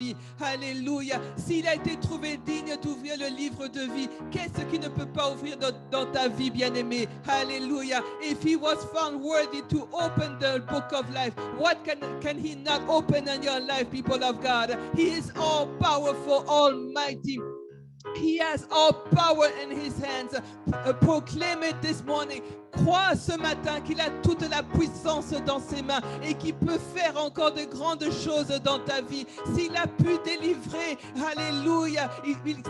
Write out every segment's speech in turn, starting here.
vie. Alléluia. S'il a été trouvé digne d'ouvrir le livre de vie, qu'est-ce qui ne peut pas ouvrir dans ta vie, bien-aimé? Alléluia. If he was found worthy to open the book of life, what can he not open in your life, people of God? He is all powerful, almighty. He has all power in his hands. Proclaim it this morning. Crois ce matin qu'il a toute la puissance dans ses mains et qu'il peut faire encore de grandes choses dans ta vie. S'il a pu délivrer, alléluia,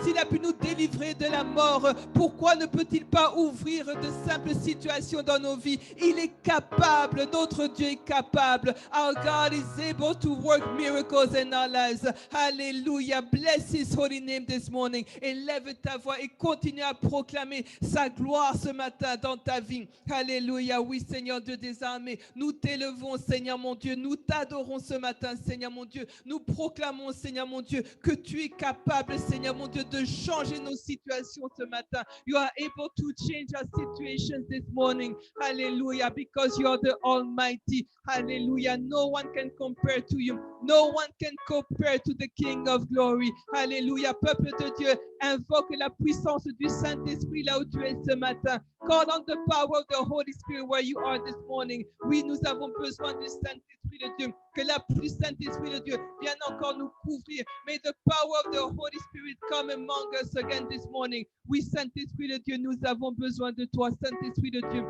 s'il a pu nous délivrer de la mort, pourquoi ne peut-il pas ouvrir de simples situations dans nos vies? Il est capable, notre Dieu est capable. Our God is able to work miracles in our lives. Alléluia, bless his holy name this morning. Élève ta voix et continue à proclamer sa gloire ce matin dans ta vie. Alléluia, oui Seigneur Dieu des armées, nous t'élevons Seigneur mon Dieu, nous t'adorons ce matin Seigneur mon Dieu, nous proclamons Seigneur mon Dieu que tu es capable Seigneur mon Dieu de changer nos situations ce matin. You are able to change our situations this morning. Hallelujah, because you are the Almighty. Hallelujah, no one can compare to you. No one can compare to the King of Glory. Hallelujah, peuple de Dieu, invoque la puissance du Saint-Esprit là où tu es ce matin. Call on the power of the Holy Spirit where you are this morning. Oui, nous avons besoin du Saint-Esprit de Dieu. Que la puissance Saint-Esprit de Dieu vienne encore nous couvrir. May the power of the Holy Spirit come among us again this morning. Oui, Saint-Esprit de Dieu, nous avons besoin de toi, Saint-Esprit de Dieu.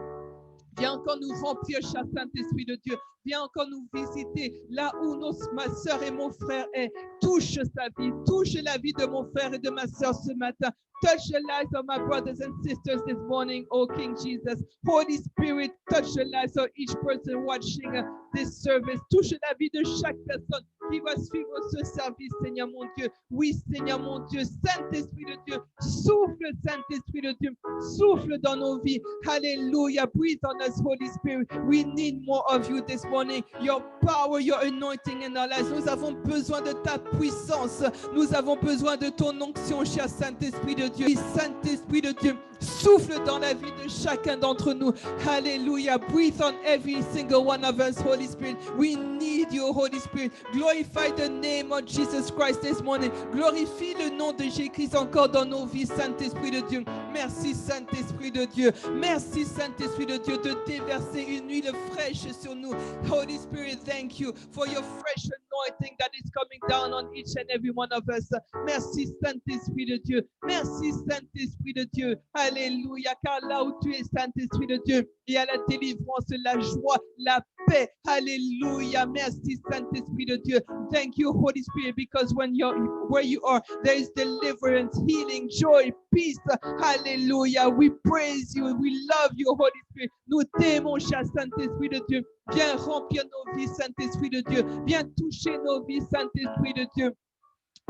Viens encore nous remplir, cher Saint-Esprit de Dieu. Viens encore nous visiter là où ma soeur et mon frère est. Touche sa vie, touche la vie de mon frère et de ma soeur ce matin. Touch the lives of my brothers and sisters this morning, oh King Jesus. Holy Spirit, touch the lives of each person watching this service. Touche la vie de chaque personne qui va suivre ce service, Seigneur mon Dieu. Oui, Seigneur mon Dieu, Saint-Esprit de Dieu, souffle, Saint-Esprit de Dieu, souffle dans nos vies. Hallelujah. Breathe on us, Holy Spirit. We need more of you this morning. Your power, your anointing in our lives. Nous avons besoin de ta puissance. Nous avons besoin de ton onction, cher Saint-Esprit de Dieu. Saint-Esprit de Dieu, souffle dans la vie de chacun d'entre nous. Hallelujah. Breathe on every single one of us, Holy Spirit. We need you, Holy Spirit. Glorify the name of Jesus Christ this morning. Glorifie le nom de Jésus-Christ encore dans nos vies, Saint-Esprit de Dieu. Merci, Saint-Esprit de Dieu. Merci, Saint-Esprit de Dieu, de déverser une huile fraîche sur nous. Holy Spirit, thank you for your fresh anointing that is coming down on each and every one of us. Merci, Saint-Esprit de Dieu. Merci, Saint-Esprit de Dieu. Alléluia, car là où tu es, Saint-Esprit de Dieu, il y a la délivrance, la joie, la paix. Alléluia. Merci, Saint-Esprit de Dieu. Thank you, Holy Spirit, because where you are, there is deliverance, healing, joy, peace. Hallelujah. We praise you. We love you, Holy Spirit. Nous t'aimons, cher Saint-Esprit de Dieu. Viens remplir nos vies, Saint-Esprit de Dieu. Viens toucher nos vies, Saint-Esprit de Dieu.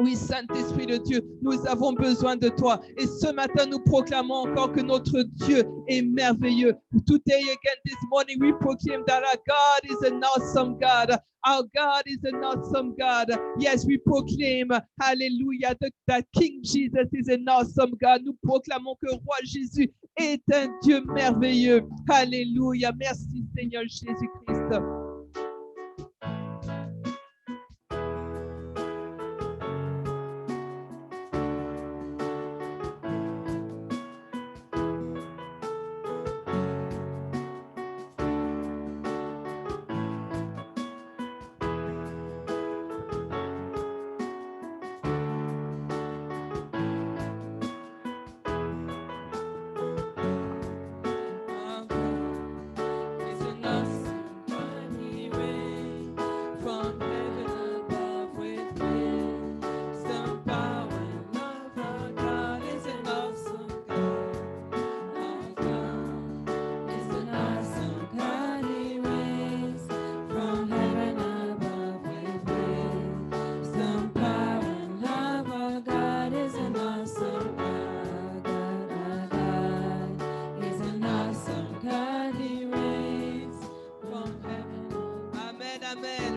Oui, Saint-Esprit de Dieu, nous avons besoin de toi. Et ce matin, nous proclamons encore que notre Dieu est merveilleux. Today again, this morning, we proclaim that our God is an awesome God. Our God is an awesome God. Yes, we proclaim, hallelujah, that King Jesus is an awesome God. Nous proclamons que Roi Jésus est un Dieu merveilleux. Alléluia. Merci, Seigneur Jésus-Christ.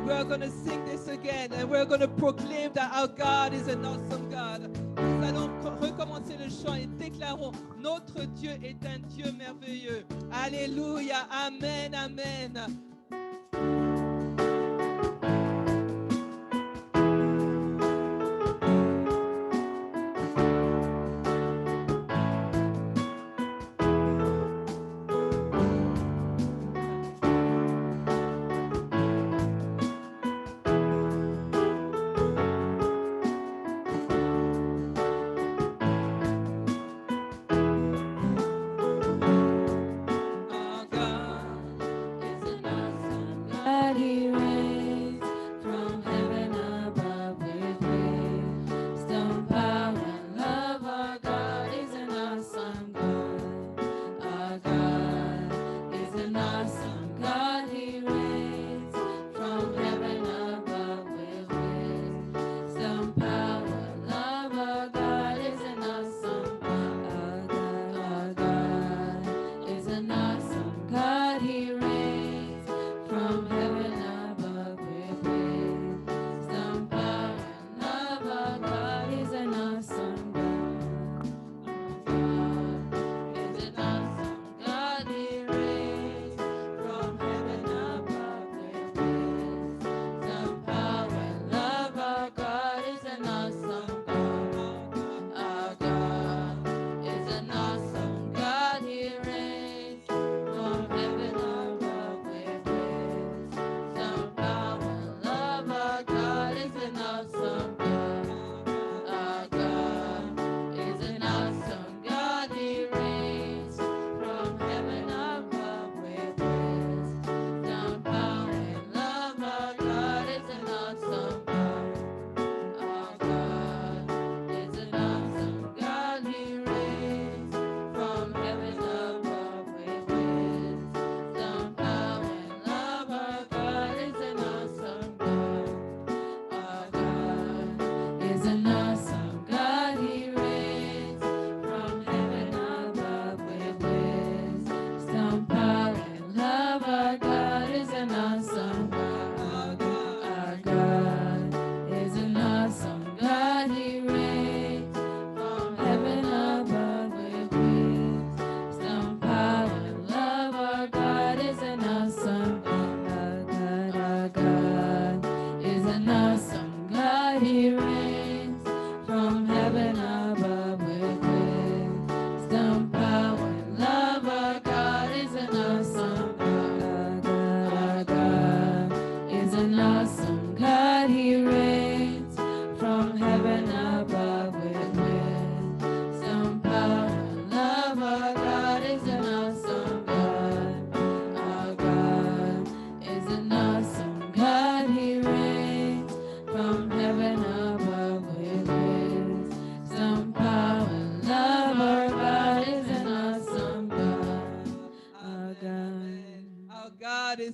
We're going to sing this again and we're going to proclaim that our God is an awesome God. Nous allons recommencer le chant et déclarons notre Dieu est un Dieu merveilleux. Alléluia. Amen. Amen.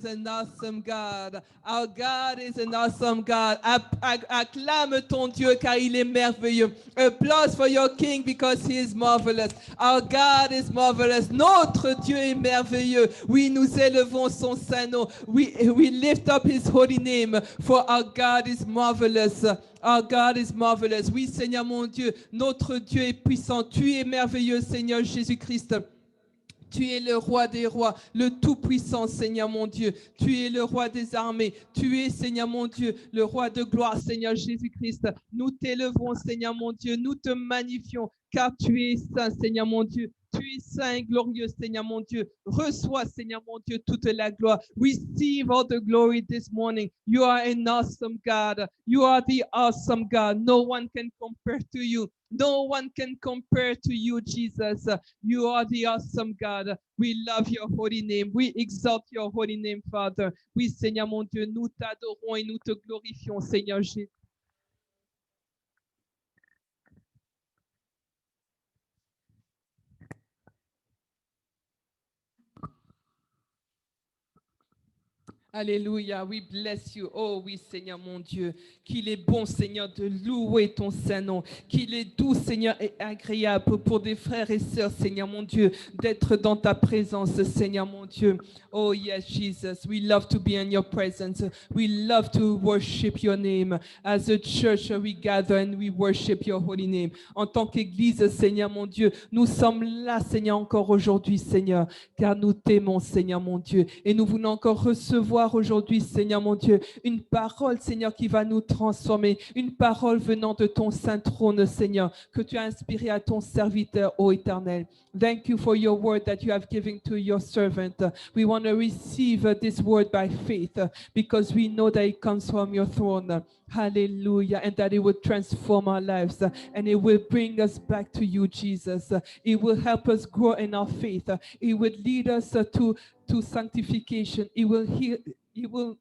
is an awesome God. Our God is an awesome God. Acclame ton Dieu car il est merveilleux. Applause for your King because he is marvelous. Our God is marvelous. Notre Dieu est merveilleux. Oui, nous élevons son saint nom. We lift up his holy name for our God is marvelous. Our God is marvelous. Oui, Seigneur mon Dieu, notre Dieu est puissant. Tu es merveilleux, Seigneur Jésus-Christ. Tu es le roi des rois, le tout-puissant, Seigneur mon Dieu. Tu es le roi des armées. Tu es, Seigneur mon Dieu, le roi de gloire, Seigneur Jésus-Christ. Nous t'élevons, Seigneur mon Dieu. Nous te magnifions, car tu es saint, Seigneur mon Dieu. Tu es saint et glorieux, Seigneur mon Dieu. Reçois, Seigneur mon Dieu, toute la gloire. Receive all the glory this morning. You are an awesome God. You are the awesome God. No one can compare to you. No one can compare to you, Jesus. You are the awesome God. We love your holy name. We exalt your holy name, Father. Oui, Seigneur mon Dieu, nous t'adorons et nous te glorifions, Seigneur Jésus. Alléluia, we bless you. Oh oui, Seigneur mon Dieu, qu'il est bon, Seigneur, de louer ton saint nom, qu'il est doux, Seigneur, et agréable pour des frères et sœurs, Seigneur mon Dieu, d'être dans ta présence, Seigneur mon Dieu. Oh yes, Jesus, we love to be in your presence. We love to worship your name. As a church, we gather and we worship your holy name. En tant qu'Église, Seigneur mon Dieu, nous sommes là, Seigneur, encore aujourd'hui, Seigneur, car nous t'aimons, Seigneur mon Dieu, et nous voulons encore recevoir aujourd'hui, Seigneur mon Dieu, une parole, Seigneur, qui va nous transformer, une parole venant de ton saint trône, Seigneur, que tu as inspiré à ton serviteur, ô Éternel. Thank you for your word that you have given to your servant. We want to receive this word by faith because we know that it comes from your throne. Hallelujah. And that it will transform our lives and it will bring us back to you, Jesus. It will help us grow in our faith. It will lead us to sanctification. It will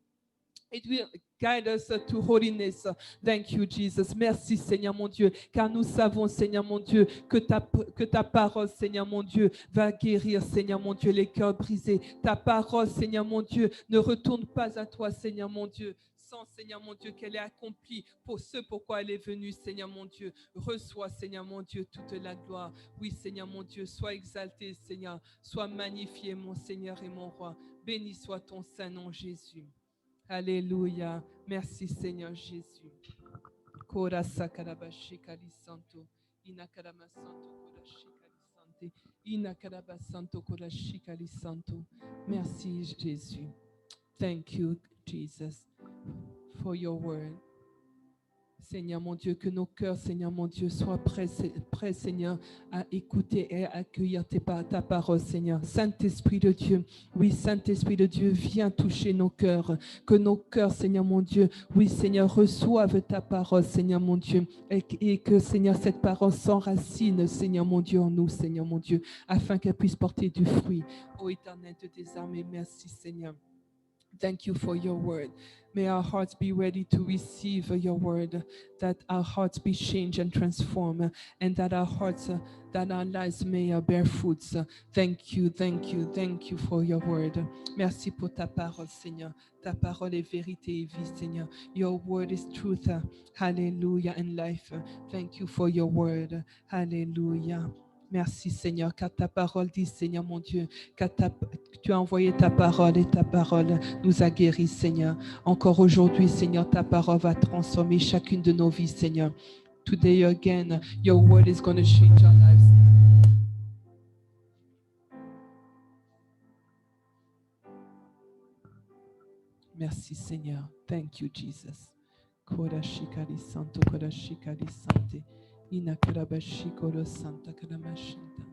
guide us to holiness. Thank you, Jesus. Merci, Seigneur mon Dieu, car nous savons, Seigneur mon Dieu, que ta parole, Seigneur mon Dieu, va guérir, Seigneur mon Dieu, les cœurs brisés. Ta parole, Seigneur mon Dieu, ne retourne pas à toi, Seigneur mon Dieu, sans, Seigneur mon Dieu, qu'elle est accomplie pour ce pourquoi elle est venue, Seigneur mon Dieu. Reçois, Seigneur mon Dieu, toute la gloire. Oui, Seigneur mon Dieu, sois exalté, Seigneur. Sois magnifié, mon Seigneur et mon roi. Béni soit ton saint nom, Jésus. Alléluia. Merci, Seigneur Jésus. Kora sakarabashi kalisanto. Inakarama santo korashi kalisante. Inakaraba santo korashi kalisanto. Merci, Jésus. Thank you, Jesus, for your word. Seigneur mon Dieu, que nos cœurs, Seigneur mon Dieu, soient prêts, Seigneur, à écouter et à accueillir ta parole, Seigneur. Saint-Esprit de Dieu, oui, Saint-Esprit de Dieu, viens toucher nos cœurs. Que nos cœurs, Seigneur mon Dieu, oui, Seigneur, reçoivent ta parole, Seigneur mon Dieu. Et que, Seigneur, cette parole s'enracine, Seigneur mon Dieu, en nous, Seigneur mon Dieu, afin qu'elle puisse porter du fruit. Ô Éternel de tes armées, merci, Seigneur. Thank you for your word. May our hearts be ready to receive your word, that our hearts be changed and transformed, and that our hearts, that our lives may bear fruits. Thank you, thank you, thank you for your word. Merci pour ta parole, Seigneur. Ta parole est vérité et vie, Seigneur. Your word is truth. Hallelujah, and life. Thank you for your word. Hallelujah. Merci, Seigneur, car ta parole dit, Seigneur mon Dieu, car tu as envoyé ta parole et ta parole nous a guéris, Seigneur. Encore aujourd'hui, Seigneur, ta parole va transformer chacune de nos vies, Seigneur. Today again, your word is going to change our lives. Merci, Seigneur. Thank you, Jesus. Korashikari santo, korashikari sante. Inakarabashikoro santa karamashinta.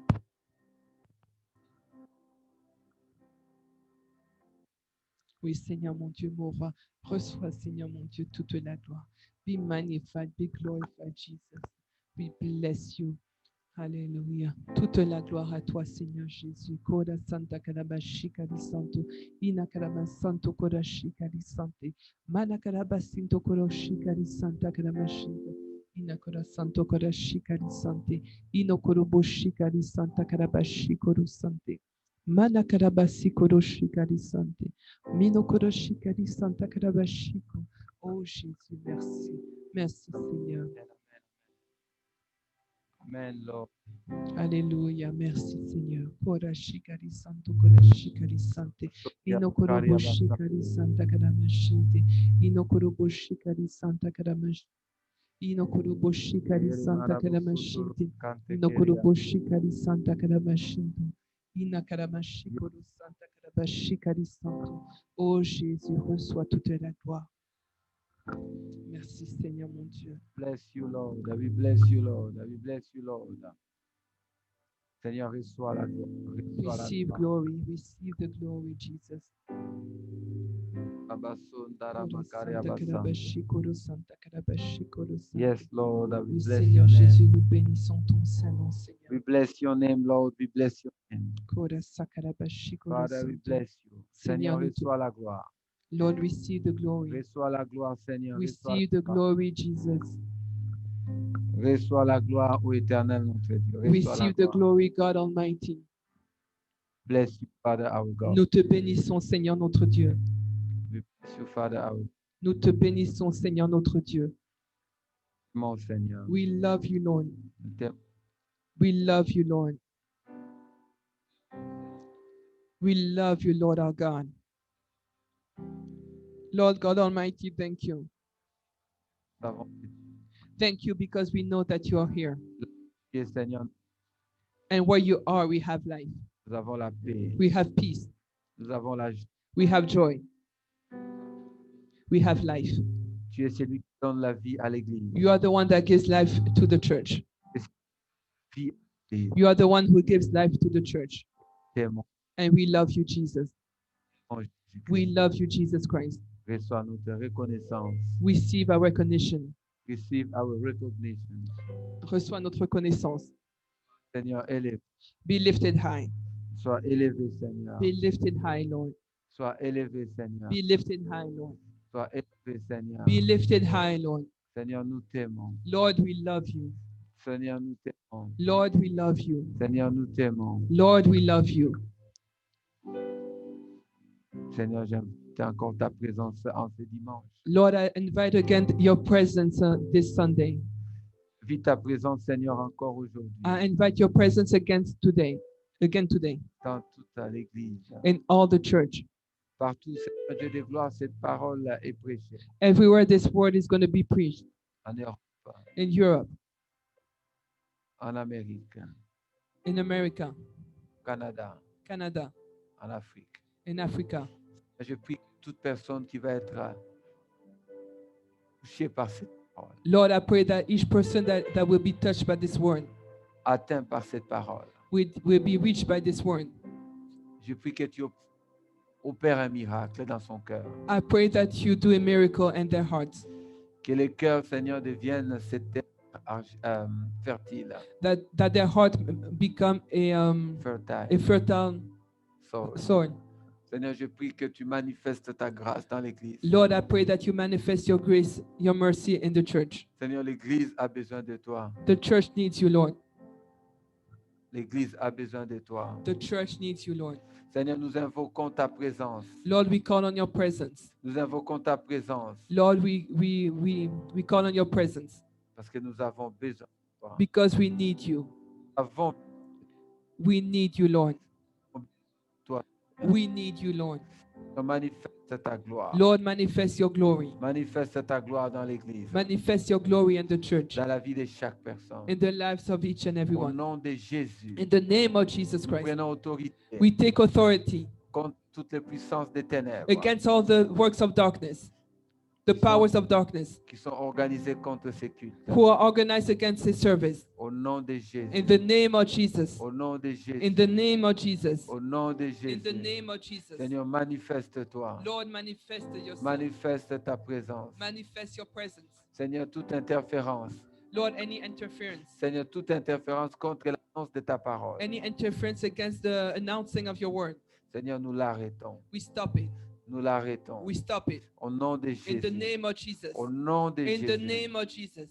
Oui, Seigneur mon Dieu, mon roi, reçois, Seigneur mon Dieu, toute la gloire. Be magnified, be glorified, Jesus. We bless you. Alléluia. Toute la gloire à toi, Seigneur Jésus. Koda santa karabashika di santo. Ina karabasanto korashika di sante. Mana karabasinto koroshika di santa karamashinta. Ina korasanto korashika di sante. Ino koroboshika di santa karabashiko ru sante. Mana karabasi koroshi karisante. Mino koroshi karisanta karabashiko. Oh Jésus, merci. Merci Seigneur. Amen, Lord. Alléluia, merci Seigneur. Korashi karisanto korashi karisante. Ino koroboshi karisanta karamashinte. Ino koroboshi karisanta karamash. Ino koroboshi karisanta karamashinte. Ino koroboshi karisanta karamashinte. Ina karamashi korosanta karabashi karisanto. Oh Jésus, reçois toute la gloire. Merci Seigneur mon Dieu. Bless you, Lord. We bless you, Lord. We bless you, Lord. Seigneur, reçois la gloire. Reçois la Receive gloire. glory, receive the glory, Jesus. Abasundara Koro makari Santa abasam. Karabashi, Koro Santa Karabashi, Koro Santa. Yes, Lord. We Oui, bless Seigneur your name. Jésus, nous bénissons ton Saint-Nom, Seigneur. We bless your name, Lord. We bless your name. Koro Sakarabashi, Koro Father, we Santa. bless you. Seigneur, Seigneur, nous te- reçois la gloire. Lord, receive the glory. Reçois la gloire, Seigneur. Reçois Receive the la gloire. glory, Jesus. Reçois la gloire, ô éternel, notre Dieu. Reçois la Receive the gloire. glory, God Almighty. Bless you, Father, our God. Nous te bénissons, Seigneur notre Dieu. We bless you, Father, our Nous te bénissons, Seigneur notre Dieu. mon Seigneur. We love you, Lord. Nous t'aimons. We love you, Lord. We love you, Lord our God. Lord God Almighty, thank you. Nous avons Thank you because we know that you are here. prié, Seigneur. And where you are, we have life. Nous avons la paix. We have peace. Nous avons la joie. We have joy. We have life. Tu es celui qui donne la vie à l'Église. You are the one that gives life to the church. Vie à l'Église. You are the one who gives life to the church. T'aimons, And we love you, Jesus. Jésus-Christ. We love you, Jesus Christ. Reçois notre reconnaissance. Receive our recognition. Receive our recognition. Reçois notre reconnaissance. Seigneur, élève. Be lifted high. Sois élevé, Seigneur. Be lifted high, Lord. Sois élevé, Seigneur. Be lifted high, Lord. Sois élevé, Seigneur. Be lifted high, Lord. Seigneur, nous t'aimons. Lord, we love you. Seigneur, nous t'aimons. Lord, we love you. Seigneur, nous t'aimons. Lord, we love you. Seigneur, j'invite encore ta présence en ce dimanche. Lord, I invite again your presence this Sunday. Vis ta présence, Seigneur, encore aujourd'hui. I invite your presence again today. Dans toute l'Église. In all the church. Partout, Seigneur Dieu de gloire, cette parole est prêchée. Everywhere this word is going to be preached. En Europe, In Europe, en Amérique, in America, au Canada, Canada, en Afrique. in Africa. Je prie que toute personne qui va être touchée par cette parole, Lord, I pray that each person that will be touched by this word atteint par cette parole, will be reached by this word. je prie que tu opères un miracle dans son cœur. I pray that you do a miracle in their hearts. Que les cœurs, Seigneur, deviennent cette terre fertile, That their heart become fertile. a fertile So, soil. Seigneur, je prie que tu manifestes ta grâce dans l'Église. Lord, I pray that you manifest your grace, your mercy in the church. Seigneur, l'Église a besoin de toi. The church needs you, Lord. L'Église a besoin de toi. The church needs you, Lord. Seigneur, nous invoquons ta présence. Lord, we call on your presence. Nous invoquons ta présence Lord, we call on your presence parce que nous avons besoin de toi. because we need you. Avons We need you, Lord. toi. We need you, Lord. Manifeste ta gloire. Lord, manifest your glory. Manifeste ta gloire dans l'Église, Manifest your glory in the church, dans la vie de chaque personne. in the lives of each and every Au one. nom de Jésus, In the name of Jesus nous Christ, prenons autorité we take authority contre toutes les puissances des ténèbres against all the works of darkness, the powers of darkness qui sont organisées contre ces cultes. who are organized against this service. Au nom de Jésus. In the name of Jesus. Au nom de Jésus. In the name of Jesus. Au nom de In Jésus. the name of Jesus. Seigneur, manifeste-toi. Lord, manifest yourself. Manifeste ta présence. Manifest your presence. Seigneur, toute interférence. Lord, any interference. Seigneur, toute interférence contre l'annonce de ta parole. Any interference against the announcing of your word. Seigneur, nous l'arrêtons. We stop it. Nous l'arrêtons. We stop it. Au nom de In Jésus. the name of Jesus. Au nom de In Jésus. the name of Jesus.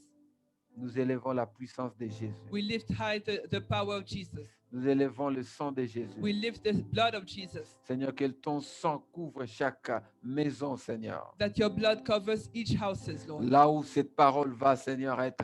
Nous élevons la puissance de Jésus. We lift high the power of Jesus. Nous élevons le sang de Jésus. We lift the blood of Jesus. Seigneur, que ton sang couvre chaque maison, Seigneur. That your blood covers each houses, Lord. Là où cette parole va, Seigneur, être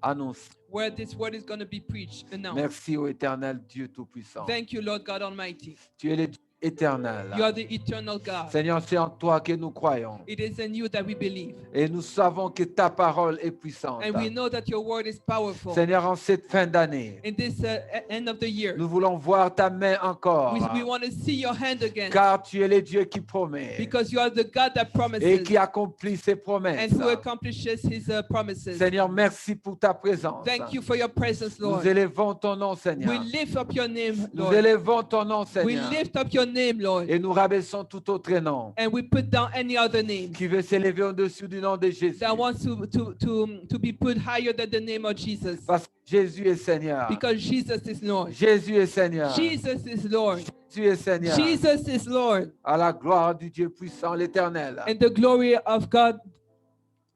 annoncée. Where this word is going to be preached, announced. Merci au éternel Dieu Tout-Puissant. Thank you, Lord God Almighty. Tu es le Dieu éternel. You are the eternal God. Seigneur, c'est en toi que nous croyons. It is in you that we believe. Et nous savons que ta parole est puissante. And we know that your word is powerful. Seigneur, en cette fin d'année, In this end of the year, nous voulons voir ta main encore. we want to see your hand again. Car tu es le Dieu qui promet Because you are the God that et promises qui accomplit ses and promesses. who accomplishes his promises. Seigneur, merci pour ta présence. Thank you for your presence, Nous Lord. élevons ton nom, We Seigneur. lift up your name, Nous Lord. élevons ton nom, We Seigneur. lift up your name, Lord. Et nous rabaissons tout autre nom And we put down any other name qui veut s'élever au-dessus du nom de Jésus. that wants to be put higher than the name of Jesus. Parce que Jésus est Seigneur. Because Jesus is Lord. Jésus est Seigneur. Jesus is Lord. Jésus est Seigneur. Jesus is Lord. À la gloire du Dieu puissant, l'Éternel. And the glory of God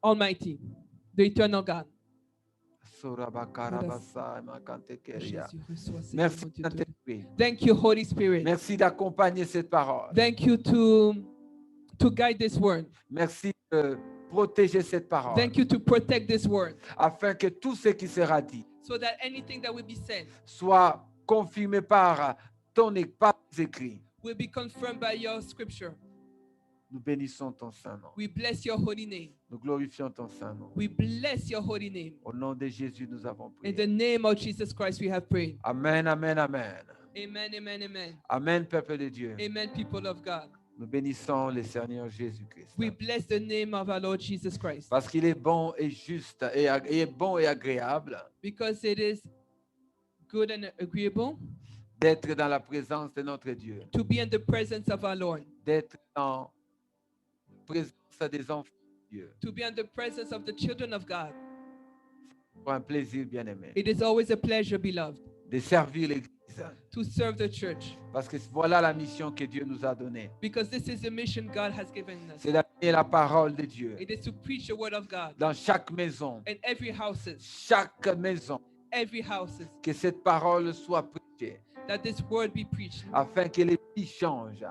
Almighty, the eternal God. Jésus, reçois, Seigneur, Merci, mon Dieu, Saint-Esprit. Thank you, Holy Spirit. Merci d'accompagner cette parole. Thank you to guide this word. Merci de protéger cette parole. Thank you to protect this word Afin que tout ce qui sera dit so that anything that will be said soit confirmé par par tes écrits. will be confirmed by your scripture. Nous bénissons ton saint nom. We bless your holy name. Nous glorifions ton saint nom. We bless your holy name. Au nom de Jésus, nous avons In prié. the name of Jesus Christ, we have prayed. Amen, amen, amen. Amen, amen, amen. Amen, peuple de Dieu. Amen, people of God. Nous bénissons le Seigneur Jésus-Christ. We bless the name of our Lord Jesus Christ Parce qu'il est bon et juste et bon et agréable because it is good and agreeable d'être dans la présence de notre Dieu, to be in the presence of our Lord, d'être dans la présence des enfants de Dieu. to be in the presence of the children of God. Pour un plaisir bien-aimé It is always a pleasure, beloved, de servir l'Église. to serve the church Parce que voilà la mission que Dieu nous a donnée. because this is the mission God has given us. C'est d'amener la parole de Dieu It is to preach the word of God dans chaque maison, in every houses, every houses, que cette parole soit prêchée that this word be preached afin que les vies changent.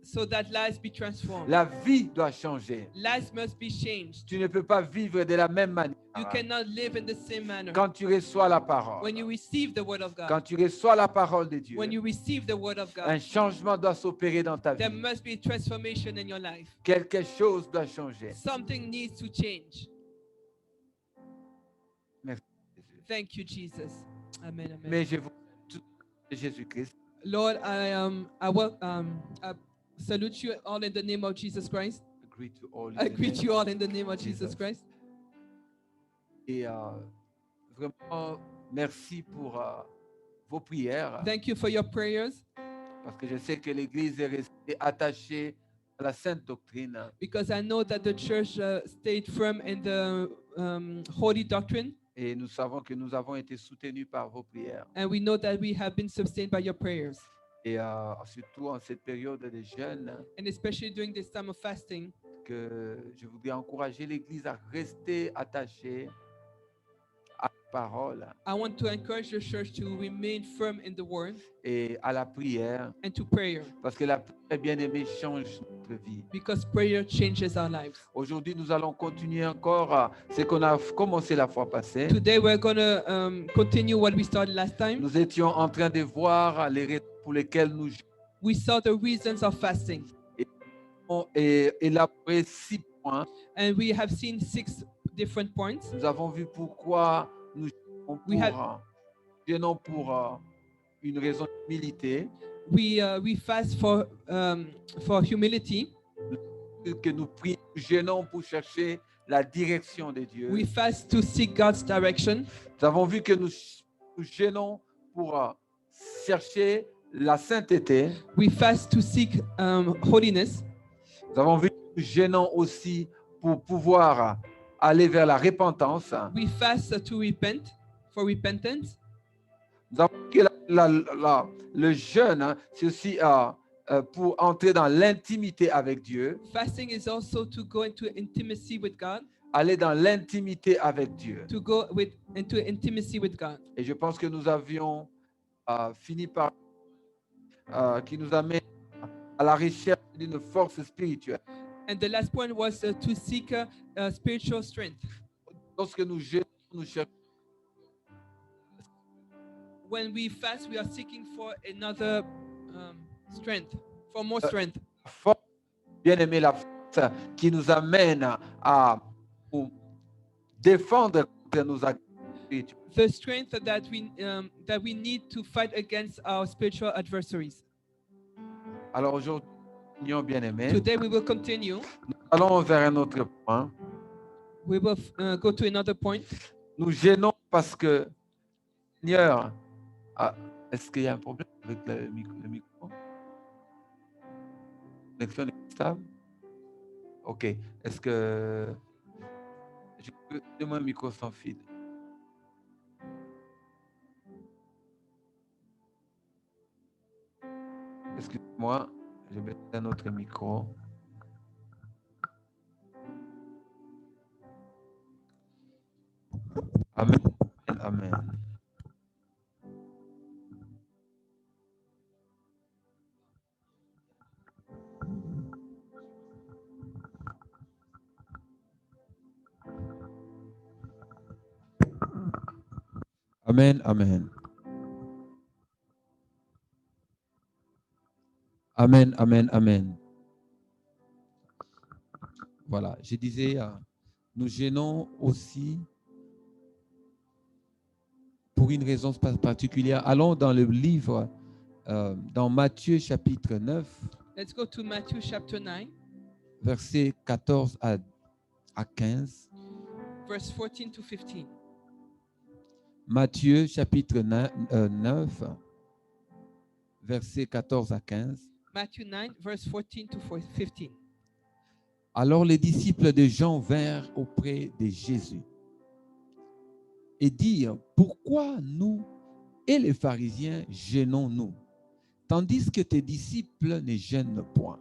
so that lives be transformed. La vie doit changer. Lives must be changed. Tu ne peux pas vivre de la même manière. You cannot live in the same manner. Quand tu reçois la parole, When you receive the word of quand God, tu reçois la parole de Dieu, when you receive the word of un God, changement doit s'opérer dans ta there vie. must be transformation in your life. Quelque chose doit changer. Something needs to change. Merci, Jésus. Thank you, Jesus. Amen. Amen. Mais je vous tout de Jésus-Christ. Lord, I salute you all in the name of Jesus Christ. I greet you all in I the greet name you of all in the name of Jesus Jesus. Christ. Et vraiment, merci pour vos prières, Thank you for your prayers parce que je sais que l'Église est restée attachée à la sainte doctrine. because I know that the church stayed firm in the holy doctrine, Et nous savons que nous avons été soutenus par vos prières. and we know that we have been sustained by your prayers. Et surtout en cette période de jeûne, And especially during this time of fasting, que je voudrais encourager l'Église à rester attachée à la parole I want to encourage your church to remain firm in the word et à la prière, and to prayer parce que la prière bien-aimée change notre vie. because prayer changes our lives. Aujourd'hui, nous allons continuer encore ce qu'on a commencé la fois passée. Today we're going to continue what we started last time. Nous étions en train de voir les raisons pour lesquelles nous We saw the reasons of fasting, avons élaboré 6 points. and we have seen 6 different points. Nous avons vu pourquoi nous jeûnons pour une raison d'humilité, We fast for humility. que nous prions, nous jeûnons pour chercher la direction de Dieu. We fast to seek God's direction. Nous avons vu que nous jeûnons pour chercher la sainteté. We fast to seek holiness. Nous avons vu que nous jeûnons aussi pour pouvoir aller vers la repentance. We fast to repent, for repentance. Nous avons vu que le jeûne, c'est aussi pour entrer dans l'intimité avec Dieu. Fasting is also to go into intimacy with God. aller dans l'intimité avec Dieu. to go into intimacy with God. Et je pense que nous avions fini par qui nous amène à la recherche d'une force spirituelle. And the last point was to seek spiritual strength. Lorsque nous jeûnons, nous cherchons When we fast, we are seeking for another strength, for more strength. la force, bien aimé, la force qui nous amène à nous défendre contre nos actes spirituels. The strength that we need to fight against our spiritual adversaries. Alors aujourd'hui, bien aimé, Today we will continue. nous allons vers un autre point. We will go to another point. Nous gênons parce que, Seigneur, est-ce qu'il y a un problème avec le micro? La connexion est stable? Ok. Est-ce que je peux donner un micro sans fil? Excusez-moi, je vais mettre un autre micro. Amen. Amen. Amen, amen. Amen, amen, amen. Voilà, je disais, nous gênons aussi pour une raison particulière. Allons dans le livre, dans Matthieu chapitre 9, Let's go to Matthew chapter 9, versets 14 à 15. verse 14 to 15. Matthieu chapitre 9, versets 14 à 15. Matthew 9, verse 14 to 15. Alors les disciples de Jean vinrent auprès de Jésus et dirent, pourquoi nous et les pharisiens gênons-nous, tandis que tes disciples ne gênent point?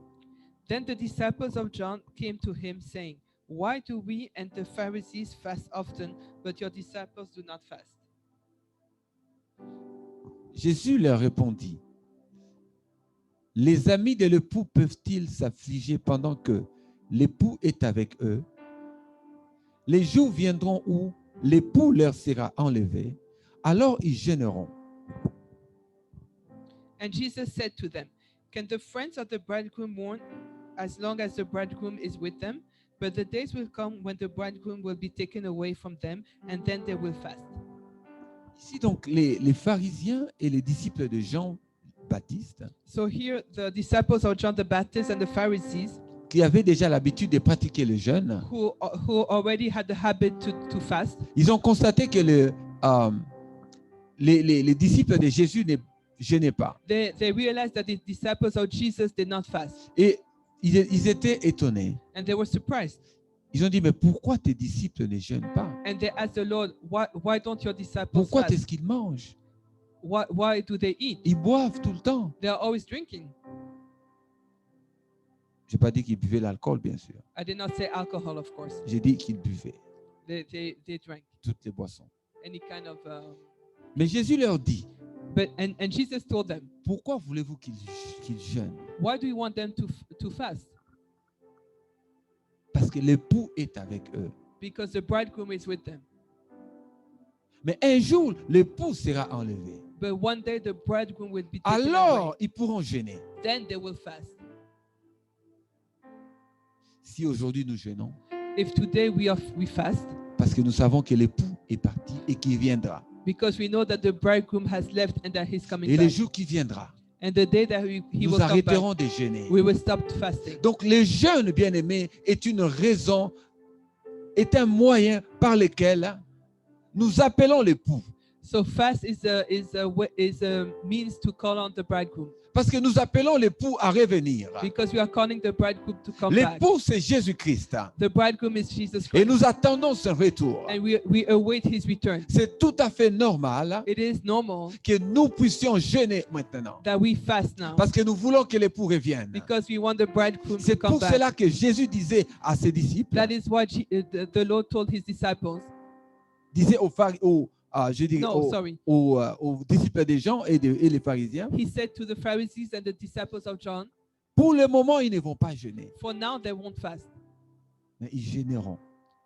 Then the disciples of John came to him, saying, why do we and the Pharisees fast often, but your disciples do not fast? Jésus leur répondit, les amis de l'époux peuvent-ils s'affliger pendant que l'époux est avec eux? Les jours viendront où l'époux leur sera enlevé, alors ils gêneront. And Jesus said to them, can the friends of the bridegroom mourn as long as the bridegroom is with them? But the days will come when the bridegroom will be taken away from them, and then they will fast. Ici donc les pharisiens et les disciples de Jean-Baptiste, So here the disciples of John the Baptist and the Pharisees qui avaient déjà l'habitude de pratiquer le jeûne, who already had the habit to fast, ils ont constaté que les disciples de Jésus ne jeûnaient pas. they realized that the disciples of Jesus did not fast. Et ils étaient étonnés. And they were surprised. Ils ont dit, mais pourquoi tes disciples ne jeûnent pas? And they asked the Lord, why don't your disciples Pourquoi fast? est-ce qu'ils mangent? Why do they eat? Ils boivent tout le temps. They are always drinking. Je n'ai pas dit qu'ils buvaient l'alcool, bien sûr. I did not say alcohol, of course. J'ai dit qu'ils buvaient They drank toutes les boissons. any kind of... Mais Jésus leur dit, and Jesus told them, pourquoi voulez-vous qu'ils jeûnent? why do you want them to fast? Parce que l'époux est avec eux. Because the bridegroom is with them. Mais un jour, l'époux sera enlevé. But one day the bridegroom will be taken away. Alors, ils pourront jeûner. Then they will fast. Si aujourd'hui nous jeûnons, If today we fast, parce que nous savons que l'époux est parti et qu'il viendra. because we know that the bridegroom has left and that he's coming Et le back. jour qui viendra, And the day that he will nous come back, arrêterons de jeûner. we will stop fasting. Donc le jeûne, bien-aimé, est une raison, est un moyen par lequel nous appelons l'époux. So fast is a means to call on the bridegroom, Parce que nous appelons l'époux à revenir. because we are calling the bridegroom to come back. L'époux, c'est Jésus-Christ. The bridegroom is Jesus Et Christ, nous attendons son retour. and we await his return. C'est tout à fait normal It is normal que nous puissions jeûner maintenant. that we fast now, Parce que nous voulons que l'époux revienne. because we want the bridegroom to C'est come pour back. cela que Jésus disait à ses disciples, That is what the Lord told his disciples. disait je dirais No, sorry. aux disciples des gens et les pharisiens, He said to the Pharisees and the disciples of John, pour le moment, ils ne vont pas jeûner, for now they won't fast, mais ils jeûneront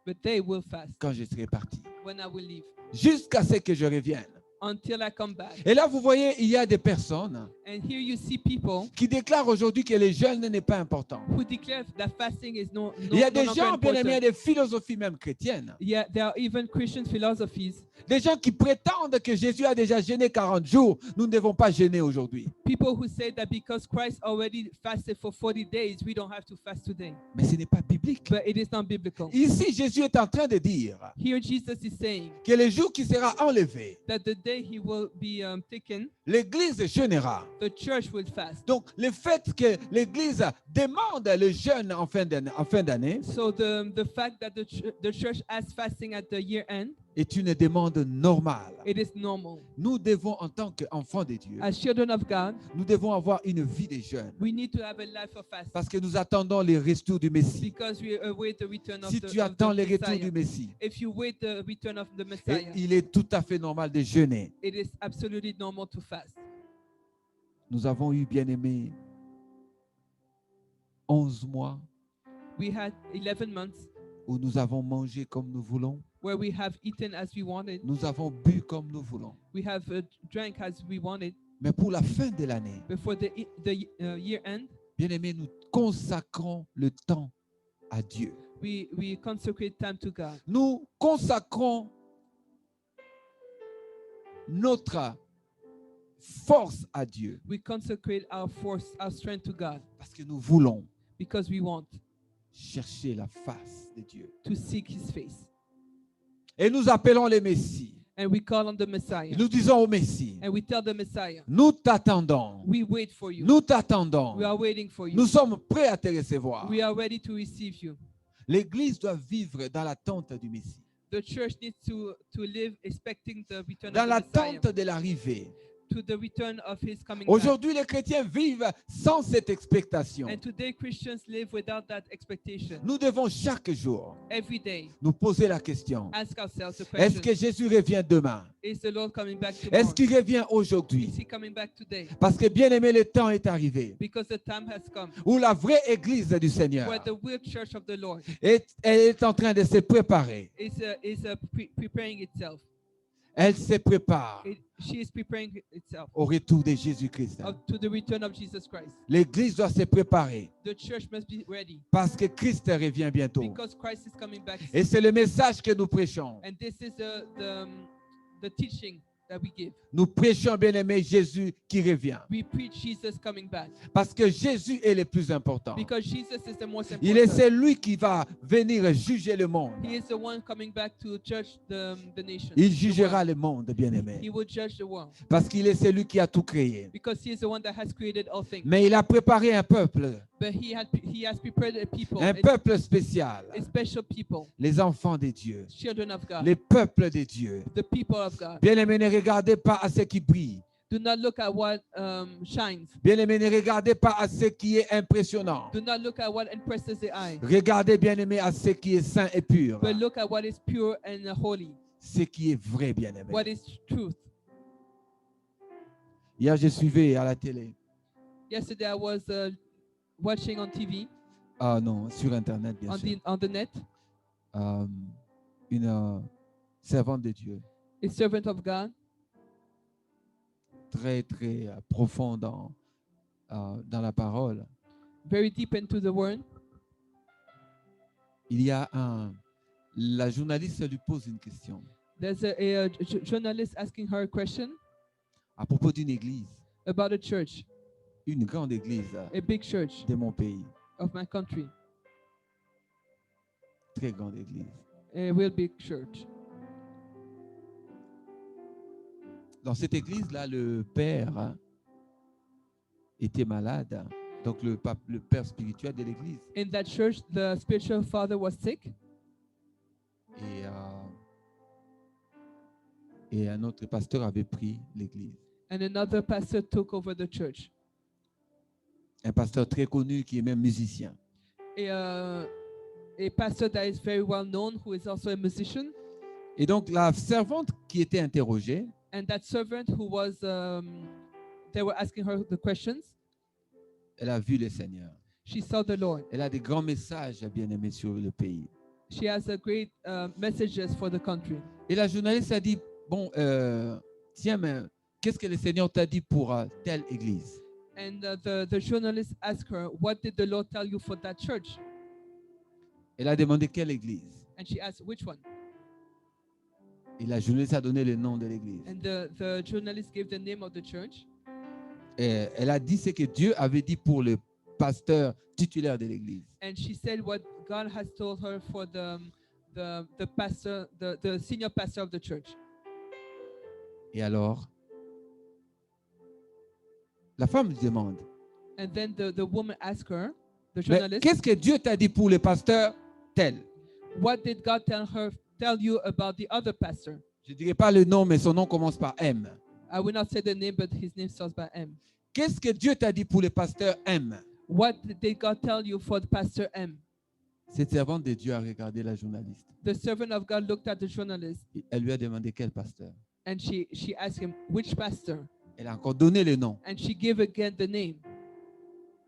but they will fast quand je serai parti, when I will leave, jusqu'à ce que je revienne. until I come back. Et là, vous voyez, il y a des personnes And here you see people qui déclarent aujourd'hui que le jeûne n'est pas important. who declare that fasting is no Il y a des longer gens, bien aimés, important. des philosophies même chrétiennes, Yeah, there are even Christian philosophies. des gens qui prétendent que Jésus a déjà jeûné 40 jours, nous ne devons pas jeûner aujourd'hui. People who say that because Christ already fasted for 40 days, we don't have to fast today. Mais ce n'est pas biblique. But it is not biblical. Ici, Jésus est en train de dire Here Jesus is saying que le jour qui sera enlevé, that the day he will be taken, l'Église jeûnera. the church will fast. Donc, le fait que l'Église demande le jeûne en fin d'année So the fact that the church asks fasting at the year end, est une demande normale. it is normal. Nous devons, en tant qu'enfants de Dieu, As children of God, nous devons avoir une vie de jeûne we need to have a life of fasting, parce que nous attendons les retours du Messie. because we await the return of Si the, tu of attends the les retours Messiah. du Messie, If you wait the return of the et Messiah, il est tout à fait normal de jeûner. it is absolutely normal to fast. Nous avons eu, bien aimé, 11 mois We had 11 months où nous avons mangé comme nous voulons, where we have eaten as we wanted, nous avons bu comme nous voulons. we have drank as we wanted. Mais pour la fin de l'année, Before the year end, bien aimé, nous consacrons le temps à Dieu. we consecrate time to God. Nous consacrons notre force à Dieu We consecrate our force, our strength to God, parce que nous voulons because we want chercher la face de Dieu. to seek his face. Et nous appelons les Messies. And we call on the Messiah. Nous disons au Messie, And we tell the Messiah, nous t'attendons. we wait for you. Nous t'attendons. We are waiting for you. Nous sommes prêts à te recevoir. We are ready to receive you. L'Église doit vivre dans l'attente du Messie, The church needs to live expecting the return dans of the Messiah, l'attente de l'arrivée. to the return of his coming back. Aujourd'hui, les chrétiens vivent sans cette expectation. And today Christians live without that expectation. Nous devons chaque jour Every day, nous poser la question. ask ourselves the Est-ce question, que Jésus revient demain? is the Lord coming back Est-ce tomorrow? qu'il revient aujourd'hui? Is he coming back today? Parce que bien aimé, le temps est arrivé Because the time has come où la vraie Église du Seigneur where the real church of the Lord elle est en train de se préparer. is preparing itself. Elle se prépare She is preparing itself au retour de Jésus-Christ. to the return of Jesus Christ. L'Église doit se préparer The church must be ready parce que Christ revient bientôt. because Christ is coming back. Et c'est le message que nous prêchons. And this is the teaching that we give. Nous prêchons, bien aimé, Jésus qui revient. We preach Jesus coming back Parce que Jésus est le plus important. because Jesus is the most important. Il est celui qui va venir juger le monde. He is the one coming back to judge the nation. Il the jugera world. le monde, bien aimé. He will judge the world Parce qu'il est celui qui a tout créé. because he is the one that has created all things. Mais il a préparé un peuple, But he has prepared a people, un peuple spécial. a special people, Les enfants de Dieu, children of God, les peuples de Dieu. the people of God. Bien aimé, ne regardez pas à ce qui brille. Do not look at what shines. Bien aimé, ne regardez pas à ce qui est impressionnant. Do not look at what impresses the eye, Regardez, bien aimé, à ce qui est saint et pur. but look at what is pure and holy, Ce qui est vrai, bien aimé. what is truth. Hier, je suivais à la télé. Yesterday I was watching on TV, Ah non, sur Internet, bien sûr. on the net, Une servante de Dieu, a servant of God, très, très profonde dans la parole. very deep into the word. Il y a la journaliste lui pose une question There's a journalist asking her a question à propos d'une église, about a church, une grande église a big church de mon pays, of my country, très grande église. a real big church. Dans cette église-là, le père était malade. Donc le père spirituel de l'église. In that church, the spiritual father was sick, Et un autre pasteur avait pris l'église. and another pastor took over the church. Un pasteur très connu qui est même musicien. A pastor that is very well known, who is also a musician. Et donc la servante qui était interrogée, And that servant who was, they were asking her the questions. elle a vu le Seigneur. She saw the Lord. Elle a des grands messages, bien-aimés, sur le pays. She has a great messages for the country. Et la journaliste a dit, bon, tiens, mais qu'est-ce que le Seigneur t'a dit pour telle église? And the journalist asked her, what did the Lord tell you for that church? Elle a demandé quelle église. And she asked, which one? Et la journaliste a donné le nom de l'église. And the journalist gave the name of the church. Et elle a dit ce que Dieu avait dit pour le pasteur titulaire de l'église. And she said what God has told her for the pastor, the senior pastor of the church. Et alors, la femme lui demande, And then the woman asked her, the mais journalist, qu'est-ce que Dieu t'a dit pour le pasteur tel? what did God tell you about the other pastor? Je ne dirai pas le nom, mais son nom commence par M. I will not say the name, but his name starts by M. Qu'est-ce que Dieu t'a dit pour le pasteur M? What did God tell you for the pastor M? Cette servante de Dieu a regardé la journaliste. The servant of God looked at the journalist, Elle lui a demandé quel pasteur. and she asked him, which pastor? Elle a encore donné le nom. And she gave again the name.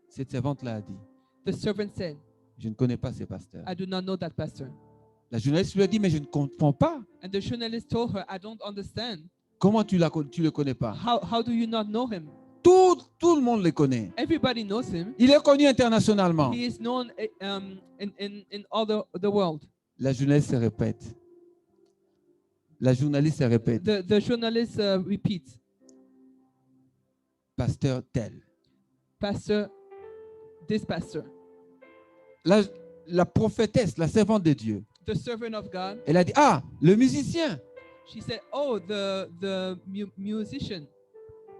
Cette servante-là a dit, The servant said, je ne connais pas ce pasteur. I do not know that pastor. La journaliste lui a dit, mais je ne comprends pas. And the journalist told her, I don't understand. Comment tu le connais pas? How do you not know him? Tout le monde le connaît. Everybody knows him. Il est connu internationalement. He is known in all the world. La journaliste se répète. La journaliste se répète. The journalist repeats, Pasteur tel. Pastor, this pastor. La prophétesse, la servante de Dieu, The servant of God, elle a dit, ah, le musicien. she said, oh, the musician.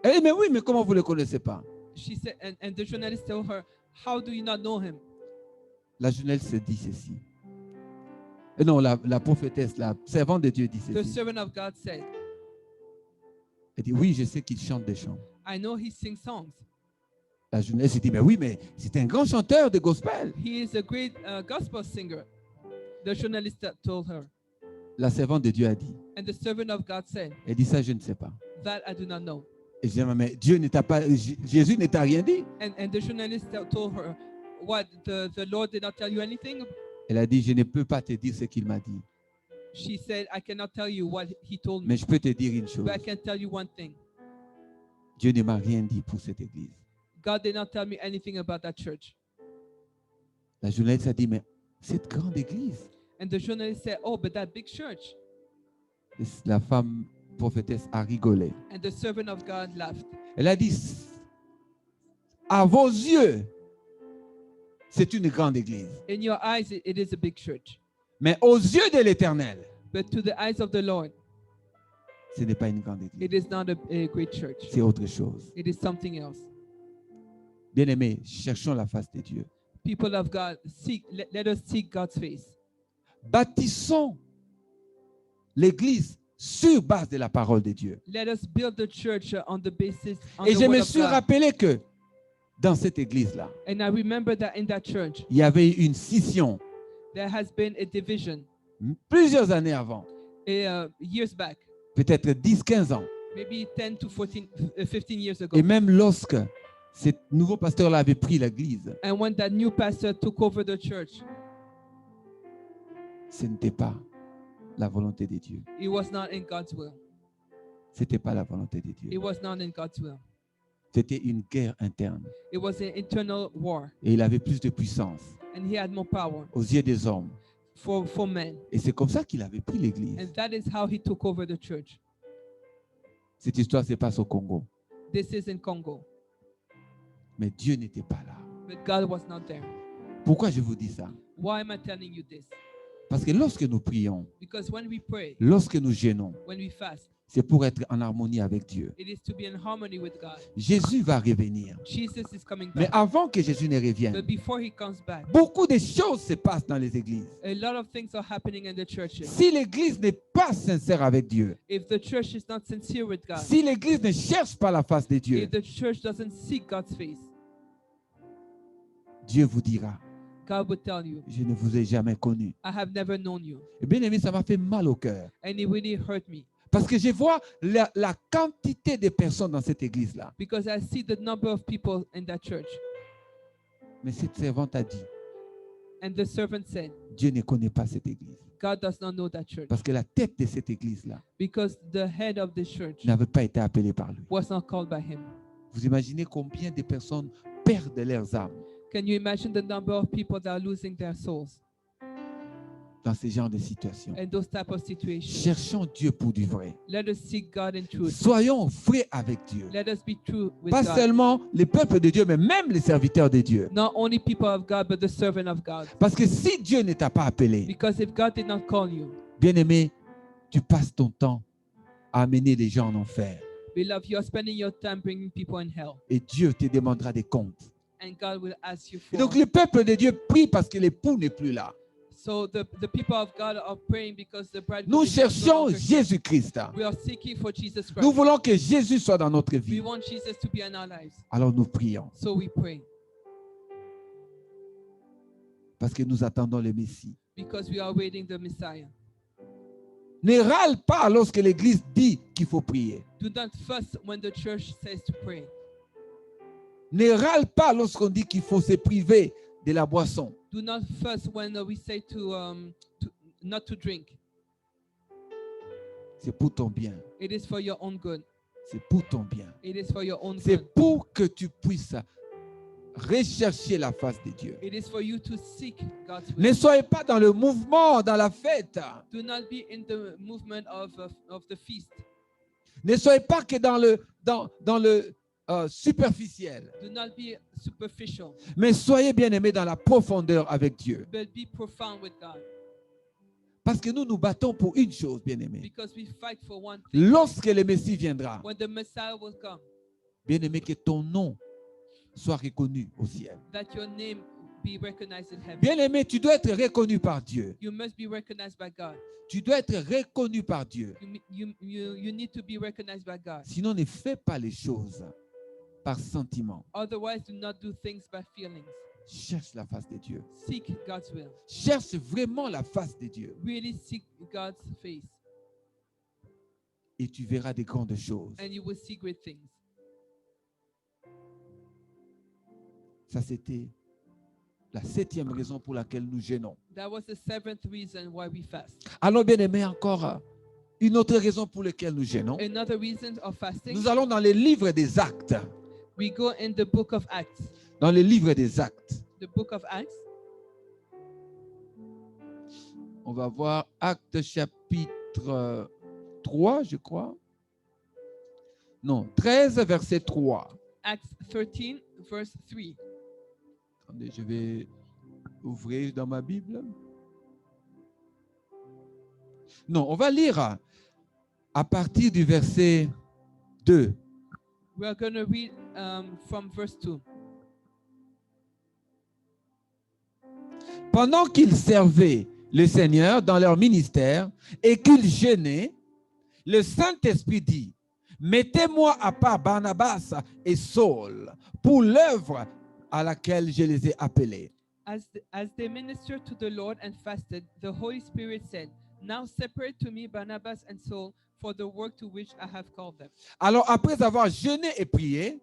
Elle dit, mais oui, mais comment vous ne le connaissez pas? She said, and the journalist told her, how do you not know him? La journaliste se dit ceci. Non, la prophétesse, la servante de Dieu dit The ceci. servant of God said, Elle dit, oui, je sais qu'il chante des chants. I know he sings songs. La journaliste se dit, mais oui, mais c'est un grand chanteur de gospel. He is a great gospel singer. The journalist told her. La servante de Dieu a dit, And the servant of God said, elle dit ça, je ne sais pas. that I do not know. Et je dis, mais Jésus ne t'a rien dit. And the journalist told her, what, the Lord did not tell you anything? Elle a dit, je ne peux pas te dire ce qu'il m'a dit, She said, I cannot tell you what he told me, mais je peux te dire une chose. but I can tell you one thing. Dieu ne m'a rien dit pour cette église. God did not tell me anything about that church. La journaliste a dit, mais cette grande église. And the journalist said, oh, but that big church. La femme prophétesse a rigolé. And the servant of God laughed. Elle a dit, à vos yeux, c'est une grande église. In your eyes, it is a big church. Mais aux yeux de l'Éternel, But to the eyes of the Lord, ce n'est pas une grande église. it is not a great church. C'est autre chose. It is something else. Bien-aimés, cherchons la face de Dieu. People of God, let us seek God's face. Bâtissons l'église sur base de la parole de Dieu. Let us build the church on the basis on Et the je word me of suis God. rappelé que dans cette église-là, And I remember that in that church, il y avait une scission there has been a division plusieurs années avant, years back, peut-être 10-15 ans. maybe 10 to 15 years ago. Et même lorsque ce nouveau pasteur-là avait pris l'église, And when that new pastor took over the church, ce n'était pas la volonté de Dieu. it was not in God's will. Ce n'était pas la volonté de It Dieu. was not in God's will. C'était une guerre interne. It was an internal war, Et il avait plus de puissance and he had more power aux yeux des hommes. for men. Et c'est comme ça qu'il avait pris l'église. And that is how he took over the church. Cette histoire se passe au Congo. This is in Congo, Mais Dieu n'était pas là. but God was not there. Pourquoi je vous dis ça? Why am I telling you this? Parce que lorsque nous prions, Because when we pray, lorsque nous gênons, when we fast, c'est pour être en harmonie avec Dieu. It is to be in harmony with God. Jésus va revenir. Jesus is coming Mais back. avant que Jésus ne revienne, But before he comes back, beaucoup de choses se passent dans les églises. a lot of things are happening in the churches. Si l'église n'est pas sincère avec Dieu, If the church is not sincere with God, si l'église ne cherche pas la face de Dieu, if the church doesn't seek God's face, Dieu vous dira, God would tell you, je ne vous ai jamais connu. I have never known you. Et bien aimé, ça m'a fait mal au cœur. And it really hurt me Parce que je vois la quantité de personnes dans cette église-là. because I see the number of people in that church. Mais cette servante a dit, And the servant said, Dieu ne connaît pas cette église. God does not know that church Parce que la tête de cette église-là because the head of the church n'avait pas été appelée par lui. was not called by him. Vous imaginez combien de personnes perdent leurs âmes Can you imagine the number of people that are losing their souls dans ce genre de situation? in those type of situations? Cherchons Dieu pour du vrai. Let us seek God in truth. Soyons vrais avec Dieu. Let us be true with Pas God. seulement les peuples de Dieu, mais même les serviteurs de Dieu. Not only people of God, but the servant of God. Parce que si Dieu ne t'a pas appelé, Because if God did not call you, bien-aimé, tu passes ton temps à amener les gens en enfer. beloved, you are spending your time bringing people in hell. Et Dieu te demandera des comptes. And God will ask you Et for. donc le peuple de Dieu prie parce que l'époux n'est plus là. So the people of God are praying because the bride. Nous cherchons Jésus-Christ. We are seeking for Jesus Nous Christ. voulons que Jésus soit dans notre We vie. want Jesus to be in our lives. Alors nous prions So we pray parce que nous attendons le Messie. because we are waiting the Messiah. Ne râle pas lorsque l'Église dit qu'il faut prier. Do not fuss when the church says to pray. Ne râle pas lorsqu'on dit qu'il faut se priver de la boisson. Do not fuss when we say to not to drink. C'est pour ton bien. It is for your own good. C'est pour ton bien. It is for your own C'est good. pour que tu puisses rechercher la face de Dieu. It is for you to seek God's will. Ne soyez pas dans le mouvement, dans la fête. Do not be in the movement of the feast. Ne soyez pas que dans le superficiel. Do not be superficial, Mais soyez bien aimés dans la profondeur avec Dieu. but be profound with God. Parce que nous nous battons pour une chose, bien aimés. Because we fight for one thing. Lorsque le Messie viendra, When the Messiah will come, bien aimé, que ton nom soit reconnu au ciel. that your name be recognized in heaven. Bien aimé, tu dois être reconnu par Dieu. You must be recognized by God. Tu dois être reconnu par Dieu. You need to be recognized by God. Sinon, ne fais pas les choses par sentiment. Otherwise, do not do things by feelings. Cherche la face de Dieu. Seek God's will. Cherche vraiment la face de Dieu. Really seek God's face, Et tu verras des grandes choses. and you will see great things. Ça, c'était la 7e raison pour laquelle nous jeûnons. That was the 7th reason why we fast. Alors, bien aimé, encore une autre raison pour laquelle nous jeûnons. Another reason of fasting, Nous allons dans les livres des actes. we go in the book of Acts. Dans les livres des actes. The book of Acts. On va voir Actes chapitre 3, je crois. Non, 13, verset 3. Acts 13, verse 3. Attendez, je vais ouvrir dans ma Bible. Non, on va lire à partir du verset 2. We are going to read from verse 2. Pendant qu'ils servaient le Seigneur dans leur ministère et qu'ils jeûnaient, le Saint-Esprit dit, mettez-moi à part Barnabas et Saul pour l'œuvre à laquelle je les ai appelés. As they ministered to the Lord and fasted, the Holy Spirit said, now separate to me Barnabas and Saul for the work to which I have called them. Alors après avoir jeûné et prié,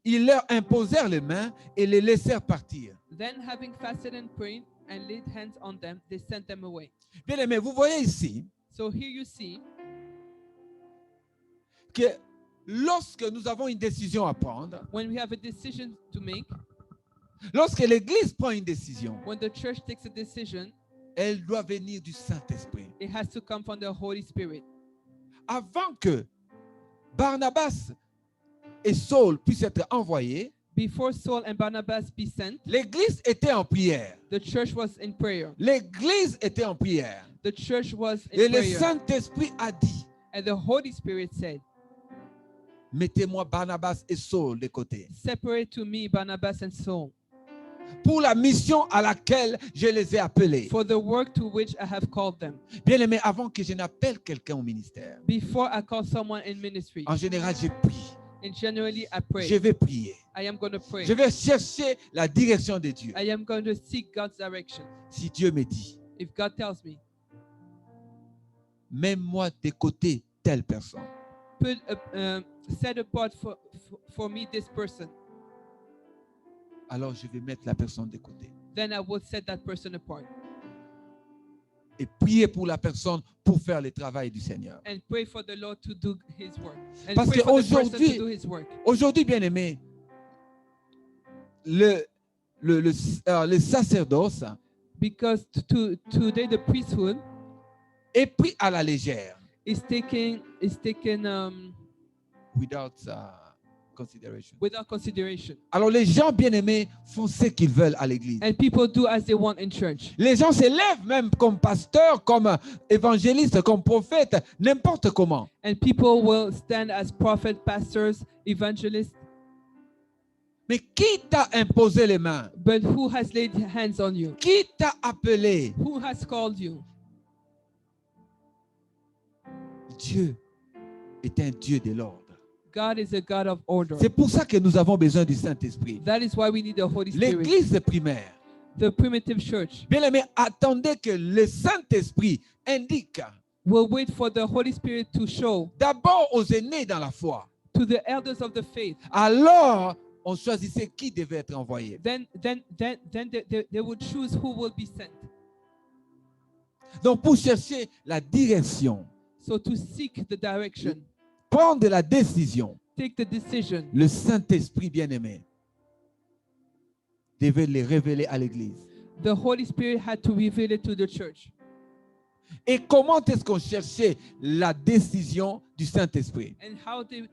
ils leur imposèrent les mains et les laissèrent partir. Then having fasted and prayed and laid hands on them, they sent them away. Bien aimé, vous voyez ici So here you see que lorsque nous avons une décision à prendre, when we have a decision to make, lorsque l'Église prend une décision, when the church takes a decision, elle doit venir du Saint-Esprit. it has to come from the Holy Spirit. Avant que Barnabas et Saul puissent être envoyés, Before Saul and Barnabas be sent, l'Église était en prière. the church was in prayer. L'Église était en prière. The church was Et in le prayer. Saint-Esprit a dit, And the Holy Spirit said, mettez-moi Barnabas et Saul de côté separate to me Barnabas and Saul pour la mission à laquelle je les ai appelés. for the work to which I have called them. Bien-aimé, avant que je n'appelle quelqu'un au ministère, Before I call someone in ministry, en général, je prie. and generally I pray. Je vais prier. I am going to pray. Je vais chercher la direction de Dieu. I am going to seek God's direction. Si Dieu me dit, If God tells me, mets-moi de côté telle personne, set apart for me this person, alors je vais mettre la personne de côté. then I will set that person apart Et prier pour la personne pour faire le travail du Seigneur. and pray for the Lord to do His work. And Parce pray for the person qu'aujourd'hui- to do His work. Aujourd'hui, bien-aimé, le sacerdoce Because today the priesthood est pris à la légère, is taken without consideration. without consideration, Alors les gens bien-aimés font ce qu'ils veulent à l'église. and people do as they want in church. Les gens s'élèvent même comme pasteurs, comme évangélistes, comme prophètes, n'importe comment. And people will stand as prophets, pastors, evangelists. Mais qui t'a imposé les mains? But who has laid hands on you? Qui t'a appelé? Who has called you? Dieu est un Dieu de l'ordre. God is a God of order. C'est pour ça que nous avons besoin du Saint-Esprit. That is why we need the Holy Spirit. L'église primaire. The primitive church Bien aimé, attendez que le Saint-Esprit indique will wait for the Holy Spirit to show d'abord aux aînés dans la foi. to the elders of the faith. Alors, on choisissait qui devait être envoyé. Then they would choose who will be sent. Donc, pour chercher la direction, So to seek the direction, prendre la décision, take the decision. le Saint-Esprit bien-aimé devait les révéler à l'église. The Holy Spirit had to reveal it to the church. Et comment est-ce qu'on cherchait la décision du Saint-Esprit? And how they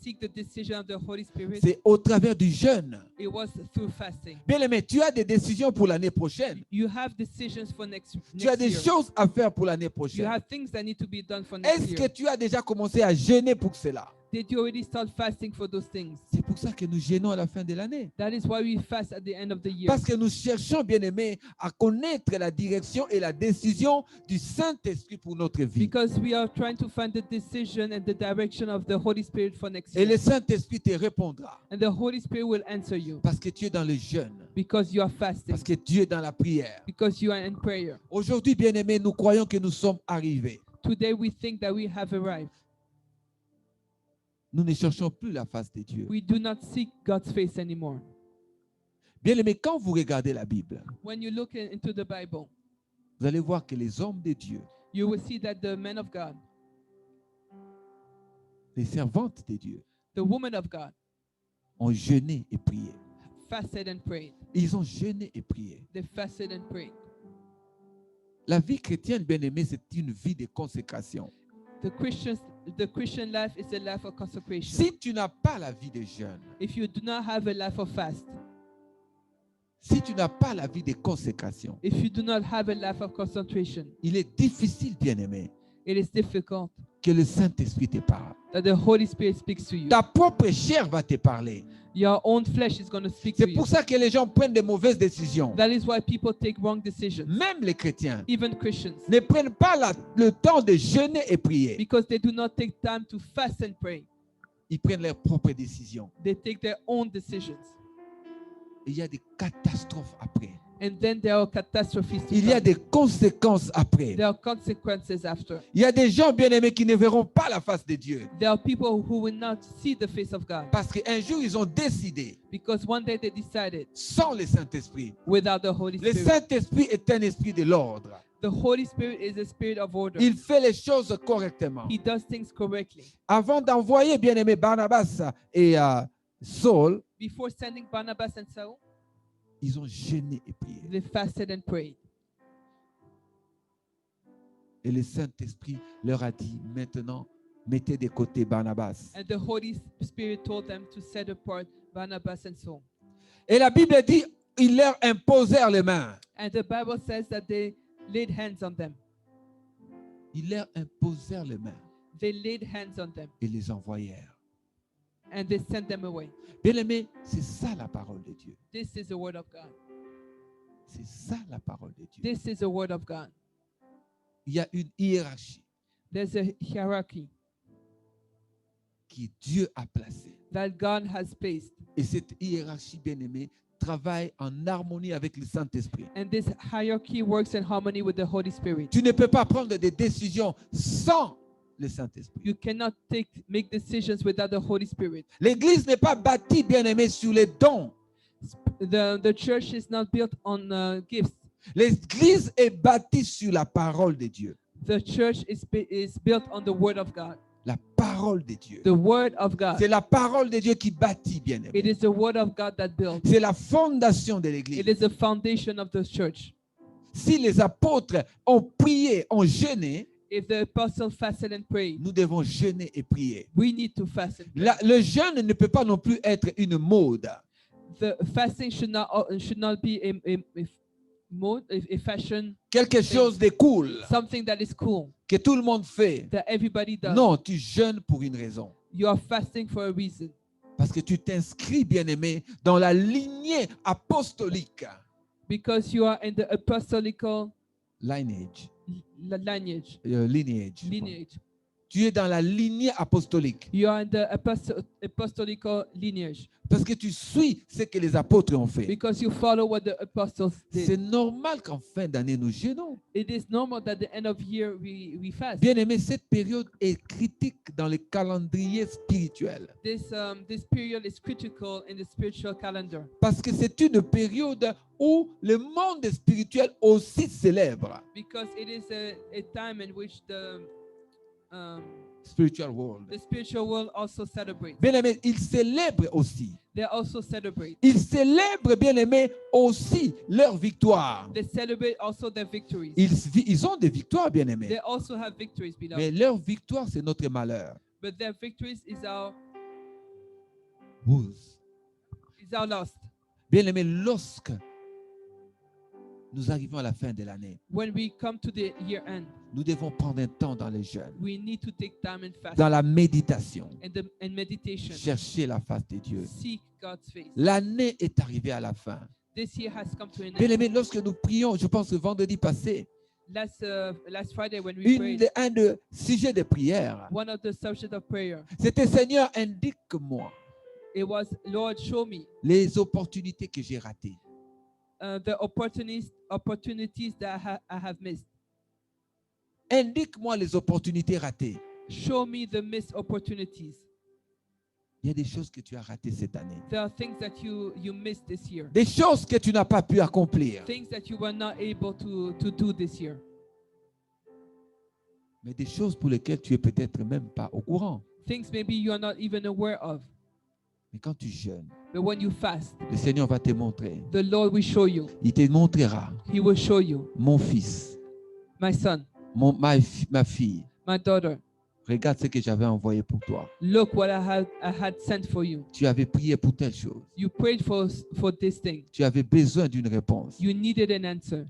seek the decision of the Holy Spirit? C'est au travers du jeûne. It was through fasting. Bien-aimé, tu as des décisions pour l'année prochaine. You have decisions for next Tu as des year. choses à faire pour l'année You prochaine. have things that need to be done for next Est-ce que year. tu as déjà commencé à jeûner pour cela? Did you already start fasting for those things? C'est pour ça que nous jeûnons à la fin de l'année. That is why we fast at the end of the year. Parce que nous cherchons, bien-aimés, à connaître la direction et la décision du Saint-Esprit pour notre vie. Because we are trying to find the decision and the direction of the Holy Spirit for next Et year. le Saint-Esprit te répondra. And the Holy Spirit will answer you Parce que tu es dans le jeûne. because you are fasting, Parce que tu es dans la prière. because you are in prayer. Aujourd'hui, bien-aimés, nous croyons que nous sommes arrivés. Today we think that we have arrived. Nous ne cherchons plus la face de Dieu. We do not seek God's face anymore. Bien-aimés, quand vous regardez la Bible, When you look into the Bible, vous allez voir que les hommes de Dieu, you will see that the men of God, les servantes de Dieu, the women of God, ont jeûné et prié. fasted and prayed. Ils ont jeûné et prié. They fasted and prayed. La vie chrétienne, bien-aimée, c'est une vie de consécration. The Christian life is a life of consecration. Si tu n'as pas la vie de jeûne, If you do not have a life of fast, si tu n'as pas la vie de consécration, if you do not have a life of concentration, il est difficile, bien-aimé, it is difficult que le Saint-Esprit te parle. that the Holy Spirit speaks to you. Ta propre chair va te parler. Your own flesh is going to speak to C'est you. pour ça que les gens prennent de mauvaises décisions. That is why people take wrong decisions. Même les chrétiens Even Christians. ne prennent pas le temps de jeûner et prier. Because they do not take time to fast and pray. Ils prennent leurs propres décisions. They take their own decisions. Et il y a des catastrophes après. And then there are catastrophes to Il y a come. des conséquences après. There are consequences after. Il y a des gens bien-aimés qui ne verront pas la face de Dieu. There are people who will not see the face of God. Parce qu'un jour, ils ont décidé, Because one day they decided sans le Saint-Esprit. without the Holy Le Spirit. Saint-Esprit est un esprit de l'ordre. The Holy Spirit is a spirit of order. Il fait les choses correctement. He does things correctly. Avant d'envoyer bien-aimé Barnabas et Saul, Before sending Barnabas and Saul, ils ont jeûné et prié. they fasted and prayed. Et le Saint-Esprit leur a dit, maintenant, mettez de côté Barnabas. And the Holy Spirit told them to set apart Barnabas and Saul. Et la Bible dit, ils leur imposèrent les mains. And the Bible says that they laid hands on them. Ils leur imposèrent les mains. They laid hands on them et les envoyèrent. and they sent them away. Bien-aimés, c'est ça la parole de Dieu. This is the word of God. C'est ça la parole de Dieu. This is the word of God. Il y a une hiérarchie There's a hierarchy que Dieu a placée. that God has placed. Et cette hiérarchie, bien-aimée, travaille en harmonie avec le Saint-Esprit. And this hierarchy works in harmony with the Holy Spirit. Tu ne peux pas prendre des décisions sans le Saint-Esprit. You cannot make decisions without the Holy Spirit. L'Église n'est pas bâtie, bien-aimée, sur les dons. The church is not built on gifts. L'Église est bâtie sur la parole de Dieu. The church is built on the word of God. La parole de Dieu. The word of God. C'est la parole de Dieu qui bâtit, It bien-aimé. is the word of God that builds. C'est la fondation de It l'Église. is the foundation of the church. Si les apôtres ont prié, ont jeûné, If the apostle fasted and prayed, nous devons jeûner et prier. we need to fast and pray. Le jeûne ne peut pas non plus être une mode. The fasting should not be a mode, a fashion, Quelque chose de cool something that is cool que tout le monde fait. that everybody does. Non, tu jeûnes pour une raison. You are fasting for a reason. Parce que tu t'inscris, bien-aimé, dans la lignée apostolique. Because you are in the apostolical Lineage. lineage. Lineage. Tu es dans la lignée apostolique. You are in the apostolical lineage. Parce que tu suis ce que les apôtres ont fait. Because you follow what the apostles C'est did. normal qu'en fin d'année, nous jeûnons. It is normal that at the end of year we fast. Bien-aimé, cette période est critique dans le calendrier spirituel. This period is critical in the spiritual calendar. Parce que c'est une période où le monde spirituel aussi célèbre. Because it is a time in which the Spiritual world. spiritual world also celebrates. Bien-aimé, ils célèbrent aussi. They also celebrate. Ils célèbrent, bien-aimé, aussi leur victoire. They celebrate also their victories. Ils ont des victoires, They bien-aimés. also have victories, beloved. Mais leur victoire, c'est notre malheur. But their victories is our Whose? loss. Bien-aimé, lorsque nous arrivons à la fin de l'année, When we come to the year end, nous devons prendre un temps dans les jeûnes, we need to take time and fast dans la méditation, and meditation. chercher la face de Dieu. Seek God's face. L'année est arrivée à la fin. This year has come to an end. Bien-aimé, lorsque nous prions, je pense que vendredi passé, Last Friday when we prayed, un des sujets de prière, one of the subjects of prayer, c'était Seigneur, indique-moi it was, Lord, show me les opportunités que j'ai ratées. the opportunities that I have missed. Indique-moi les opportunités ratées. Show me the missed opportunities. Il y a des choses que tu as ratées cette année. There are things that you missed this year. Des choses que tu n'as pas pu accomplir. Things that you were not able to do this year. Mais des choses pour lesquelles tu es peut-être même pas au courant. Things maybe you are not even aware of. Mais quand tu jeûnes, But when you fast, le Seigneur va te montrer. the Lord will show you. Il te montrera, He will show you. mon fils, My son, ma fille, my daughter, regarde ce que j'avais envoyé pour toi. look what I had sent for you. Tu avais prié pour telle chose. You prayed for this thing. Tu avais besoin d'une réponse. You needed an answer.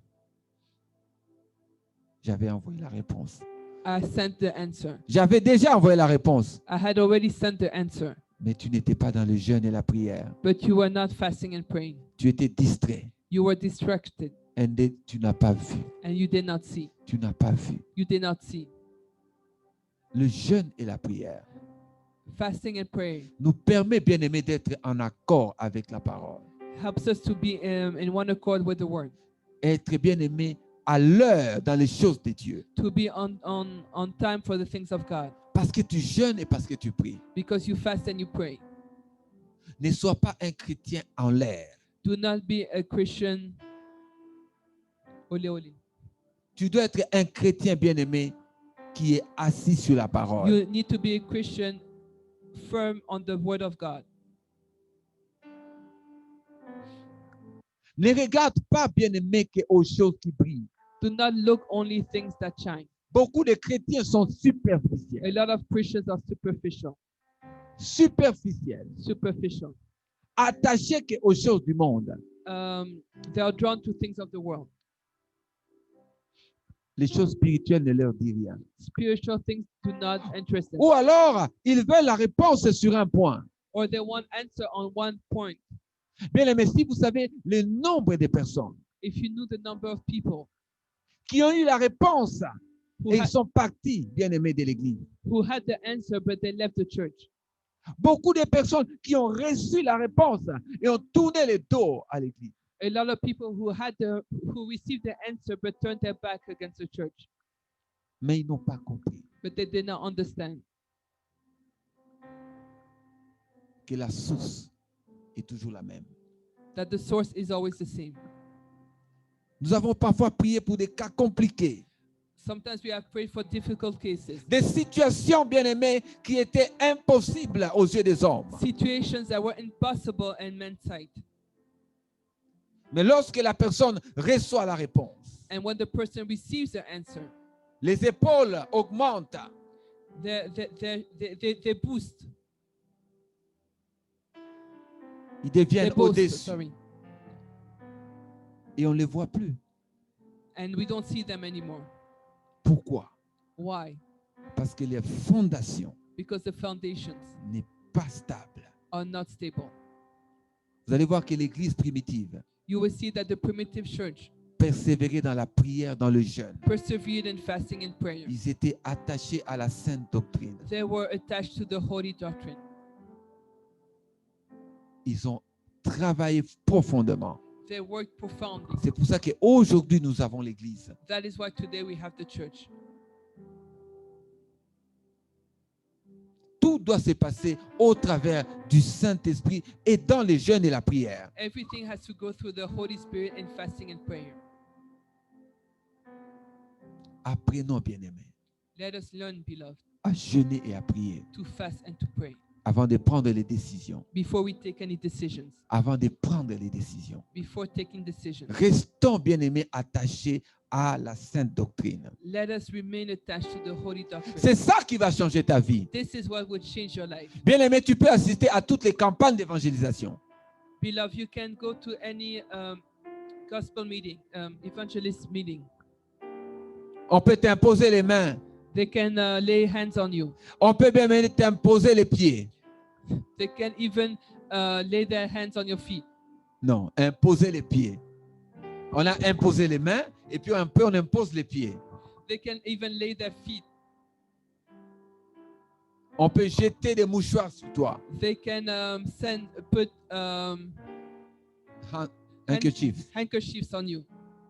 J'avais envoyé la réponse. I sent the answer. J'avais déjà envoyé la réponse. I had already sent the answer. Mais tu n'étais pas dans le jeûne et la prière. But you were not fasting and praying. Tu étais distrait. You were distracted Et tu n'as pas vu. and you did not see. Tu n'as pas vu. You did not see. Le jeûne et la prière Fasting and praying nous permet, bien-aimés, d'être en accord avec la parole. helps us to be in one accord with the word. Être, bien-aimés, à l'heure dans les choses de Dieu. To be on time for the things of God. Parce que tu jeûnes et parce que tu pries. Because you fast and you pray. Ne sois pas un chrétien en l'air. Do not be a Christian. Ole ole. Tu dois être un chrétien, bien-aimé, qui est assis sur la parole. You need to be a Christian firm on the word of God. Ne regarde pas, bien-aimé, aux choses qui brillent. Do not look only things that shine. Beaucoup de chrétiens sont superficiels. A lot of Christians are superficial. Superficiels. Superficial. Attachés aux choses du monde. They are drawn to things of the world. Les choses spirituelles ne leur disent rien. Spiritual things do not interest them. Ou alors, ils veulent la réponse sur un point. Or they want answer on one point. Bien aimé, si vous savez le nombre de personnes If you knew the number of people qui ont eu la réponse who et ils had, sont partis, bien aimés de l'Église. who had the answer but they left the church. Beaucoup de personnes qui ont reçu la réponse et ont tourné le dos à l'Église. A lot of people who received the answer but turned their back against the church. Mais ils n'ont pas compris But they did not understand que la source est toujours la même. that the source is always the same. Nous avons parfois prié pour des cas compliqués, Sometimes we have prayed for difficult cases, des situations, bien aimées, qui étaient impossibles aux yeux des hommes. situations that were impossible in man's sight. Mais lorsque la personne reçoit la réponse, And when the person receives the answer, les épaules augmentent. they boost. Ils They deviennent boast, au-dessus sorry. et on ne les voit plus. And we don't see them anymore. Pourquoi? Why? Parce que les fondations Because the foundations n'est pas stable. are not stable. Vous allez voir que l'Église primitive You will see that the primitive church persévérait dans la prière, dans le jeûne. persevered in fasting and prayer. Ils étaient attachés à la sainte doctrine. They were attached to the holy doctrine. Ils ont travaillé profondément. They worked profoundly. C'est pour ça qu'aujourd'hui, nous avons l'Église. That is why today we have the church. Tout doit se passer au travers du Saint-Esprit et dans les jeûnes et la prière. Everything has to go through the Holy Spirit in fasting and prayer. Apprenons, bien-aimés, Let us learn, beloved, à jeûner et à prier to fast and to pray avant de prendre les décisions. before we take any decisions. Avant de prendre les décisions. Before taking decisions, Restons, bien-aimés, attachés à la sainte doctrine. let us remain attached to the holy doctrine. C'est ça qui va changer ta vie. This is what would change your life. Bien-aimé, tu peux assister à toutes les campagnes d'évangélisation. Beloved, you can go to any gospel meeting, evangelist meeting. On peut t'imposer les mains. They can lay hands on you. On peut bien t'imposer les pieds. They can even lay their hands on your feet. Non, imposer les pieds. On a imposé les mains et puis on impose les pieds. They can even lay their feet. On peut jeter des mouchoirs sur toi. They can put Handkerchief. handkerchiefs on you.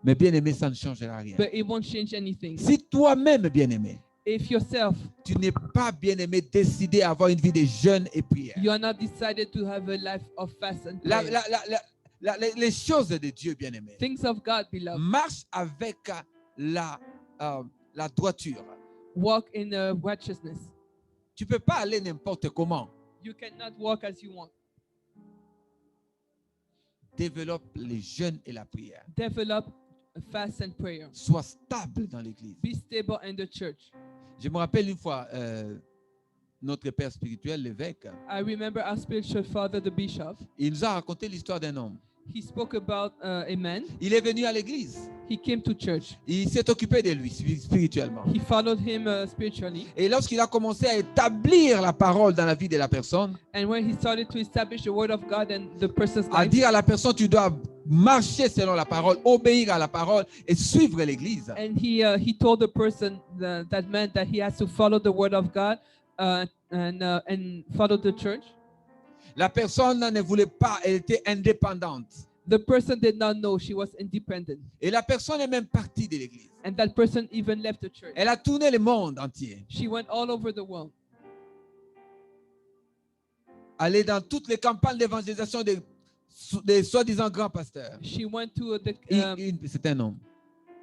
Mais bien aimé, ça ne changera rien. But it won't change anything. Si toi-même, bien aimé, If yourself, tu n'es pas bien aimé décidé à avoir une vie de jeûne et prière. you are not decided to have a life of fast and prayer. Les choses de Dieu, bien aimé, Things of God, beloved, marche avec la droiture. walk in righteousness. Tu ne peux pas aller n'importe comment. You cannot walk as you want. Développe les jeûnes et la prière. Develop fast and prayer. Sois stable dans l'église. Be stable in the church. Je me rappelle une fois, notre père spirituel, l'évêque, I remember our spiritual father, the bishop. il nous a raconté l'histoire d'un homme. He spoke about a man. Il est venu à l'église. He came to church. Il s'est occupé de lui spirituellement. He followed him spiritually. Et lorsqu'il a commencé à établir la parole dans la vie de la personne, And when he started to establish the word of God in the person's à life, dire à la personne, tu dois marcher selon la parole, obéir à la parole et suivre l'église. and he told the person, that man, that he has to follow the word of God and follow the church. La personne ne voulait pas, elle était indépendante. The person did not know she was independent. Et la personne est même partie de l'église. And that person even left the church. Elle a tourné le monde entier. She went all over the world. Allée dans toutes les campagnes d'évangélisation des soi-disant grands pasteurs. She went to the C'est un homme.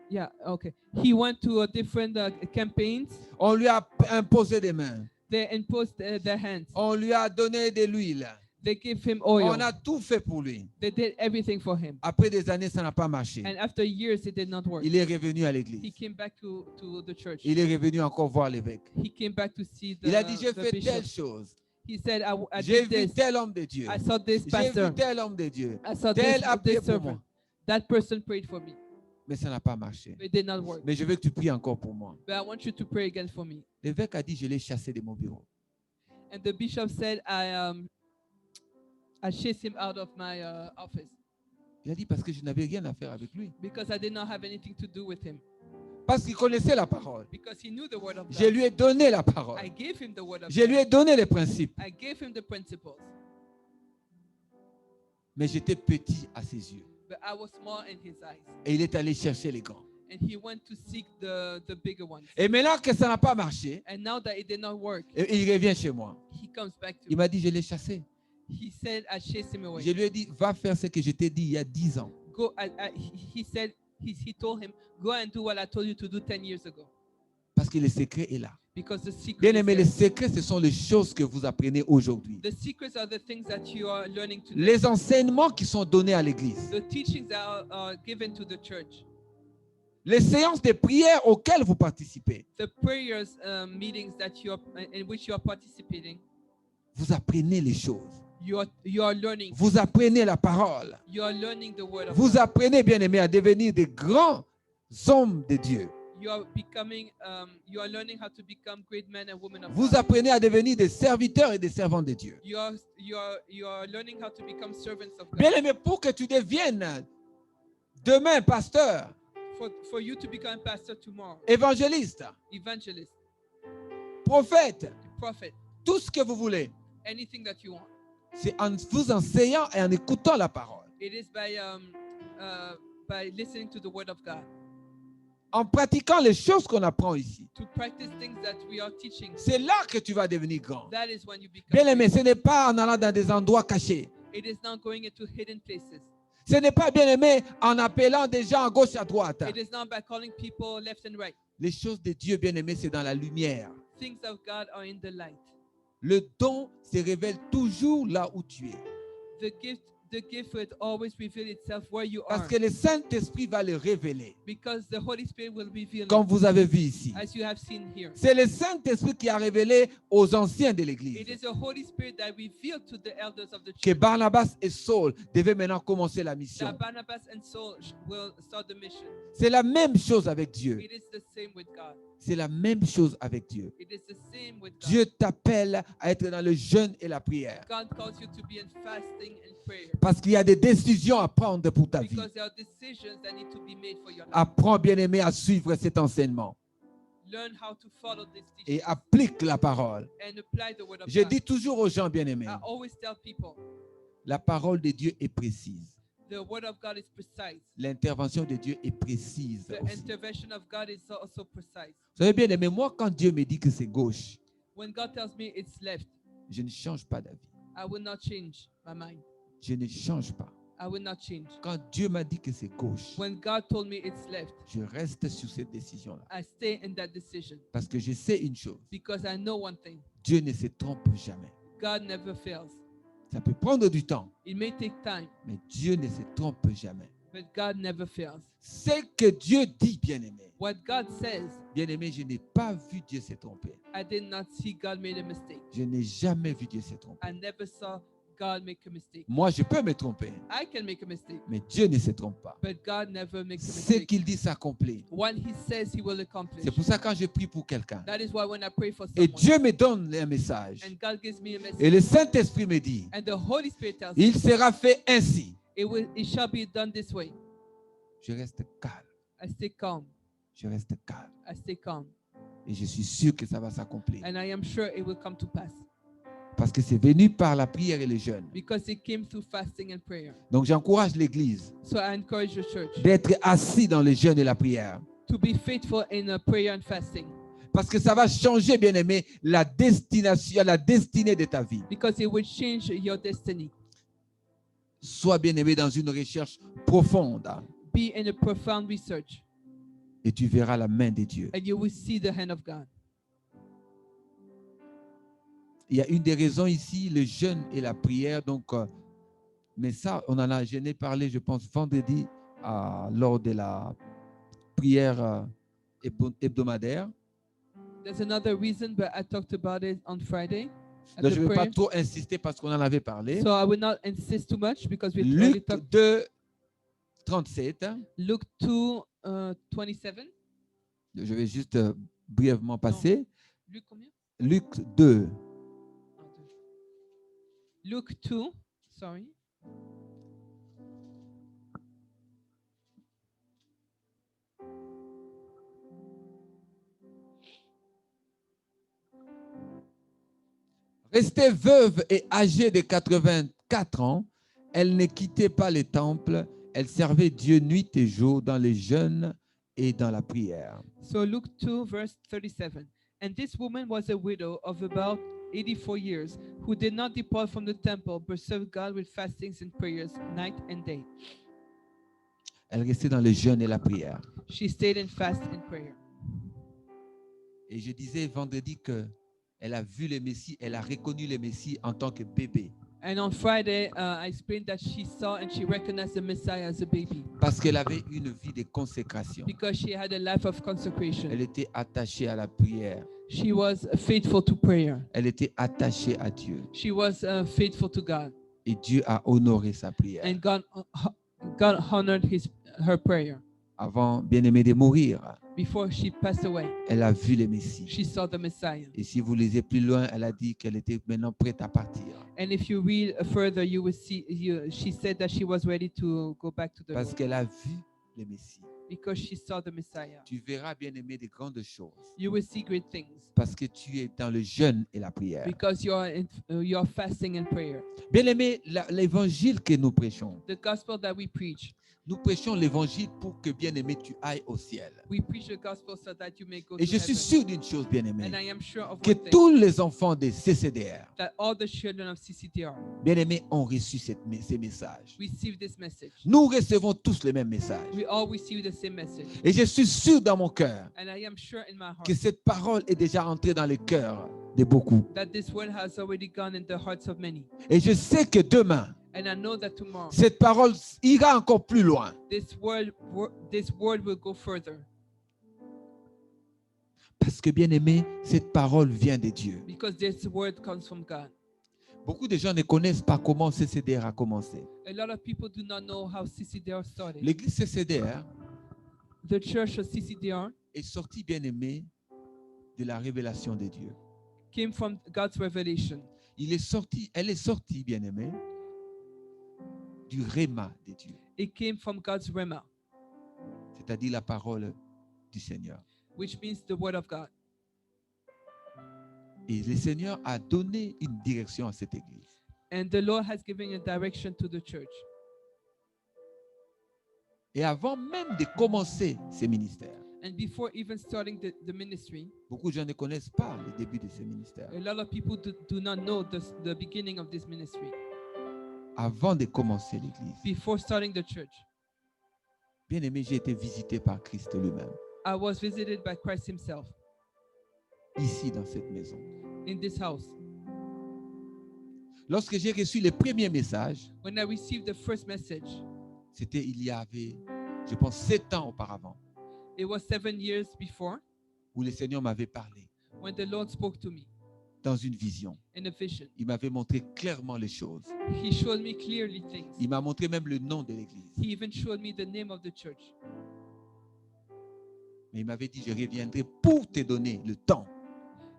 yeah, okay. He went to different campaigns. On lui a imposé des mains. They imposed their hands. On lui a donné de l'huile. They gave him oil. On a tout fait pour lui. They did everything for him. Après des années, ça n'a pas marché. And after years, it did not work. Il est revenu à He l'église. came back to the church. Il est revenu encore voir l'évêque. He came back to see Il a dit, j'ai the fait bishop. telle chose. He said, I J'ai did vu this. tel homme de Dieu. I saw this J'ai pastor. vu tel homme de Dieu. I saw Tel this, a prié this pour servant. moi. That person prayed for me. Mais ça n'a pas marché. It did not work. Mais je veux que tu pries encore pour moi. But I want you to pray again for me. L'évêque a dit, je l'ai chassé de mon bureau. And the bishop said, I chased him out of my office Il a dit, parce que je n'avais rien à faire avec lui. because I did not have anything to do with him. Parce qu'il connaissait la parole. Because he knew the word of Je God. lui ai donné la parole. I gave him the word of Je lui ai God. donné les principes. I gave him the principles. Mais j'étais petit à ses yeux. But I was small in his eyes. Et il est allé chercher les grands. And he went to seek the bigger ones. Et maintenant que ça n'a pas marché, And now that it did not work, il revient chez moi. he comes back to Il me. m'a dit, je l'ai chassé. He said, I chased him away. Je lui ai dit, va faire ce que je t'ai dit il y a 10 ans. Go. He said, he told him, go and do what I told you to do 10 years ago. Parce que le secret est là. Because the secret Bien is aimé, there. les secrets, ce sont les choses que vous apprenez aujourd'hui. The secrets are the things that you are learning today. Les enseignements qui sont donnés à l'église. The teachings that are given to the church. Les séances de prière auxquelles vous participez. The prayers meetings that in which you are participating. Vous apprenez les choses. You are learning. Vous apprenez la parole. You are learning the word of Vous God. apprenez, bien aimé, à devenir des grands hommes de Dieu. You are becoming. You are learning how to become great men and women of Vous God. apprenez à devenir des serviteurs et des servantes de Dieu. You are learning how to become servants of God. Bien aimé, pour que tu deviennes demain pasteur, For you to become pastor tomorrow, évangéliste, evangelist, prophète, prophet, tout ce que vous voulez, anything that you want. c'est en vous enseignant et en écoutant la parole. It is by listening to the word of God, En pratiquant les choses qu'on apprend ici. to practice things that we are teaching. C'est là que tu vas devenir grand. That is when you become. Bien aimé, great. ce n'est pas en allant dans des endroits cachés. It is not going into hidden places. Ce n'est pas, bien aimé, en appelant des gens à gauche, à droite. It is not by calling people left and right. Les choses de Dieu, bien aimé, c'est dans la lumière. Things of God are in the light. Le don se révèle toujours là où tu es. The gift will always reveal itself where you Parce are, que le Saint-Esprit va le révéler. because the Holy Spirit will reveal Comme it, vous avez vu ici. as you have seen here. C'est le Saint-Esprit qui a révélé aux anciens de l'Église It is the Holy Spirit that revealed to the elders of the que church Barnabas et Saul devaient maintenant commencer la mission. that Barnabas and Saul will start the mission. C'est la même chose avec Dieu. It is the same with God. C'est la même chose avec Dieu. It is the same with God. Dieu t'appelle à être dans le jeûne et la prière. God calls you to be in fasting and prayer, Parce qu'il y a des décisions à prendre pour ta vie. because there are decisions that need to be made for your life. Apprends, bien-aimé, à suivre cet enseignement Learn how to follow this et teaching applique la parole. and apply the word of Je God. dis toujours aux gens, bien-aimés, I always tell people la parole de Dieu est précise. the word of God is precise. L'intervention de Dieu est précise The aussi. intervention of God is also precise. Vous savez, bien-aimé, moi, quand Dieu me dit que c'est gauche, When God tells me it's left, je ne change pas d'avis. I will not change my mind. Je ne change pas. I will not change. Quand Dieu m'a dit que c'est gauche, When God told me it's left, je reste sur cette décision-là. I stay in that decision, Parce que je sais une chose, because I know one thing. Dieu ne se trompe jamais. God never fails. Ça peut prendre du temps, It may take time, mais Dieu ne se trompe jamais. but God never fails. Ce que Dieu dit, bien-aimé, What God says, bien-aimé, je n'ai pas vu Dieu se tromper. I did not see God made a mistake. Je n'ai jamais vu Dieu se tromper. I never saw God make a mistake. Moi, je peux me tromper, I can make a mistake, mais Dieu ne se trompe pas. but God never makes a Ce mistake. qu'il dit s'accomplit. What He says, He will accomplish. C'est pour ça que quand je prie pour quelqu'un, That is why when I pray for et someone, Dieu me donne un message, and God gives me a message, et le Saint-Esprit me dit, and the Holy Spirit tells me, il sera fait ainsi. it shall be done this way. Je reste calme, I stay calm. je reste calme. I stay calm. Et je suis sûr que ça va s'accomplir. And I am sure it will come to pass, Parce que c'est venu par la prière et le jeûne. because it came through fasting and prayer. Donc j'encourage l'Église So I encourage the church d'être assis dans le jeûne et la prière. to be faithful in prayer and fasting, Parce que ça va changer, bien-aimé, la destinée de ta vie. because it will change your destiny. Sois, bien-aimé, dans une recherche profonde Be in a profound research, et tu verras la main de Dieu. and you will see the hand of God. Il y a une des raisons ici, le jeûne et la prière. Donc, mais ça, je n'ai parlé, je pense, vendredi lors de la prière hebdomadaire. There's another reason, but I talked about it on Friday at Donc, the je ne vais pas prayer. trop insister parce qu'on en avait parlé. So I will not insist too much because we already Luc talked. 2, 37. Luke 2, 27. Je vais juste brièvement passer. Luc combien? Luc 2. Ah, deux. Luke 2, sorry. Restée veuve et âgée de 84 ans, elle ne quittait pas les temples. Elle servait Dieu nuit et jour dans les jeûnes et dans la prière. So Luke 2, verse 37. And this woman was a widow of about 84 years, who did not depart from the temple, but served God with fastings and prayers night and day. Elle restait dans les jeûnes et la prière. She stayed in fast and prayer. Et je disais vendredi que elle a vu le Messie, elle a reconnu le Messie en tant que bébé. And on Friday, I explained that she saw and she recognized the Messiah as a baby Parce qu'elle avait une vie de consécration. because she had a life of Elle consecration. était attachée à la prière. She was faithful to prayer. Elle était attachée à Dieu. She was faithful to God, Et Dieu a honoré sa prière. and God honored her prayer. Avant, bien-aimé, de mourir, Before she passed away, elle a vu le Messie. she saw the Messiah. Et si vous lisez plus loin, elle a dit qu'elle était maintenant prête à partir. And if you read further, you will see she said that she was ready to go back to the Parce Lord qu'elle a vu le Messie. because she saw the Messiah. Tu verras, bien-aimé, de grandes choses. You will see great things Parce que tu es dans le jeûne et la prière. because you're fasting and prayer. Bien-aimé, l'évangile que nous prêchons, The gospel that we preach, nous prêchons l'évangile pour que, bien-aimé, tu ailles au ciel. we preach the gospel so that you may go Et to je suis heaven. sûr d'une chose, And bien-aimé, I am sure of que one thing, tous les enfants des CCDR, that all the children of CCTR bien-aimés, ont reçu ces messages. receive this message. Nous recevons tous les mêmes messages. We all receive the same message. Et je suis sûr dans mon cœur And I am sure in my que heart cette parole est déjà entrée dans le cœur de beaucoup. that this word has already gone in the hearts of many. Et je sais que demain, And I know that tomorrow cette parole ira encore plus loin. this word will go further Parce que, bien-aimé, cette parole vient de Dieu. because this word comes from God. Beaucoup de gens ne connaissent pas comment CCDR a commencé. A lot of people do not know how CCDR started. L'église CCDR The church of CCDR est sortie, bien-aimé, de la révélation de Dieu. came from God's revelation. Elle est sortie, bien-aimé, du réma de Dieu, It came from God's rema, c'est-à-dire la parole du Seigneur. which means the word of God. Et le Seigneur a donné une direction à cette église. And the Lord has given a direction to the church. Et avant même de commencer ce ministère, And before even starting the ministry, beaucoup de gens ne connaissent pas le début de ce ministère. a lot of people do not know the beginning of this ministry. Avant de commencer l'église, Before starting the church, bien aimé, j'ai été visité par Christ lui-même, I was visited by Christ himself ici dans cette maison. in this house. Lorsque j'ai reçu le premier message, When I received the first message, c'était il y avait, je pense, 7 ans auparavant, it was 7 years before où le Seigneur m'avait parlé when the Lord spoke to me dans une vision. in a vision. Il m'avait montré clairement les choses. He showed me clearly things. Il m'a montré même le nom de l'église. He even showed me the name of the church. Mais il m'avait dit, je reviendrai pour te donner le temps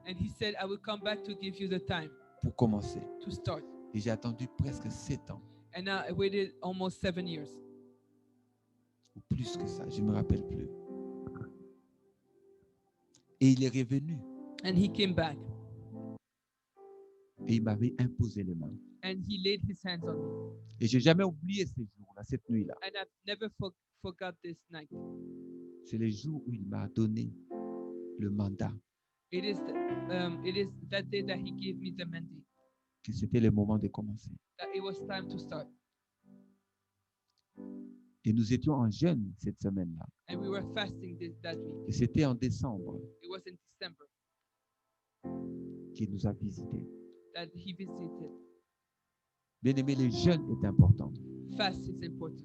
And he said, I will come back to give you the time pour commencer. to start. Et j'ai attendu presque 7 ans, And I waited almost 7 years. ou plus que ça, je ne me rappelle plus. Et il est revenu And he came back et il m'avait imposé les mains. and he laid his hands on me. Et je n'ai jamais oublié ces jours-là, cette nuit-là. And I've never forgot this night. C'est le jour où il m'a donné le mandat, It is that day that he gave me the mandate, que c'était le moment de commencer. that it was time to start. Et nous étions en jeûne cette semaine-là. And we were fasting that week. Et c'était en décembre It was in December qu'il nous a visités. that he visited. Bien aimé, le jeûne est important. Fast is important.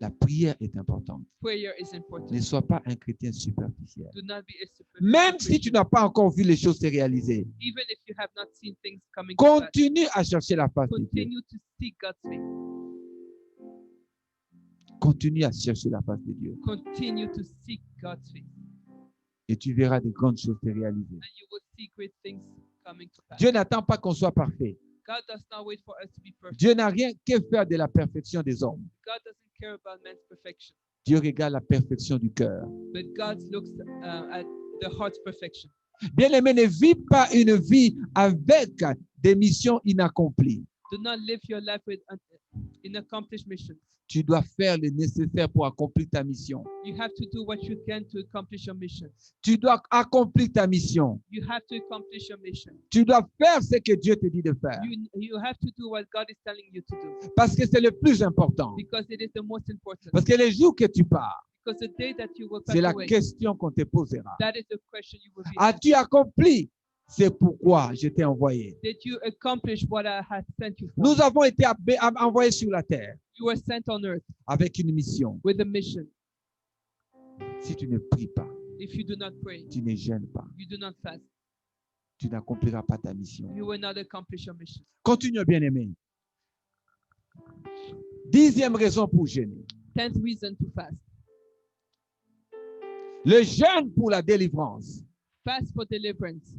La prière est importante. Prayer is important. Ne sois pas un chrétien superficiel. Do not be a superficial Même si tu Christian. n'as pas encore vu les choses se réaliser, Even if you have not seen things coming to pass, continue à chercher la face de Dieu. continue to seek God's face. Continue à chercher la face de Dieu Continue to seek God's face, et tu verras des grandes choses se réaliser. and you will see great things coming to pass. Dieu n'attend pas qu'on soit parfait. God does not wait for us to be perfect. Dieu n'a rien qu'à faire de la perfection des hommes. God doesn't care about man's perfection, Dieu regarde la perfection du cœur. but God looks at the heart's perfection. Bien-aimé, ne vis pas une vie avec des missions inaccomplies. Do not live your life with unaccomplished missions. Tu dois faire le nécessaire pour accomplir ta mission. You have to do what you can to accomplish your mission. Tu dois accomplir ta mission. You have to accomplish your mission. Tu dois faire ce que Dieu te dit de faire. You have to do what God is telling you to do, Parce que c'est le plus important. because it is the most important. Parce que les jours que tu pars, Because the day that you will pass c'est la away, question qu'on te posera. that is the question you will be asked. As-tu accompli? C'est pourquoi je t'ai envoyé. Did you accomplish what I had sent you for? Nous avons été envoyés sur la terre You were sent on earth avec une mission. with a mission. Si tu ne pries pas, If you do not pray, tu ne gênes pas, you do not fast, tu n'accompliras pas ta mission. you will not accomplish your mission. Continue, bien-aimé. 10e raison pour jeûner. 10th reason to fast. Le jeûne pour la délivrance. Fast for deliverance.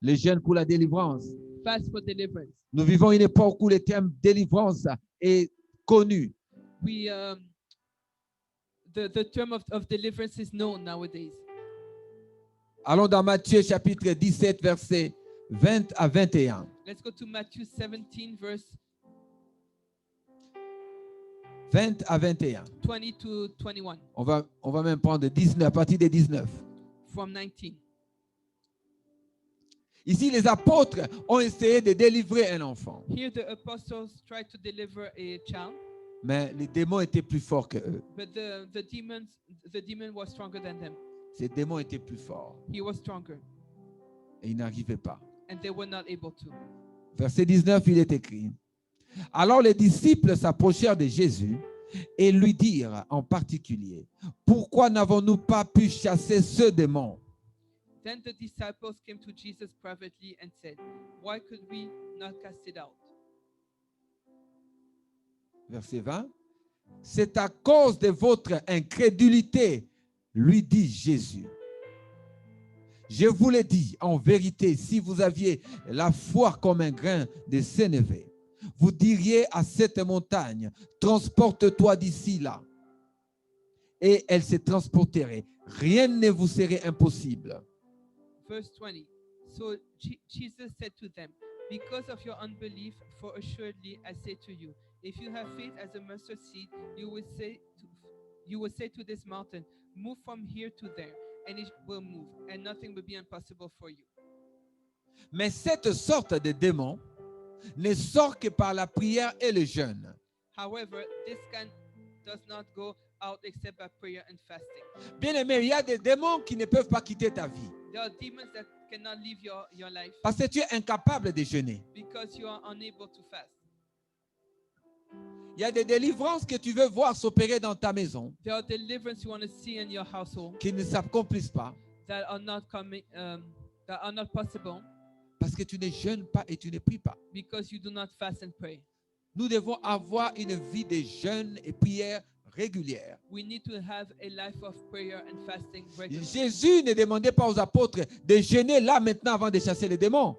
Le jeûne pour la délivrance. Fast for deliverance. Nous vivons une époque où le terme délivrance est connu. The term of deliverance is known nowadays. Allons dans Matthieu chapitre 17, versets 20 à 21. Let's go to Matthew 17, verse 20 à 21. 20 to 21, On va même prendre 19, à partir de 19. from 19. Ici, les apôtres ont essayé de délivrer un enfant. Here the apostles tried to deliver a child, Mais les démons étaient plus forts que eux. but the demon was stronger than them. Ces démons étaient plus forts He was stronger, et ils n'arrivaient pas. and they were not able to. Verset 19, il est écrit. Alors les disciples s'approchèrent de Jésus et lui dirent en particulier, pourquoi n'avons-nous pas pu chasser ce démon? Then the disciples came to Jesus privately and said, "Why could we not cast it out?" Verset 20. C'est à cause de votre incrédulité, lui dit Jésus. Je vous l'ai dit, en vérité, si vous aviez la foi comme un grain de sénévé, vous diriez à cette montagne, transporte-toi d'ici là. Et elle se transporterait. Rien ne vous serait impossible. Verse 20. So Jesus said to them, "Because of your unbelief, for assuredly I say to you, if you have faith as a mustard seed, you will say to this mountain, move from here to there, and it will move, and nothing will be impossible for you." Mais cette sorte de démon ne sort que par la prière et le jeûne. However, this kind does not go out except by prayer and fasting. Bien aimé, il y a des démons qui ne peuvent pas quitter ta vie There are demons that cannot leave your life parce que tu es incapable de jeûner. because you are unable to fast. Il y a des délivrances que tu veux voir s'opérer dans ta maison There are deliverance you want to see in your household qui ne s'accomplissent pas that are not coming, that are not possible parce que tu ne jeûnes pas et tu ne pries pas. because you do not fast and pray. Nous devons avoir une vie de jeûne et prière régulière. We need to have a life of prayer and fasting regularly. Jésus ne demandait pas aux apôtres de jeûner là maintenant avant de chasser les démons.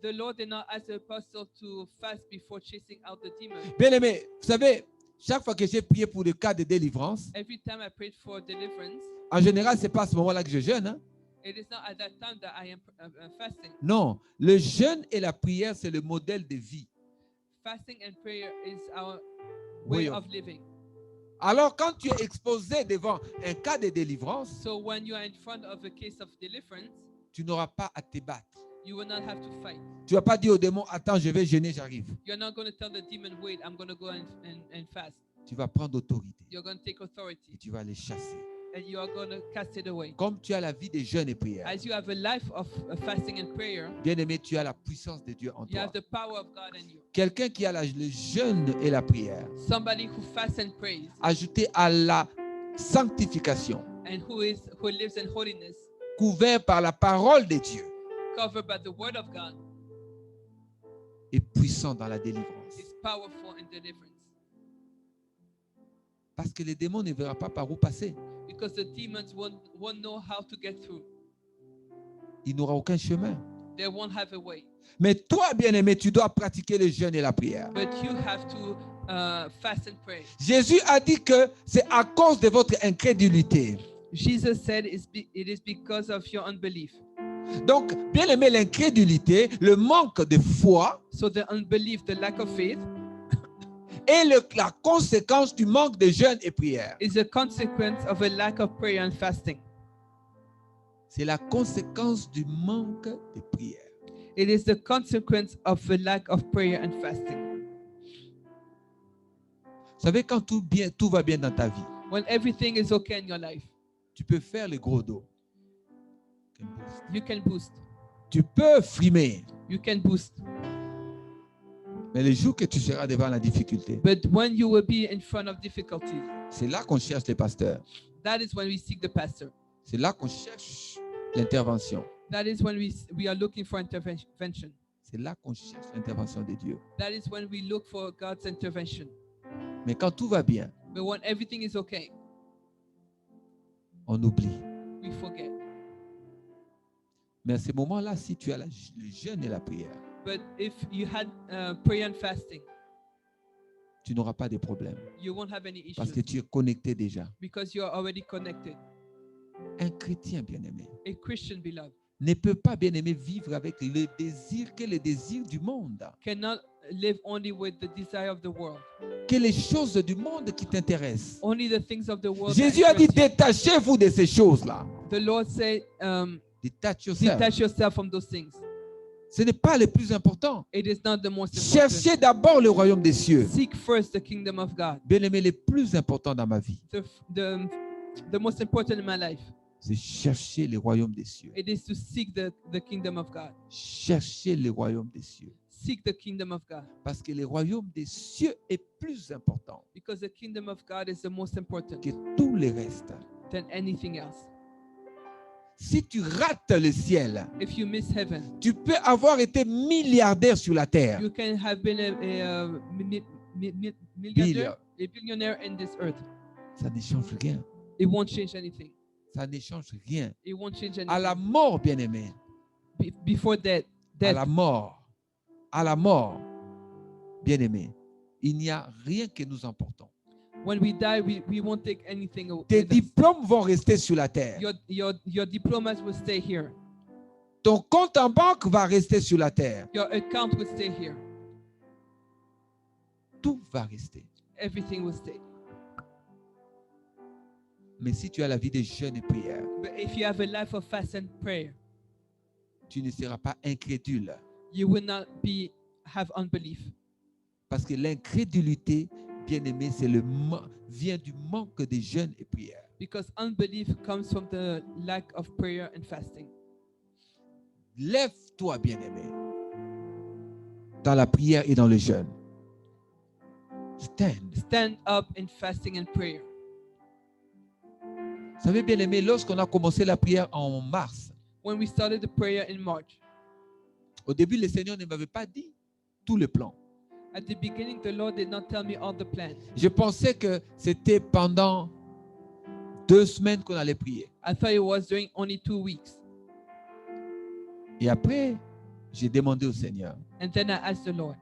The Lord did not ask the apostle to fast before chasing out the demon. Bien aimé, vous savez, chaque fois que j'ai prié pour le cas de délivrance, Every time I prayed for deliverance, en général, ce n'est pas à ce moment-là que je jeûne. Hein? it is not at that time that I am fasting. Non, le jeûne et la prière, c'est le modèle de vie. Fasting and prayer is our Way way of- of living. Alors, quand tu es exposé devant un cas de délivrance, So when you are in front of a case of deliverance, tu n'auras pas à te battre. you will not have to fight. Tu ne vas pas dire au démon, attends, je vais jeûner, j'arrive. You're not going to tell the demon, wait, I'm going to go and fast. Tu vas prendre autorité You're going to take et authority tu vas les chasser. and you are going to cast it away. Comme tu as la vie de jeûne et prière, As you have a life of fasting and prayer, bien aimé, tu as la puissance de Dieu en you toi. have the power of God in you. Quelqu'un qui a le jeûne et la prière, Somebody who fasts and prays ajouté à la sanctification, and who lives in holiness, couvert par la parole de Dieu, covered by the word of God, est puissant dans la délivrance. is powerful in deliverance. Parce que les démons ne verront pas par où passer. Because the demons won't know how to get through. Il n'aura aucun chemin. They won't have a way. Mais toi, bien-aimé, tu dois pratiquer le jeûne et la prière. But you have to fast and pray. Jésus a dit que c'est à cause de votre incrédulité. Jesus said it is because of your unbelief. Donc, bien-aimé, l'incrédulité, le manque de foi So the unbelief, the lack of faith, est la conséquence du manque de jeûne et prière. is a consequence of a lack of prayer and fasting. C'est la conséquence du manque de prière. It is the consequence of a lack of prayer and fasting. Vous savez, quand tout va bien dans ta vie, When everything is okay in your life, tu peux faire le gros dos. you can boost. Tu peux frimer. You can boost. Mais le jour que tu seras devant la difficulté, But when you will be in front of difficulties, c'est là qu'on cherche les pasteurs. that is when we seek the pastor. C'est là qu'on cherche l'intervention. That is when we are looking for intervention. C'est là qu'on cherche l'intervention de Dieu. That is when we look for God's intervention. Mais quand tout va bien, But when everything is okay, on oublie. we forget. Mais à ces moments-là, si tu as le jeûne et la prière, But if you had prayer and fasting, tu n'auras pas de problème. you won't have any Parce que issues tu es connecté déjà. because you are already connected. Un chrétien bien-aimé A Christian, beloved, ne peut pas, bien-aimé, vivre avec le désir que les désirs du monde, cannot live only with the desire of the world, que les choses du monde qui t'intéressent. only the things of the world. that Jésus a dit, interest you. détachez-vous de ces choses-là. The Lord said, Detach yourself. detach yourself from those things. Ce n'est pas le plus important. It is not the most Cherchez important. d'abord le royaume des cieux. Seek first the kingdom of God. Bien-aimé, le plus important dans ma vie, The most important in my life, c'est chercher le royaume des cieux. it is to seek the kingdom of God. Chercher le royaume des cieux. Seek the kingdom of God. Parce que le royaume des cieux est plus important Because the kingdom of God is the most important que tout le reste. than anything else. Si tu rates le ciel, If you miss heaven, tu peux avoir été milliardaire sur la terre. you can have been a millionaire, a billionaire in this earth. Ça ne change rien. It won't change anything. Ça ne change rien. It won't change À la anything. mort, bien-aimé. Before death, À la mort, bien-aimé. Il n'y a rien que nous emportons. when we die, we won't take anything Tes with us. diplômes vont rester sur la terre. Your diplomas will stay here. Ton compte en banque va rester sur la terre. Your account will stay here. Tout va rester. Everything will stay. Mais si tu as la vie de jeûne et prière, But if you have a life of fast and prayer, tu ne seras pas incrédule. you will not have unbelief. Parce que l'incrédulité, bien-aimé, vient du manque de jeûne et prière. Because unbelief comes from the lack of prayer and fasting. Lève-toi, bien-aimé, dans la prière et dans le jeûne. Stand. Stand up in fasting and prayer. Vous savez, bien-aimé, lorsqu'on a commencé la prière en mars, When we started the prayer in March, au début, le Seigneur ne m'avait pas dit tout le plan. at the beginning, the Lord did not tell me all the plans. Je pensais que c'était pendant 2 semaines qu'on allait prier. I thought it was during only 2 weeks. Et après, j'ai demandé au Seigneur, And then I asked the Lord,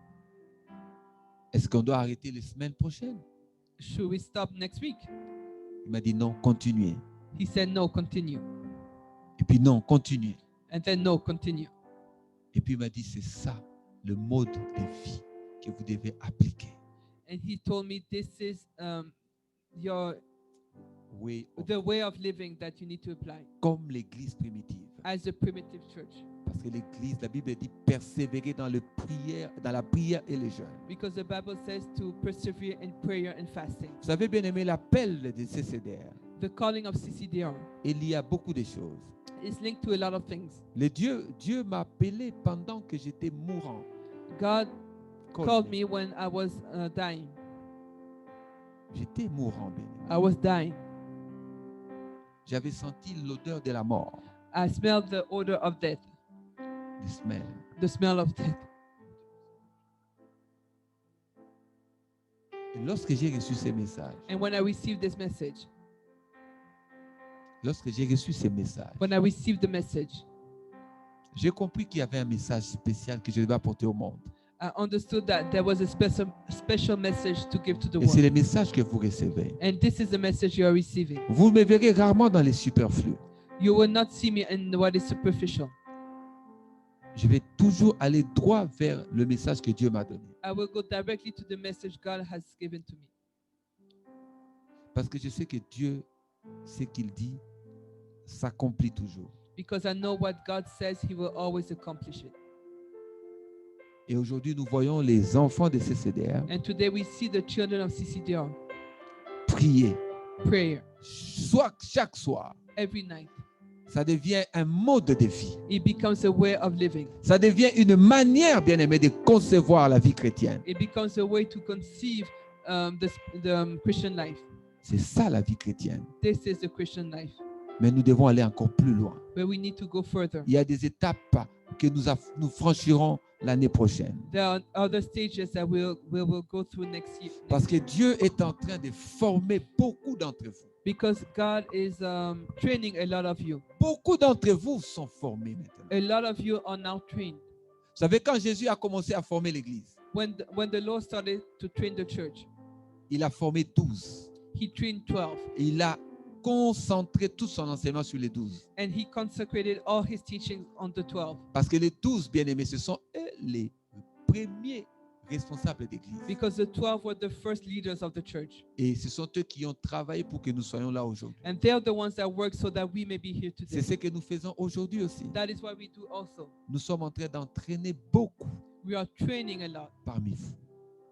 est-ce qu'on doit arrêter les semaines prochaines? should we stop next week? Il m'a dit non, continuez. He said, no, continue. Et puis non, continuez. And then, no, continue. Et puis il m'a dit, c'est ça le mode de vie que vous devez appliquer. And he told me this is Oui, the way of living that you need to apply comme l'église primitive. as a primitive church. Parce que l'église, la Bible dit persévérer dans la prière et le jeûne. Because the Bible says to persevere in prayer and fasting. Vous savez bien aimé l'appel de CCDR. The calling of CCDR Il y a beaucoup de choses. is linked to a lot of things. Dieu m'a appelé pendant que j'étais mourant. God called me when I was dying. J'étais mourant, bien aimé. I was dying. J'avais senti l'odeur de la mort. I smelled the odor of death, The smell. the smell of death. Et lorsque j'ai reçu ces messages, And when I received this message, when I received the message, j'ai compris qu'il y avait un message spécial que je devais apporter au monde. I understood that there was a special message to give to the Et c'est world. le message que vous recevez. And this is the message you are receiving. Vous me verrez rarement dans les superflus. You will not see me in what is superficial. Je vais toujours aller droit vers le message que Dieu m'a donné. I will go directly to the message God has given to me. Parce que je sais que Dieu, ce qu'il dit, s'accomplit toujours. Because I know what God says, He will always accomplish it. Et aujourd'hui, nous voyons les enfants de CCDR And today we see the children of CCDR prier prayer chaque soir. every night. Ça devient un mode de vie. It becomes a way of living. Ça devient une manière, bien aimé, de concevoir la vie chrétienne. It becomes a way to conceive the Christian life. C'est ça la vie chrétienne. This is the Christian life. Mais nous devons aller encore plus loin. But we need to go further. Il y a des étapes que nous franchirons l'année prochaine. There are other stages that we will go through next year. Parce que Dieu est en train de former beaucoup d'entre vous. Because God is training a lot of you. Beaucoup d'entre vous sont formés maintenant. A lot of you are now trained. Vous savez, quand Jésus a commencé à former l'Église, When the Lord started to train the church, il a formé 12. He trained 12. Et il a concentré tout son enseignement sur les 12. And He consecrated all His teachings on the 12. Parce que les 12 bien-aimés, ce sont eux les premiers responsables d'église. Because the 12 were the first leaders of the church. Et ce sont eux qui ont travaillé pour que nous soyons là aujourd'hui. And they are the ones that work so that we may be here today. C'est ce que nous faisons aujourd'hui aussi. That is what we do also. Nous sommes en train d'entraîner beaucoup We are training a lot parmi vous.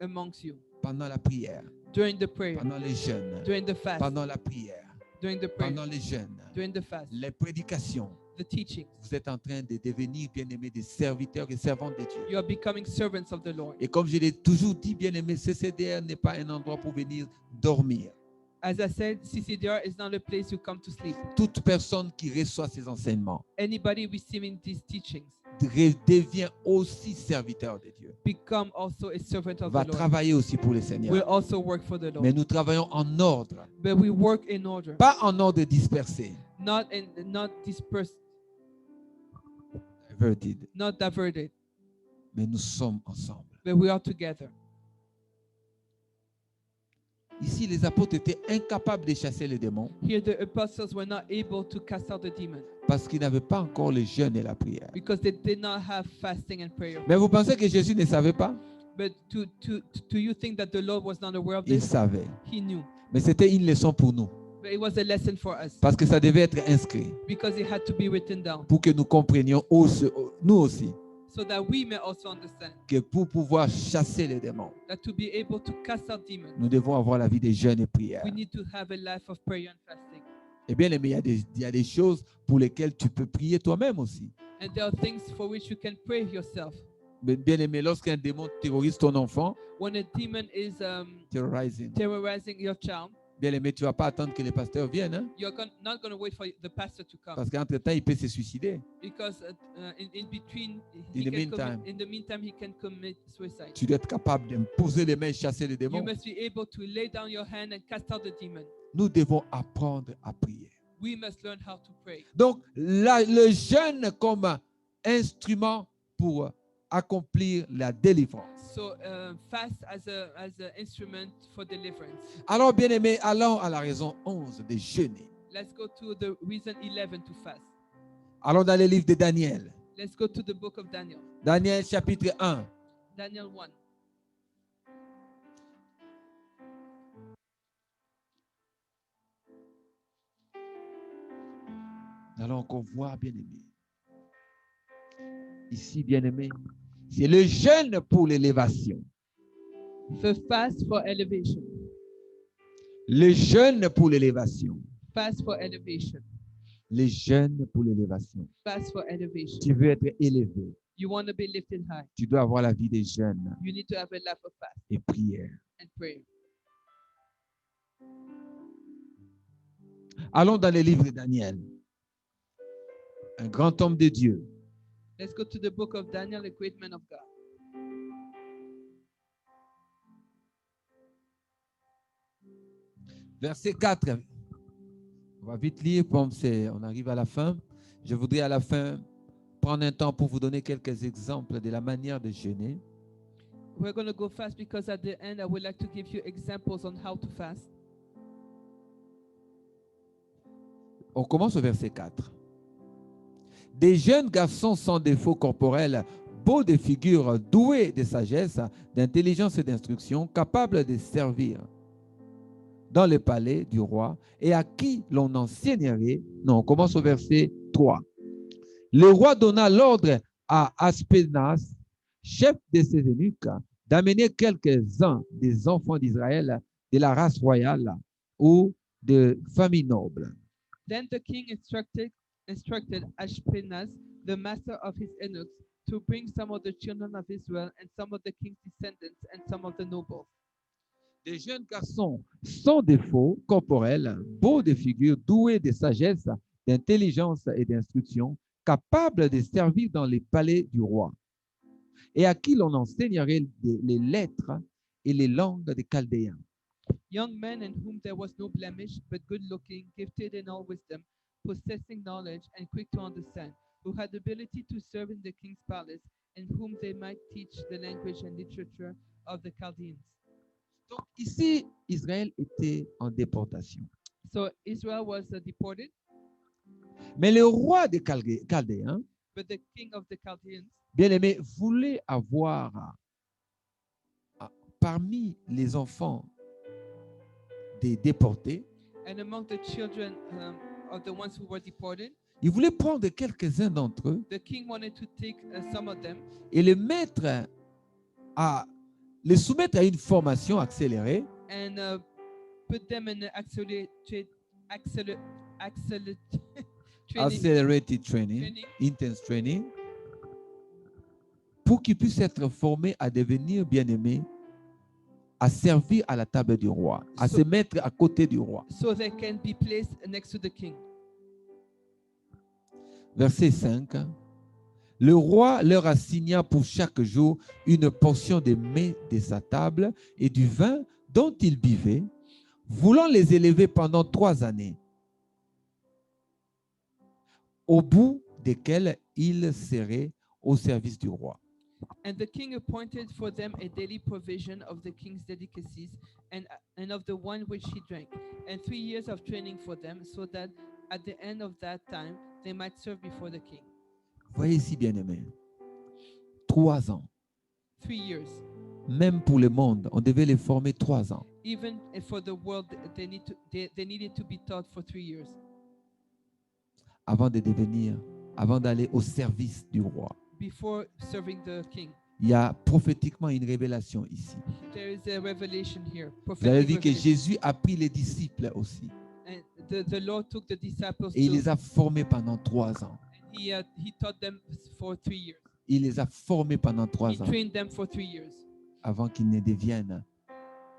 amongst you. Pendant la prière, During the prayer, pendant les jeûnes, during the fast, pendant la prière, during the prayer, pendant les jeûnes, during the fast, les prédications. the teachings. Vous êtes en train de devenir, bien-aimés, des serviteurs et servantes de Dieu. You are becoming servants of the Lord. Et comme je l'ai toujours dit, bien-aimés, CCDR n'est pas un endroit pour venir dormir. As I said, CCDR is not a place you come to sleep. Toute personne qui reçoit ces enseignements Anybody receiving these teachings devient aussi serviteur de Dieu. become also a servant of Va the Lord. travailler aussi pour le Will Seigneur. also work for the Lord. Mais nous travaillons en ordre, But we work in order, pas en ordre dispersé. not dispersed, Diverted. not diverted, Mais nous sommes ensemble. but we are together. Ici, les apôtres étaient incapables de chasser les démons Here the apostles were not able to cast out the demon parce qu'ils n'avaient pas encore le jeûne et la prière. because they did not have fasting and prayer. Mais vous pensez que Jésus ne savait pas? But do you think that the Lord was not aware of Il this? savait. He knew. Mais c'était une leçon pour nous But it was a lesson for us parce que ça devait être inscrit because it had to be written down pour que nous comprenions nous aussi so that we may also understand que pour pouvoir chasser les démons, that to be able to cast out demons, nous devons avoir la vie de jeûne et prière. we need to have a life of prayer and fasting. Eh bien, aimé, il y a des choses pour lesquelles tu peux prier toi-même aussi. And there are things for which you can pray yourself. Mais bien aimé, lorsqu'un démon terrorise ton enfant, When a demon is terrorizing, terrorizing your child, bien aimé, tu ne vas pas attendre que les pasteurs viennent, hein? you're not going to wait for the pastor to come Parce qu'entre-temps, il peut se suicider. because in between, In the meantime. in the meantime, he can commit suicide. Tu dois être capable d'imposer les mains et chasser les You démons. must be able to lay down your hand and cast out the demon. Nous devons apprendre à prier. We must learn how to pray. Donc, le jeûne comme instrument pour accomplir la délivrance. So fast as an instrument for deliverance. Alors, bien aimé, allons à la raison 11 de jeûner. Let's go to the reason 11 to fast. Allons dans le livre de Daniel. Let's go to the book of Daniel. Daniel chapitre 1. Daniel 1. Nous allons encore voir, bien aimé. Ici, bien aimé, c'est le jeûne pour l'élévation. The fast for elevation. Le jeûne pour l'élévation. Fast for elevation. Le jeûne pour l'élévation. Fast for elevation. Tu veux être élevé. You want to be lifted high. Tu dois avoir la vie des jeûnes You need to have a life of fast et prière. and prayer. Allons dans le livre de Daniel. Un grand homme de Dieu. Let's go to the book of Daniel, a great man of God. Verset 4. On va vite lire, comme on arrive à la fin. Je voudrais à la fin prendre un temps pour vous donner quelques exemples de la manière de jeûner. We're going to go fast because at the end I would like to give you examples on how to fast. On commence au verset 4. Des jeunes garçons sans défaut corporel, beaux de figure, doués de sagesse, d'intelligence et d'instruction, capables de servir dans le palais du roi et à qui l'on enseignerait. Non, on commence au verset 3. Le roi donna l'ordre à Aspénas, chef de ses eunuques, d'amener quelques-uns des enfants d'Israël de la race royale ou de famille noble. Then the king instructed Ashpenaz, the master of his eunuchs, to bring some of the children of Israel and some of the king's descendants and some of the nobles. Des jeunes garçons sans défaut corporel, beaux de figure, doués de sagesse, d'intelligence et d'instruction, capables de servir dans les palais du roi, et à qui l'on enseignerait les lettres et les langues des Chaldéens. Young men in whom there was no blemish, but good looking, gifted in all wisdom, possessing knowledge and quick to understand, who had ability to serve in the king's palace, and whom they might teach the language and literature of the Chaldeans. Donc ici, Israël était en déportation. So Israel was deported, Mais le roi des Chaldéens, but the king of the Chaldeans, bien aimé, voulait avoir parmi les enfants des déportés, and among the children of the ones who were deported, il voulait prendre quelques-uns d'entre eux the king wanted to take some of them et les soumettre à une formation accélérée and put them in an accelerated training, intense training, pour qu'ils puissent être formés à devenir bien-aimés, à servir à la table du roi, à se mettre à côté du roi. so they can be placed next to the king. Verset 5. Le roi leur assigna pour chaque jour une portion de mets de sa table et du vin dont ils buvaient, voulant les élever pendant 3 années, au bout desquelles ils seraient au service du roi. And the king appointed for them a daily provision of the king's delicacies and of the wine which he drank, and 3 years of training for them, so that at the end of that time they might serve before the king. Voyez ici, bien-aimés, 3 ans. 3 years. Même pour le monde, on devait les former 3 ans. Even for the world, they needed to be taught for 3 years Avant d'aller au service du roi. before serving the king. Il y a prophétiquement une révélation ici. There is a revelation here. Vous avez vu que Revelation. Jésus a pris les disciples aussi. And the Lord took the disciples Et il too, les a formés pendant 3 ans. and he taught them for 3 years. Il les a formés pendant He 3 ans trained them for 3 years avant qu'ils ne deviennent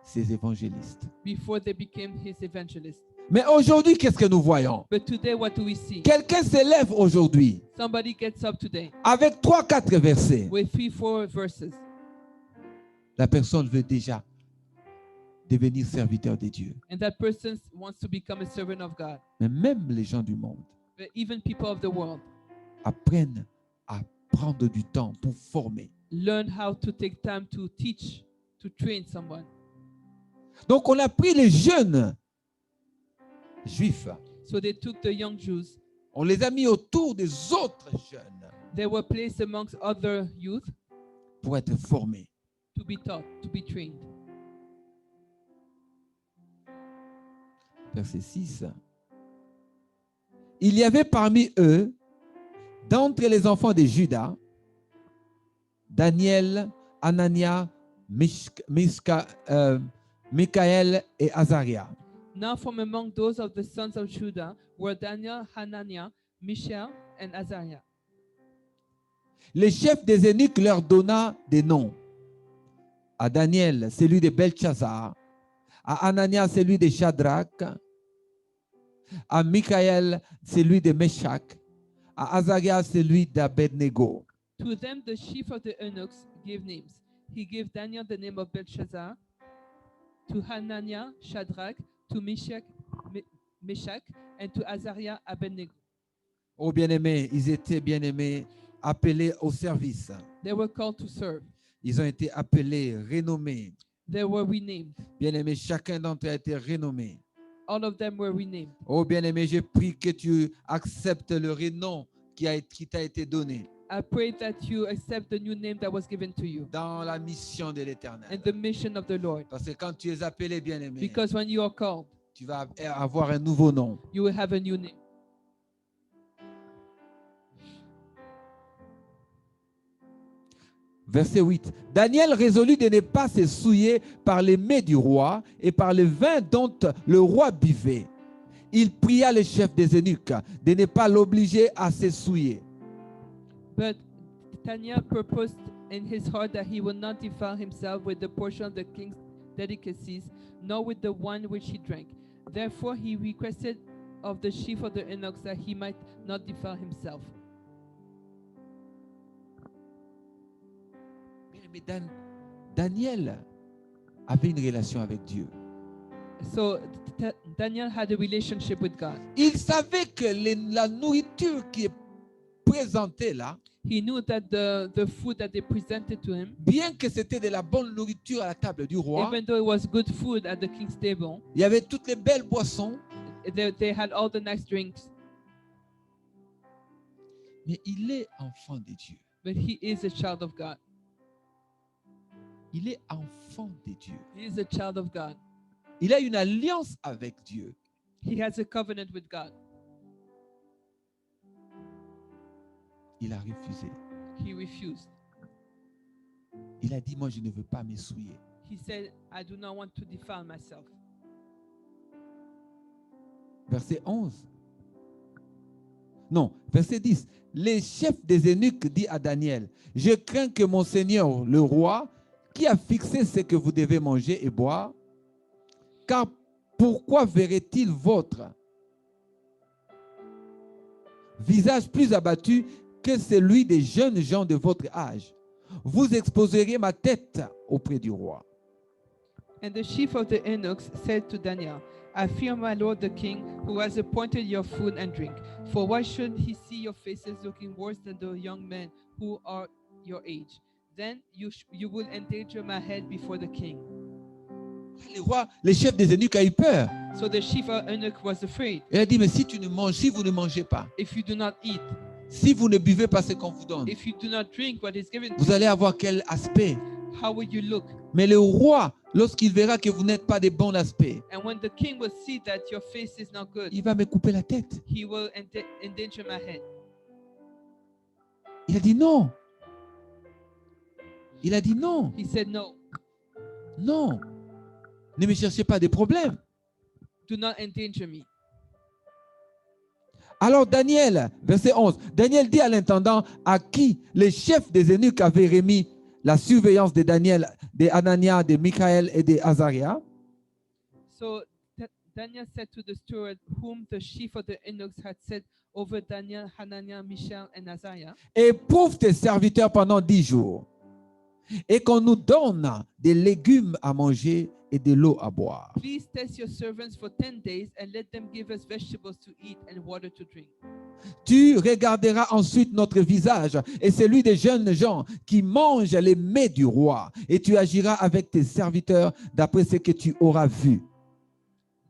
ses évangélistes. before they became his evangelists. Mais aujourd'hui, qu'est-ce que nous voyons? But today, what do we see? Quelqu'un s'élève aujourd'hui Somebody gets up today avec 3-4 versets. with 3-4 verses. La personne veut déjà devenir serviteur de Dieu. And that person wants to become a servant of God. Mais même les gens du monde But even people of the world apprennent à prendre du temps pour former. learn how to take time to teach, to train someone. Donc, on a pris les jeunes juifs, So they took the young Jews. on les a mis autour des autres jeunes They were placed amongst other youth pour être formés. to be taught, to be trained. Verset 6. Il y avait parmi eux, d'entre les enfants de Juda, Daniel, Anania, Michaël et Azaria. Now from among those of the sons of Judah were Daniel, Hananiah, Mishael, and Azariah. Le chef des eunuques leur donna des noms. À Daniel, celui de Belchazzar. À Anania, celui de Shadrach. À Michaël, celui de Meshach. À Azaria, celui d'Abednego. To them the chief of the eunuchs gave names. He gave Daniel the name of Belshazzar, to Hananiah, Shadrach, to Meshach, and to Azariah Abednego. Oh bien-aimés, ils étaient bien-aimés, appelés au service. They were called to serve. Ils ont été appelés, renommés. They were renamed. Bien-aimés, chacun d'entre eux a été renommé. All of them were renamed. Oh bien-aimé, je prie que tu acceptes le renom qui t'a été donné I pray that you accept the new name that was given to you dans la mission de l'Éternel. and the mission of the Lord. Parce que quand tu es appelé bien-aimé, Because when you are called, tu vas avoir un nouveau nom. you will have a new name. Verset 8. Daniel résolut de ne pas se souiller par les mets du roi et par le vin dont le roi buvait. Il pria le chef des eunuques de ne pas l'obliger à se souiller. But Daniel purposed in his heart that he would not defile himself with the portion of the king's delicacies, nor with the wine which he drank. Therefore he requested of the chief of the eunuchs that he might not defile himself. Mais Daniel avait une relation avec Dieu. So Daniel had a relationship with God. Il savait que la nourriture qui est présentée là, He knew that the food that they presented to him, bien que c'était de la bonne nourriture à la table du roi, even though it was good food at the king's table, il y avait toutes les belles boissons, they had all the nice drinks, mais il est enfant de Dieu. but he is a child of God. Il est enfant de Dieu. He is a child of God. Il a une alliance avec Dieu. He has a covenant with God. Il a refusé. He refused. Il a dit, moi, je ne veux pas me souiller. He said, I do not want to defile myself. Verset 11. Non, verset 10. Les chefs des eunuques dit à Daniel, je crains que mon Seigneur, le roi, qui a fixé ce que vous devez manger et boire, car pourquoi verrait-il votre visage plus abattu que celui des jeunes gens de votre âge? Vous exposerez ma tête auprès du roi. And the chief of the eunuchs said to Daniel, I fear my lord the king, who has appointed your food and drink. For why should he see your faces looking worse than the young men who are your age? Then you will endanger my head before the king. Le roi, les chefs des eunuques a eu peur. So the chief of eunuch was afraid. Il a dit, mais si vous ne mangez pas, If you do not eat, si vous ne buvez pas ce qu'on vous donne, if you do not drink what is given to vous you, allez avoir quel aspect? how will you look? Mais le roi, lorsqu'il verra que vous n'êtes pas de bon aspect, And when the king will see that your face is not good, il va me couper la tête. he will endanger my head. Il a dit non. Il a dit non. He said, no, Non. Ne me cherchez pas des problèmes. do not endanger me. Alors Daniel, verset 11, Daniel dit à l'intendant à qui les chefs des eunuques avaient remis la surveillance de Daniel, de Anania, de Michaël et de Azaria. So Daniel said to the steward, whom the chief of the eunuchs had set over Daniel, Hananiah, Mishael, and Azariah, Éprouve tes serviteurs pendant 10 jours et qu'on nous donne des légumes à manger et de l'eau à boire. please test your servants for 10 days and let them give us vegetables to eat and water to drink. Tu regarderas ensuite notre visage et celui des jeunes gens qui mangent les mets du roi et tu agiras avec tes serviteurs d'après ce que tu auras vu.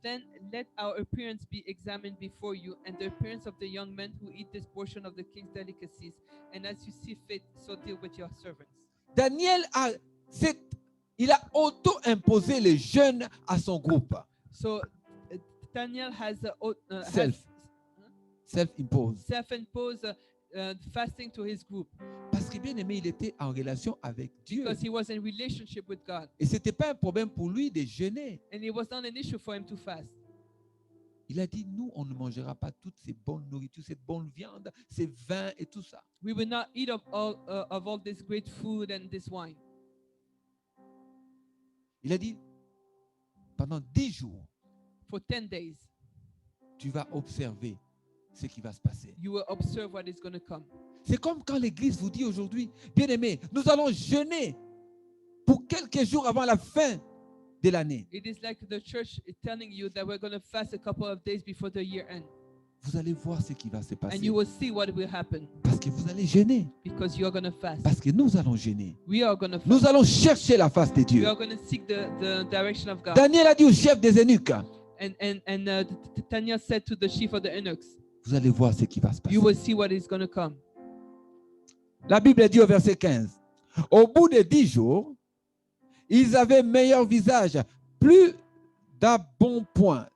Then let our appearance be examined before you and the appearance of the young men who eat this portion of the king's delicacies, and as you see fit, so deal with your servants. Daniel il a auto-imposé les jeûnes à son groupe. So Daniel has Self-impose. self-imposed fasting to his group Parce que bien aimé, il était en relation avec Dieu. because he was in relationship with God, Et ce n'était pas un problème pour lui de jeûner. and it was not an issue for him to fast. Il a dit, nous, on ne mangera pas toutes ces bonnes nourritures, cette bonne viande, ces vins et tout ça. We will not eat of all this great food and this wine. Il a dit, pendant 10 jours, For 10 days, tu vas observer ce qui va se passer. you will observe what is going to come. C'est comme quand l'Église vous dit aujourd'hui, bien aimé, nous allons jeûner pour quelques jours avant la fin de l'année. It is like the church is telling you that we're going to fast a couple of days before the year end. Vous allez voir ce qui va se And passer. you will see what will happen Parce que vous allez jeûner. because you are going to fast. Parce que nous allons jeûner. We are going to fast. Nous allons chercher la face de We Dieu. are going to seek the direction of God. Daniel a dit au chef des eunuques, And Daniel said to the chief of the eunuchs, vous allez voir ce qui va se passer. you will see what is going to come. La Bible dit au verset 15, au bout de 10 jours, ils avaient meilleur visage, plus d'embonpoint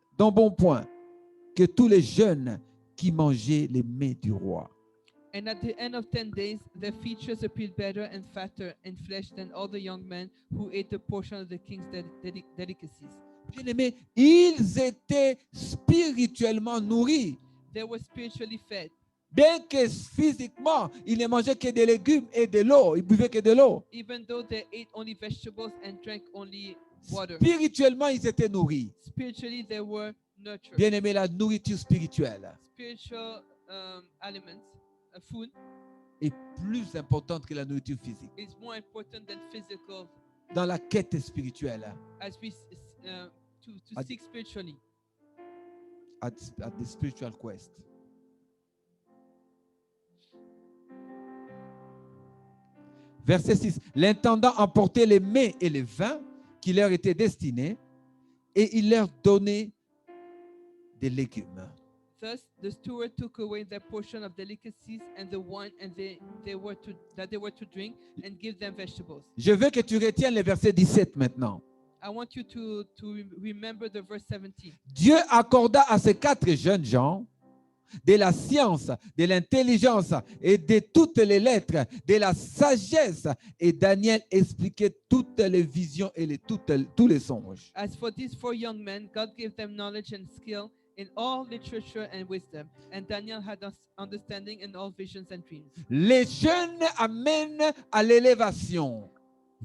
que tous les jeunes qui mangeaient les mets du roi. And at the end of 10 days, their features appeared better and fatter in flesh than all the young men who ate the portion of the king's delicacies. Bien-aimés, ils étaient spirituellement nourris, They were spiritually fed. bien que physiquement, ils ne mangeaient que des légumes et de l'eau, ils buvaient que de l'eau. Even though they ate only vegetables and drank only water. Spirituellement, ils étaient nourris. Spiritually, they were nurtured. Bien-aimés, la nourriture spirituelle Spiritual elements, food, est plus importante que la nourriture physique. is more important than physical Dans la quête spirituelle, as we to seek spiritually. at the spiritual quest. Verset 6. L'intendant emportait les mets et les vins qui leur étaient destinés et il leur donnait des légumes. Thus, the steward took away their portion of delicacies and the wine and they were to drink and give them vegetables. Je veux que tu retiennes le verset 17 maintenant. I want you to remember the verse 17. Dieu accorda à ces 4 jeunes gens de la science, de l'intelligence et de toutes les lettres, de la sagesse. Et Daniel expliquait toutes les visions et tous les songes. As for these 4 young men, God gave them knowledge and skill in all literature and wisdom, and Daniel had understanding in all visions and dreams. Les jeunes amènent à l'élévation.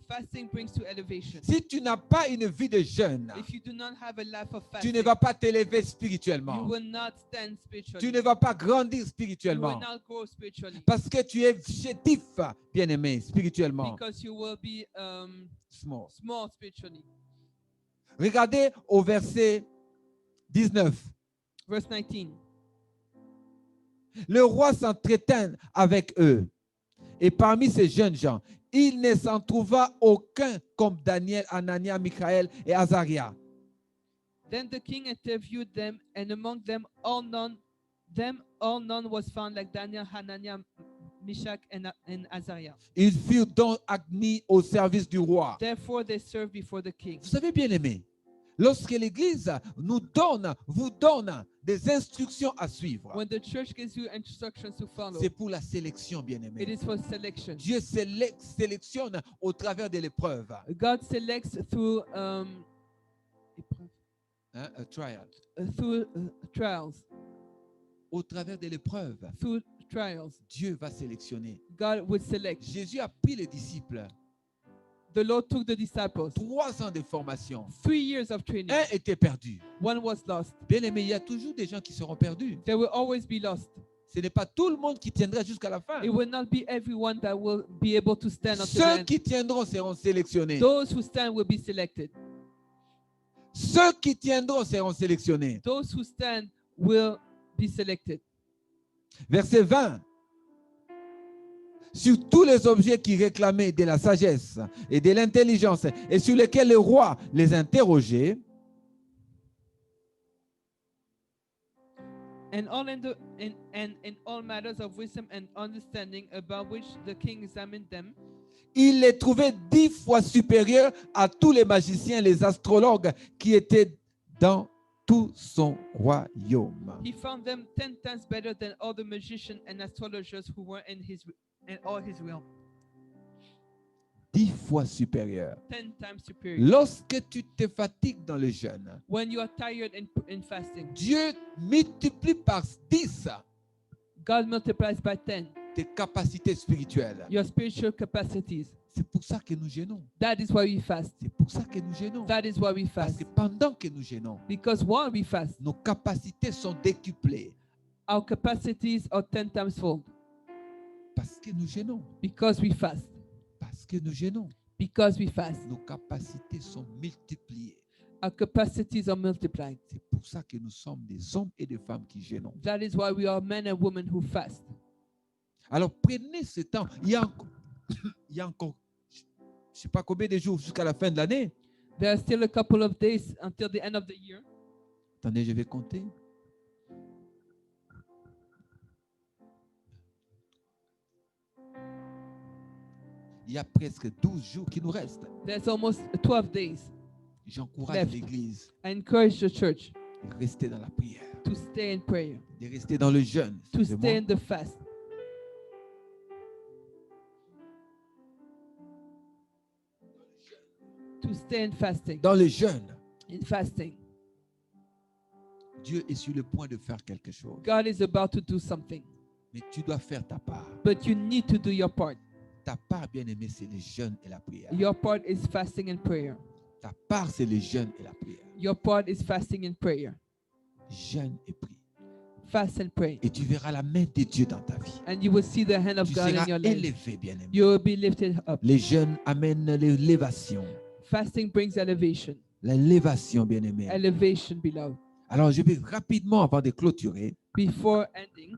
Fasting brings to elevation. Si tu n'as pas une vie de jeûne, If you do not have a life of tu fasting, ne vas pas t'élever you spirituellement. will not stand spiritually. Tu ne vas pas grandir You will spirituellement. not grow spiritually. Parce que tu es chétif, bien-aimé, spirituellement. Because you will be Small. small spiritually. Regardez au verset 19. Verse 19. Le roi s'entretint avec eux. Et parmi ces jeunes gens, il ne s'en trouva aucun comme Daniel, Anania, Michaël et Azaria. Then the king interviewed them, and among them all none was found like Daniel, Hananiah, Meshach, and Azariah. Ils furent donc admis au service du roi. Therefore they served before the king. Vous savez, bien aimé, lorsque l'Église vous donne des instructions à suivre, When the church gives you instructions to follow, c'est pour la sélection, bien it aimé. is for selection. Dieu sélectionne au travers de l'épreuve. God selects through Hein, a trial. Trials. Au travers de l'épreuve, Through trials, Dieu va sélectionner. God would select. Jésus a pris les disciples. The Lord took the disciples. 3 ans de formation. 3 years of training. Un était perdu. One was lost. Bien aimé, il y a toujours des gens qui seront perdus. There will always be lost. Ce n'est pas tout le monde qui tiendra jusqu'à la fin. It will not be everyone that will be able to stand until the Ceux end. qui tiendront seront sélectionnés. Those who stand will be selected. Ceux qui tiendront seront sélectionnés. Those who stand will be selected. Verset 20. Sur tous les objets qui réclamaient de la sagesse et de l'intelligence et sur lesquels le roi les interrogeait, And in all matters of wisdom and understanding about which the king examined them, il les trouvait 10 fois supérieurs à tous les magiciens, les astrologues qui étaient dans tout son royaume. he found them 10 times better than all the magicians and astrologers who were in all his realm. 10 fois supérieurs. 10 times superior. Lorsque tu te fatigues dans le jeûne, When you are tired in fasting, Dieu multiplie par 10 God multiplies by 10 tes capacités spirituelles. your spiritual capacities. C'est pour ça que nous gênons. That is why we fast. C'est pour ça que nous gênons. That is why we Parce fast. que pendant que nous gênons, Because while we fast, nos capacités sont décuplées. our capacities are 10 times fold. Parce que nous gênons. Because we fast. Parce que nous gênons. Because we fast, nos capacités sont multipliées. our capacities are multiplied. C'est pour ça que nous sommes des hommes et des femmes qui jeûnons. That is why we are men and women who fast. Alors prenez ce temps. Il y a encore je ne sais pas combien de jours jusqu'à la fin de l'année. There are still a couple of days until the end of the year. Attendez, je vais compter. Il y a presque 12 jours qui nous restent. There's almost 12 days. J'encourage Left. l'Église I encourage the church de rester dans la prière, to stay in prayer, de rester dans le jeûne. to Excusez-moi. stay in the fast, to stay in fasting. Dans le jeûne, In fasting, Dieu est sur le point de faire quelque chose. God is about to do something, Mais tu dois faire ta part. but you need to do your part. Ta part, bien-aimé, c'est le jeûne et la prière. Your part is fasting and prayer. Ta part, c'est le jeûne et la prière. Your part is fasting and prayer. Jeûne et prie. Fast and pray. Et tu verras la main de Dieu dans ta vie. And you will see the hand of Tu God in seras your life. élevé, bien-aimé. You will be lifted up. Les jeûnes amènent l'élévation. Fasting brings elevation. L'élévation, bien-aimé. Elevation, beloved. Alors, je vais rapidement, avant de clôturer, Before ending,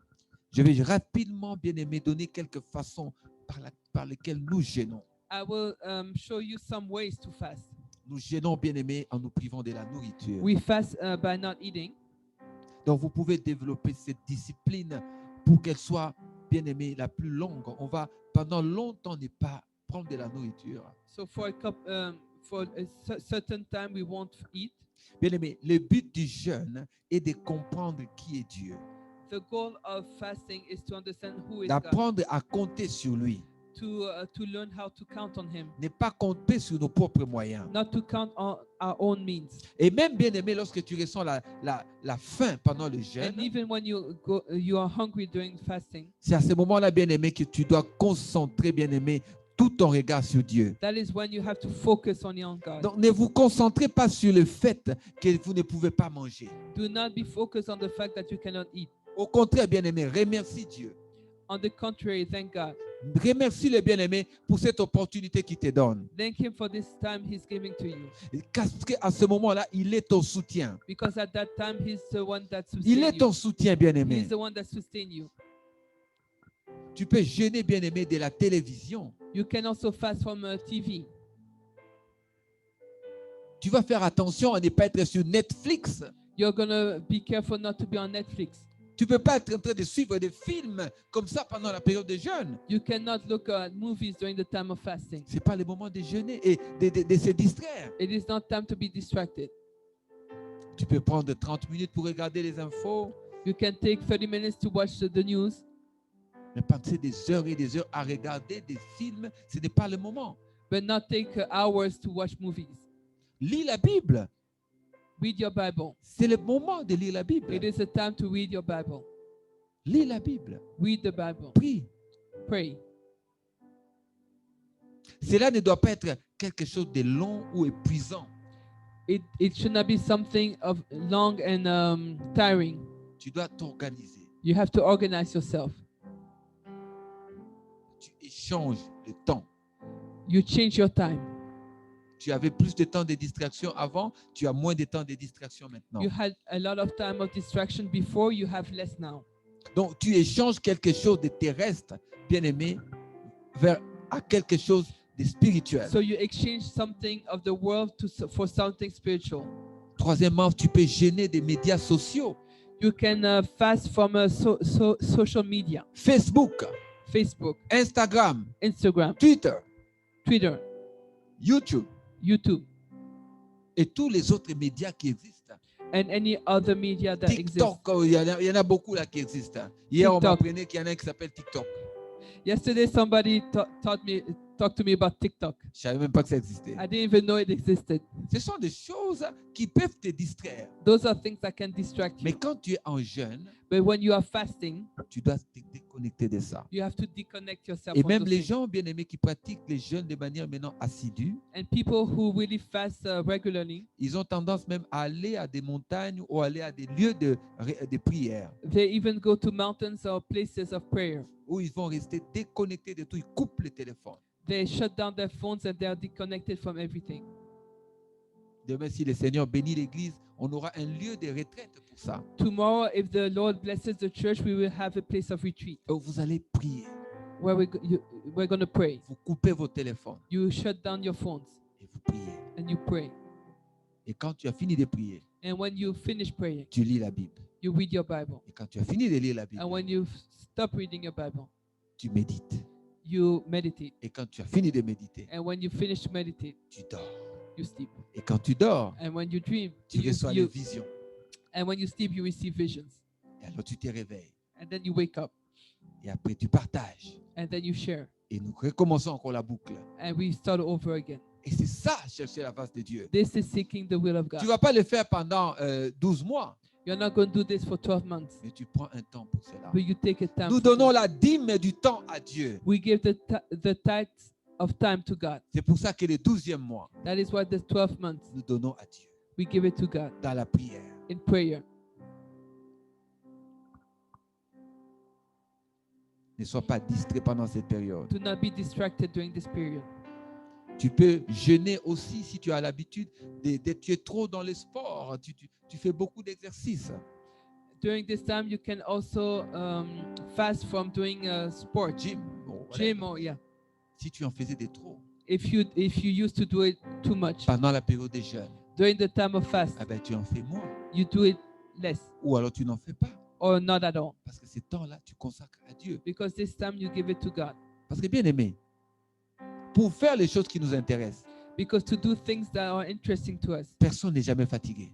je vais rapidement, bien-aimé, donner quelques façons par lesquelles nous gênons. I will show you some ways to fast. Nous gênons, bien-aimé, en nous privant de la nourriture. We fast by not eating. Donc, vous pouvez développer cette discipline pour qu'elle soit, bien-aimée, la plus longue. On va, pendant longtemps, ne pas prendre de la nourriture. So for a certain time, we won't eat. Bien-aimé, le but du jeûne est de comprendre qui est Dieu, The goal of fasting is to understand who is God, d'apprendre à compter sur lui, to learn how to count on Him, ne pas compter sur nos propres moyens. not to count on our own means. Et même, bien-aimé, lorsque tu ressens la faim pendant le And jeûne, even when you are hungry during fasting, c'est à ce moment-là, bien-aimé, que tu dois concentrer, bien-aimé, tout ton regard sur Dieu. that is when you have to focus on your God. Donc, ne vous concentrez pas sur le fait que vous ne pouvez pas manger. Do not be focused on the fact that you cannot eat. Au contraire, bien-aimé, remercie Dieu. On the contrary, thank God. Remercie le bien-aimé pour cette opportunité qu'il te donne. Thank Him for this time He's giving to you. Parce qu'à ce moment-là, il est ton soutien. Because at that time, He's the one that Il sustains est you. ton soutien, bien-aimé. He's the one that sustains you. Tu peux jeûner, bien-aimé, de la télévision. You can also fast from TV. Tu vas faire attention à ne pas être sur Netflix. You're going to be careful not to be on Netflix. Tu ne peux pas être en train de suivre des films comme ça pendant la période de jeûne. You cannot look at movies during the time of fasting. Ce n'est pas le moment de jeûner et de se distraire. It is not time to be distracted. Tu peux prendre 30 minutes pour regarder les infos, You can take 30 minutes to watch the news, mais passer des heures et des heures à regarder des films, ce n'est pas le moment. but not take hours to watch movies. Lis la Bible. Read your Bible. C'est le moment de lire la Bible. It is a time to read your Bible. Lis la Bible. Read the Bible. Prie. Pray. Cela ne doit pas être quelque chose de long ou épuisant. It should not be something of long and tiring. Tu dois t'organiser. You have to organize yourself. Tu échanges le temps. You change your time. Tu avais plus de temps de distraction avant, tu as moins de temps de distraction maintenant. You had a lot of time of distraction before, you have less now. Donc, tu échanges quelque chose de terrestre, bien-aimé, à quelque chose de spirituel. So you exchange something of the world for something spiritual. Troisièmement, tu peux gêner des médias sociaux. You can fast from social media, Facebook, Facebook, Instagram, Instagram, Twitter, Twitter, YouTube YouTube, et tous les autres médias qui existent. and any other media that exists. TikTok, il y en a beaucoup là qui existent. Hier, on TikTok. m'apprenait qu'il y en a un qui s'appelle TikTok. Yesterday, somebody talked to me about TikTok. Je ne savais même pas que ça existait. I didn't even know it existed. Ce sont des choses qui peuvent te distraire. Those are things that can distract Mais you. quand tu es en jeûne, But when you are fasting, tu dois te déconnecter de ça. you have to disconnect yourself. Et from même those les things. gens bien-aimés qui pratiquent les jeûnes de manière maintenant assidue, And people who really fast regularly, ils ont tendance même à aller à des montagnes ou aller à des lieux de prière they even go to mountains or places of prayer. où ils vont rester déconnectés de tout. Ils coupent le téléphone. they shut down their phones and they are disconnected from everything. Demain, si le Seigneur bénit l'Église, on aura un lieu de retraite pour ça. Tomorrow, if the Lord blesses the church, we will have a place of retreat Et vous allez prier. where we're going to pray. Vous coupez vos téléphones You shut down your phones et vous priez. and you pray. Et quand tu as fini de prier, And when you finish praying, tu lis la Bible. you read your Bible. Et quand tu as fini de lire la Bible, And when you stop reading your Bible, tu médites. you meditate. Et quand tu as fini de méditer, And when you finish to meditate, tu dors. you sleep. Et quand tu dors, And when you dream, tu reçois les you, visions. and when you sleep, you receive visions. Et alors tu te réveilles. And then you wake up. Et après, tu partages. And then you share. Et nous recommençons encore la boucle. And we start over again. Et c'est ça, chercher la face de Dieu. This is seeking the will of Tu God. ne vas pas le faire pendant 12 mois, You're not going to do this for 12 months, mais tu prends un temps pour cela. but you take a time. Nous for donnons it. la dîme du temps à Dieu. We give the tithes of time to God. C'est pour ça que le 12e mois, That is why the 12 months nous donnons à Dieu we give it to God dans la prière. in prayer. Ne sois pas distrait pendant cette période. Do not be distracted during this period. Tu peux jeûner aussi si tu as l'habitude tu es trop dans le sport. Tu fais beaucoup d'exercices. During this time, you can also fast from doing sport, Gym. Bon, voilà. gym, or yeah. Si tu en faisais des trop If you used to do it too much pendant la période des jeûnes, during the time of fast, eh ben, tu en fais moins. you do it less Ou alors tu n'en fais pas. or not at all, Parce que ces temps-là, tu consacres à Dieu. because this time you give it to God. Parce que bien aimé, pour faire les choses qui nous intéressent, Because to do things that are interesting to us, personne n'est jamais fatigué.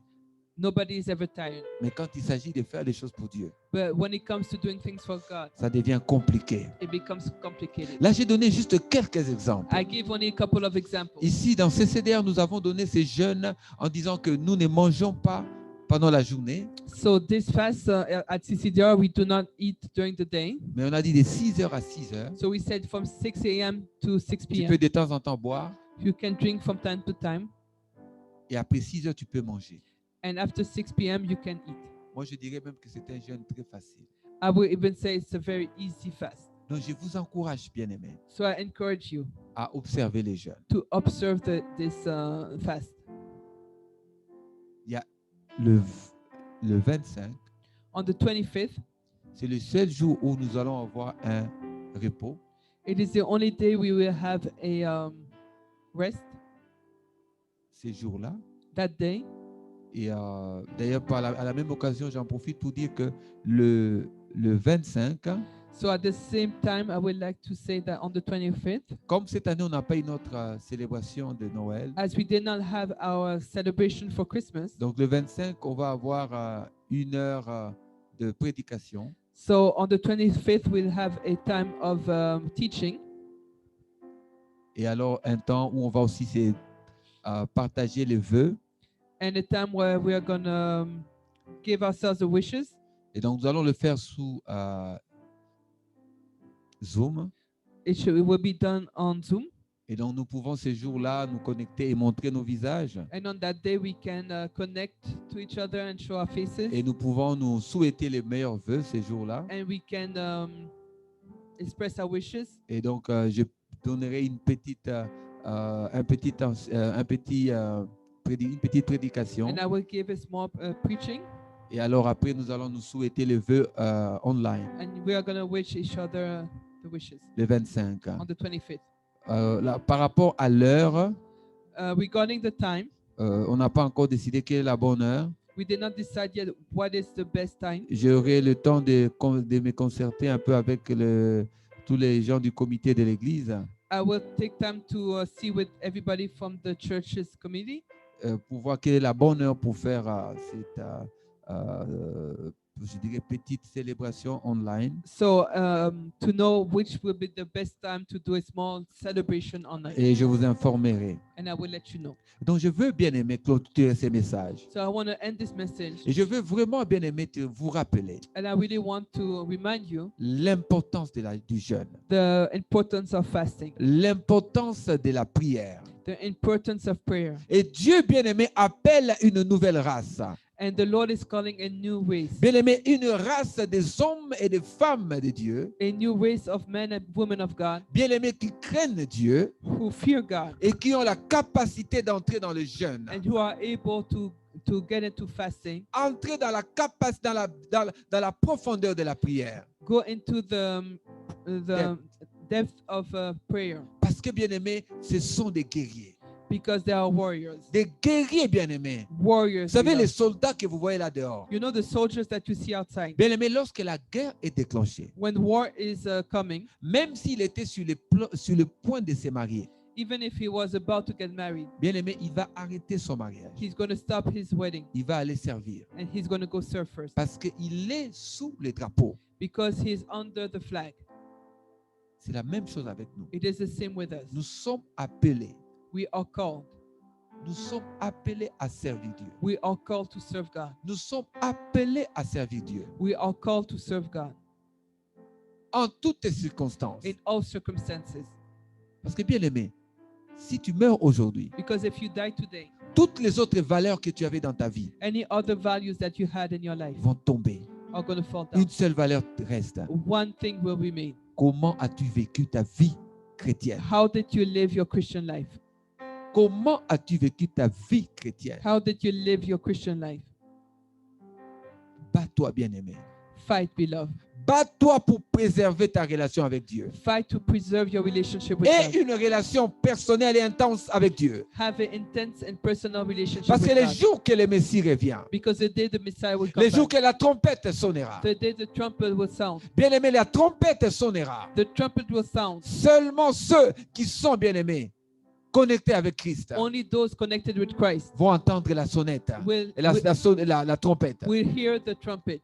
nobody is ever tired. Mais quand il s'agit de faire les choses pour Dieu, But when it comes to doing things for God, ça devient compliqué. it becomes complicated. Là, j'ai donné juste quelques exemples. I give only a couple of examples. Ici, dans CCDR, nous avons donné ces jeûnes en disant que nous ne mangeons pas pendant la journée, So this fast at CCDR, we do not eat during the day. mais on a dit de 6h à 6h. So we said from 6 a.m. to 6 Tu p.m. peux de temps en temps boire You can drink from time to time. et après 6h, tu peux manger. And after 6 p.m., you can eat. Moi, je dirais même que c'est un jeûne très facile. I will even say it's a very easy fast. Donc, je vous encourage, bien aimé, So I encourage you à observer les jeûnes. to observe this fast. Il y a le 25, On the 25th, c'est le seul jour où nous allons avoir un repos. it is the only day we will have a rest Ces jours-là. that day. Et d'ailleurs, à la même occasion, j'en profite pour dire que le 25, So at the same time, I would like to say that on the 25th, comme cette année, on n'a pas eu notre célébration de Noël, as we did not have our celebration for Christmas, donc le 25, on va avoir 1 heure de prédication. so on the 25th, we'll have a time of teaching, Et alors, un temps où on va aussi partager les vœux. and a time where we are going to give ourselves the wishes. Et donc, nous allons le faire sous Zoom. It will be done on Zoom. Et donc, nous pouvons ces jours-là nous connecter et montrer nos visages. And on that day, we can connect to each other and show our faces. Et nous pouvons nous souhaiter les meilleurs vœux ces jours-là. And we can express our wishes. Et donc, je donnerai une petite prédication. And I will give a small preaching. Et alors, après, nous allons nous souhaiter les vœux online, And we are going to wish each other the wishes le 25. on the 25th. Là, par rapport à l'heure, Regarding the time, on n'a pas encore décidé quelle est la bonne heure. we did not decide yet what is the best time. J'aurai le temps de me concerter un peu avec tous les gens du comité de l'église I will take time to see with everybody from the church's committee pour voir quelle est la bonne heure pour faire cette, je dirais, petite célébration online. so to know which will be the best time to do a small celebration online. Et je vous informerai. And I will let you know. Donc, je veux bien aimer clôturer ces messages. So I want to end this message. Et je veux vraiment bien aimer vous rappeler And I really want to remind you l'importance du jeûne, the importance of fasting, l'importance de la prière. the importance of prayer. Et Dieu bien-aimé appelle une nouvelle race. And the Lord is calling a new race, Bien-aimé, une race des hommes et des femmes de Dieu, a new race of men and women of God bien-aimés qui craignent Dieu who fear God et qui ont la capacité d'entrer dans le jeûne, and who are able to get into fasting, entrer dans la capacité, dans la profondeur de la prière. go into the depth of prayer, Parce que, bien-aimés, ce sont des guerriers. because they are warriors. Des guerriers, bien-aimés. Warriors. Vous savez, les beloved. soldats que vous voyez là dehors. You know the soldiers that you see outside. Bien-aimés, lorsque la guerre est déclenchée, When war is coming, même s'il était sur le point de se marier, even if he was about to get married, bien-aimé, il va arrêter son mariage. he's going to stop his wedding Il va aller servir. and he's going to go serve first, Parce qu'il est sous les drapeaux. because he's under the flag. C'est la même chose avec nous. It is the same with us. Nous sommes appelés. We are called. Nous sommes appelés à servir Dieu. We are called to serve God. Nous sommes appelés à servir Dieu. We are called to serve God En toutes les circonstances. in all circumstances. Parce que, bien-aimé, si tu meurs aujourd'hui, Because if you die today, toutes les autres valeurs que tu avais dans ta vie any other values that you had in your life vont tomber. are going to fall down. Une seule valeur reste. One thing will remain. Comment as-tu vécu ta vie chrétienne? How did you live your Christian life? Comment as-tu vécu ta vie chrétienne? How did you live your Christian life? Bats-toi, bien-aimé. Fight, beloved. Bats-toi pour préserver ta relation avec Dieu. Fight to preserve your relationship with Et God. une relation personnelle et intense avec Dieu. Have an intense and personal relationship Parce que with les God. jours que le Messie revient, Because the day the Messiah will come les jours back, que la trompette sonnera, the day the trumpet will sound, bien-aimé, la trompette sonnera. the trumpet will sound. Seulement ceux qui sont bien-aimés, connectés avec Christ, Only those connected with Christ vont entendre la sonnette will, et la trompette. will hear the trumpet.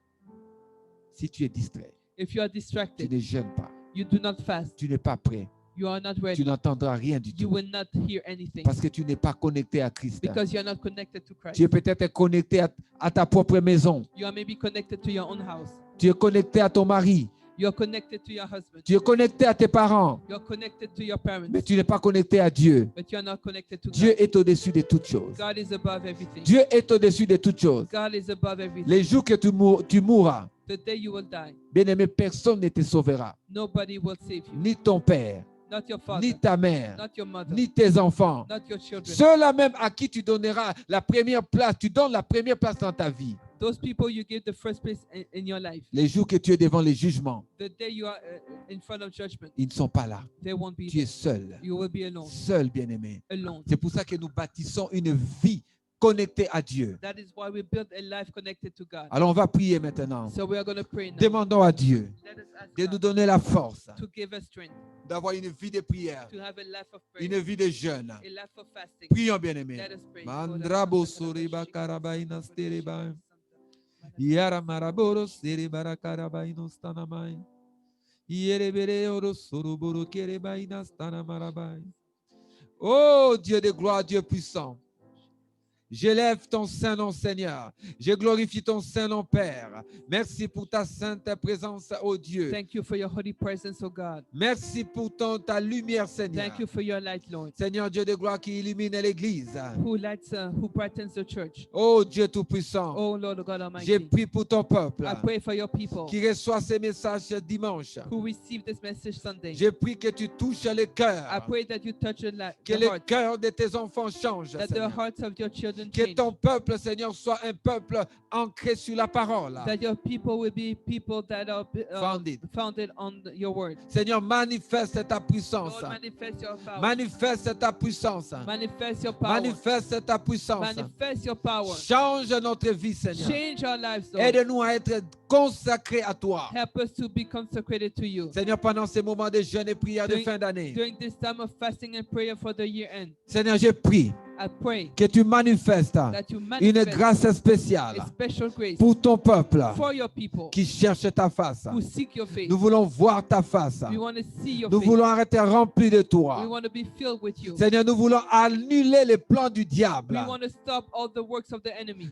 Si tu es distrait, If you are tu distracted, ne jeûnes pas, you do not fast, tu n'es pas prêt, you are not tu ready, n'entendras rien du you tout will not hear anything parce que tu n'es pas connecté à Christ. because you are not connected to Christ. Tu es peut-être connecté à ta propre maison. You are maybe connected to your own house. Tu es connecté à ton mari. You are connected to your husband. Tu es connecté à tes parents. You are connected to your parents, Mais tu n'es pas connecté à Dieu. but you are not connected to Dieu God. est au-dessus de toutes choses. God is above everything. Dieu est au-dessus de toutes choses. God is above everything. Les jours que tu mourras, The day you will die, bien-aimé, personne ne te sauvera. nobody will save you. Ni ton père, Not your father, ni ta mère, not your mother, ni tes enfants. not your children. Ceux-là même à qui tu donneras la première place, tu donnes la première place dans ta vie. Those people you give the first place in your life, Les jours que tu es devant les jugements, the day you are in front of judgment, ils ne sont pas là. they won't be Tu es there. seul, You will be alone. seul, bien-aimé. Alone. C'est pour ça que nous bâtissons une vie connectée à Dieu. That is why we build a life connected to God. Alors on va prier maintenant. So we are going to pray now. Demandons à Dieu Let us ask de nous God donner la force to give us strength, d'avoir une vie de prière, to have a life of prayer, une vie de jeûne. a life of fasting. Prions, bien-aimé. Let us pray. Mandrabo soriba karabaina stereba. Yara maraboro seribara karabaino stanamai. Yerebere oro soroboro kerebaina stanamarabai. Oh Dieu de gloire, Dieu puissant. J'élève ton saint nom, Seigneur. Je glorifie ton saint nom, Père. Merci pour ta sainte présence, ô Dieu. Thank you for your holy presence, O God. Merci pour ta lumière, Seigneur. Thank you for your light, Lord, Seigneur Dieu de gloire qui illumine l'Église. who brightens the church. Oh Dieu Tout-Puissant, Oh Lord God j'ai Almighty, prié pour ton peuple I pray for your people qui reçoit ces messages dimanche. who receive this message Sunday. J'ai prié que tu touches les I cœurs, pray that you touch que the les heart, cœurs de tes enfants changent, that the Seigneur. hearts of your children Que change, ton peuple, Seigneur, soit un peuple ancré sur la parole. that your people will be people that are Founded. on your word. Seigneur, manifeste ta puissance. Lord, manifest your power. Manifeste ta puissance. Manifest your power. Manifeste ta puissance. Manifest your power. Change notre vie, Seigneur. Change our lives, Lord. Aide-nous à être consacrés à toi. Help us to be consecrated to you. Seigneur, pendant ces moments de jeûne et prière de fin d'année, During this time of fasting and prayer for the year end, Seigneur, je prie I pray que tu manifestes that you une manifest grâce spéciale a special grace pour ton peuple for your people qui cherche ta face. who seek your face. Nous voulons voir ta face. We want to see your Nous face. voulons être remplis de We toi. want to be filled with you. Seigneur, nous voulons annuler les plans du diable We want to stop all the works of the enemy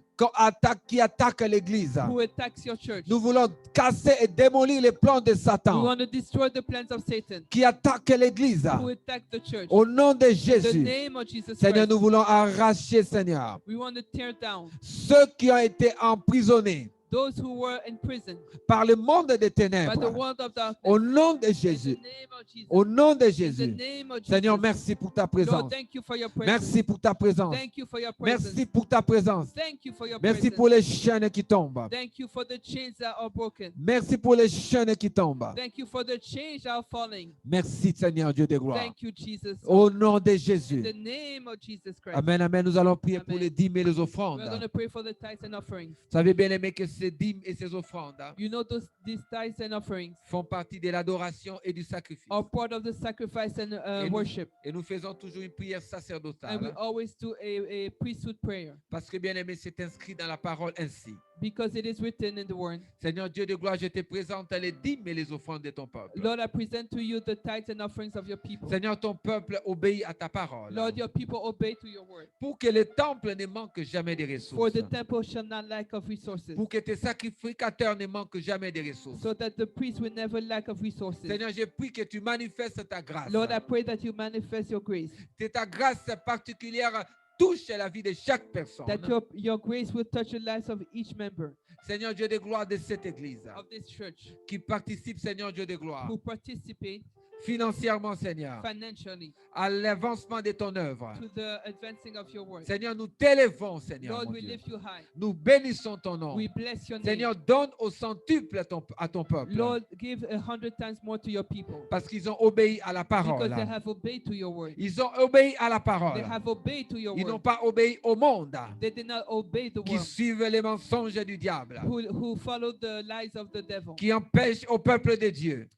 qui attaquent l'Église. who attacks your church. Nous voulons casser et démolir les plans de We Satan want to destroy the plans of Satan qui attaquent l'Église. who attack the church. Au nom de In the Jésus, name of Jesus Seigneur, Christ, nous voulons arracher, Seigneur, we want to tear down ceux qui ont été emprisonnés those who were in prison par le monde des by the ténèbres. world of darkness. Au nom de In Jésus. the name of Jesus. Au nom de In the Jésus. name of Seigneur, Jesus. merci pour ta Lord, présence. thank you for your presence. Merci pour ta présence. Thank you for your presence. Merci pour ta présence. Thank you for your Merci presence. pour les chaînes qui tombent. Thank you for the chains that are broken. Merci pour les chaînes qui tombent. Thank you for the chains that are falling. Merci, Seigneur Dieu de gloire. Thank you, Jesus. Au nom de In Jésus. the name of Jesus Christ. Amen, amen. Nous allons prier pour Amen. les dîmes et les We're offrandes. going to pray for the tithes and offerings. Vous savez bien aimé que ces dîmes et ces offrandes You know these tithes and offerings font partie de l'adoration et du sacrifice. are part of the sacrifice and Et nous- worship. Et nous faisons toujours une prière And we sacerdotale. always do a priesthood prayer Parce que bien aimé, c'est inscrit dans la parole ainsi. because it is written in the word. Seigneur Dieu de gloire, je te présente les dîmes et les offrandes de ton peuple. Lord, I present to you the tithes and offerings of your people. Seigneur, ton peuple obéit à ta parole. Lord, your people obey to your word. Pour que le temple ne manque jamais de For ressources. the temple shall not lack of resources, Pour que tes sacrificateurs ne manquent jamais de ressources. so that the priest will never lack of resources. Seigneur, je prie que tu manifestes ta grâce. Lord, I pray that you manifest your grace, Que ta grâce particulière touche la vie de chaque personne. that your grace will touch the lives of each member Seigneur Dieu de gloire de cette église of this church qui participe, Seigneur Dieu de gloire, who participate financièrement, Seigneur, financially à l'avancement de ton œuvre. to the advancing of your word. Seigneur, nous t'élevons, Seigneur. Lord, Mon we Dieu. lift you high. Nous bénissons ton nom. We bless your name. Seigneur, donne au centuple à ton peuple. Lord, give 100 times more to your people Parce qu'ils ont obéi à la because parole. they have obeyed to your word. Ils ont obéi à la They parole. have obeyed to your Ils n'ont word. pas obéi au monde They did not obey the qui world, suivent les mensonges du diable, who followed the lies of the devil, qui empêchent au peuple de Dieu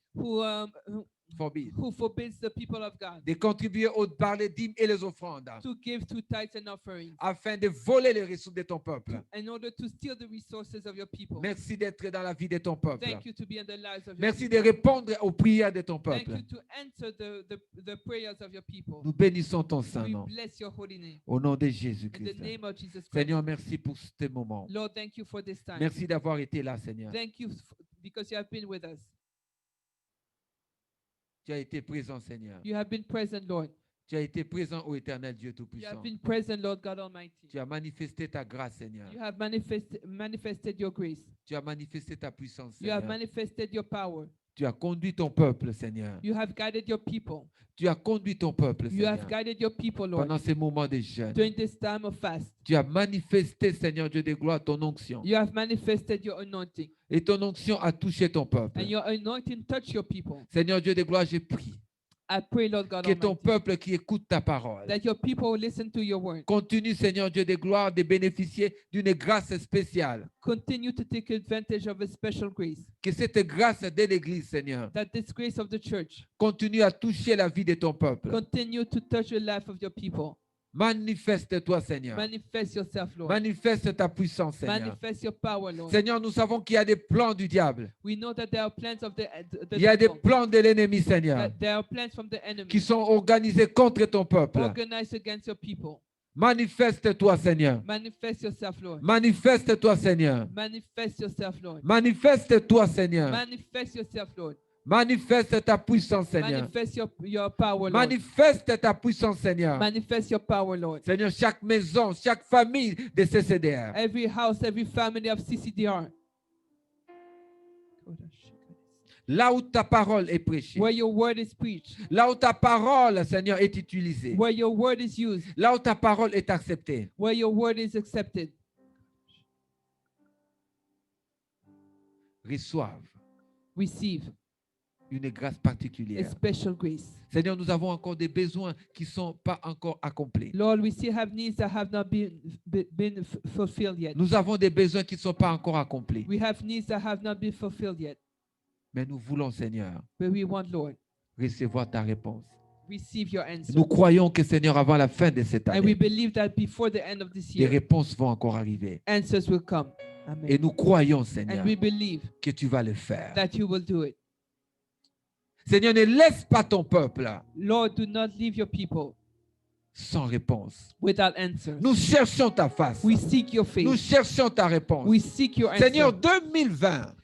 who forbids the people of God de contribuer par les dîmes et les offrandes to give to tithes and offerings afin de voler les ressources de ton peuple. in order to steal the resources of your people. Merci d'être dans la vie de ton peuple. Thank you to be in the lives of your Merci de people. répondre aux prières de ton Thank peuple. you to answer the prayers of your people. Nous bénissons ton We Saint-Nom bless your holy name. au nom de In the Jésus-Christ. name of Jesus Christ. Seigneur, merci pour ce moment. Lord, thank you for this time. Merci d'avoir été là, Seigneur. Thank you because you have been with us. Tu as été présent, Seigneur. You have been present, Lord. Tu as été présent au éternel Dieu You Tout-Puissant. have been present, Lord God Almighty. Tu as manifesté ta grâce, Seigneur. You have manifested your grace. Tu as manifesté ta puissance, You have Seigneur. manifested your power. Tu as conduit ton peuple, Seigneur. You have guided your people. Tu as conduit ton peuple, You have Seigneur. guided your people, Lord, Pendant ces moments de jeûne. during this time of fast. Tu as manifesté, Seigneur Dieu de gloire, ton onction. You have manifested your anointing. Et ton onction a touché ton peuple. And your anointing touched your people. Seigneur Dieu de gloire, je prie I pray, Lord God que ton Almighty, peuple qui écoute ta parole that your people will listen to your word. continue, Seigneur Dieu de gloire, de bénéficier d'une grâce spéciale. Continue to take advantage of a special grace. Que cette grâce de l'Église, Seigneur, That this grace of the church continue à toucher la vie de ton peuple. continue to touch the life of your people. Manifeste-toi, Seigneur. Manifest yourself, Lord. Manifeste ta puissance, Seigneur. Manifest your power, Lord. Seigneur, nous savons qu'il y a des plans du diable. We know that there are plans of the Il y a des devil. plans de l'ennemi, Seigneur, That there are plans from the enemy qui sont organisés contre ton peuple. organized against your people. Manifeste-toi, Seigneur. Manifest yourself, Lord. Manifeste-toi, Seigneur. Manifest yourself, Lord. Manifeste-toi, Seigneur. Manifest yourself, Lord. Manifeste ta puissance, Seigneur. Manifest your power, Lord. Manifeste ta puissance, Seigneur. Manifest your power, Lord. Seigneur, chaque maison, chaque famille de CCDR, Every house, every family of CCDR. là où ta parole est prêchée, Where your word is preached. là où ta parole, Seigneur, est utilisée, Where your word is used. là où ta parole est acceptée, Where your word is accepted. reçoivent Receive une grâce a particulière. special grace. Seigneur, nous avons encore des besoins qui ne sont pas encore accomplis. Lord, we still have needs that have not been fulfilled yet. Nous avons des besoins qui ne sont pas encore accomplis. We have needs that have not been fulfilled yet. Mais nous voulons, Seigneur, But we want, Lord, recevoir ta réponse. receive your answer. Nous croyons que, Seigneur, avant la fin de cette And we année, believe that before the end of this des year, réponses vont encore arriver. answers will come. Amen. Et nous croyons, Seigneur, And we believe que tu vas le faire. that you will do it. Seigneur, ne laisse pas ton peuple Lord, do not leave your people sans réponse. without answers. Nous cherchons ta face. We seek your Nous face. cherchons ta réponse. We seek your answer. Seigneur, 2020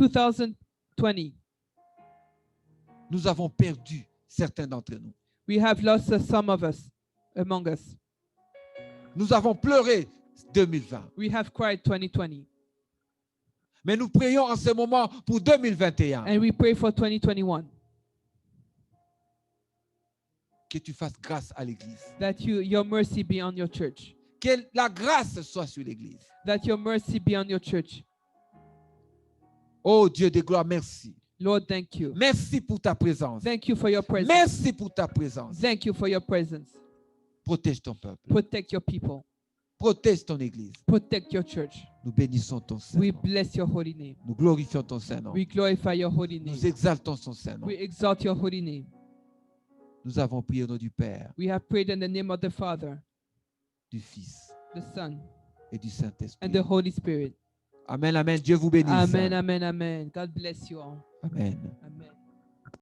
2020, nous avons perdu certains d'entre nous. we have lost some of us among us. Nous avons pleuré 2020. We have cried 2020, Mais nous prions en ce moment pour 2021. and we pray for 2021 Que tu fasses grâce à l'Église. that your mercy be on your church, Que la grâce soit sur l'Église. that your mercy be on your church. Oh Dieu de gloire, merci. Lord, thank you. Merci pour ta présence. Thank you for your presence. Merci pour ta présence. Thank you for your presence. Protège ton peuple. Protect your people. Protège ton Église. Protect your church. Nous bénissons ton We Saint-Nom. bless your holy name. Nous glorifions ton Saint-Nom. We glorify your holy Nous name. exaltons son Saint-Nom. We exalt your holy name. Nous avons prié au nom du Père, We have prayed in the name of the Father, du Fils the Son, et du and Saint-Esprit. the Holy Spirit. Amen, amen. Dieu vous bénisse. Amen, amen, amen. God bless you all. Amen.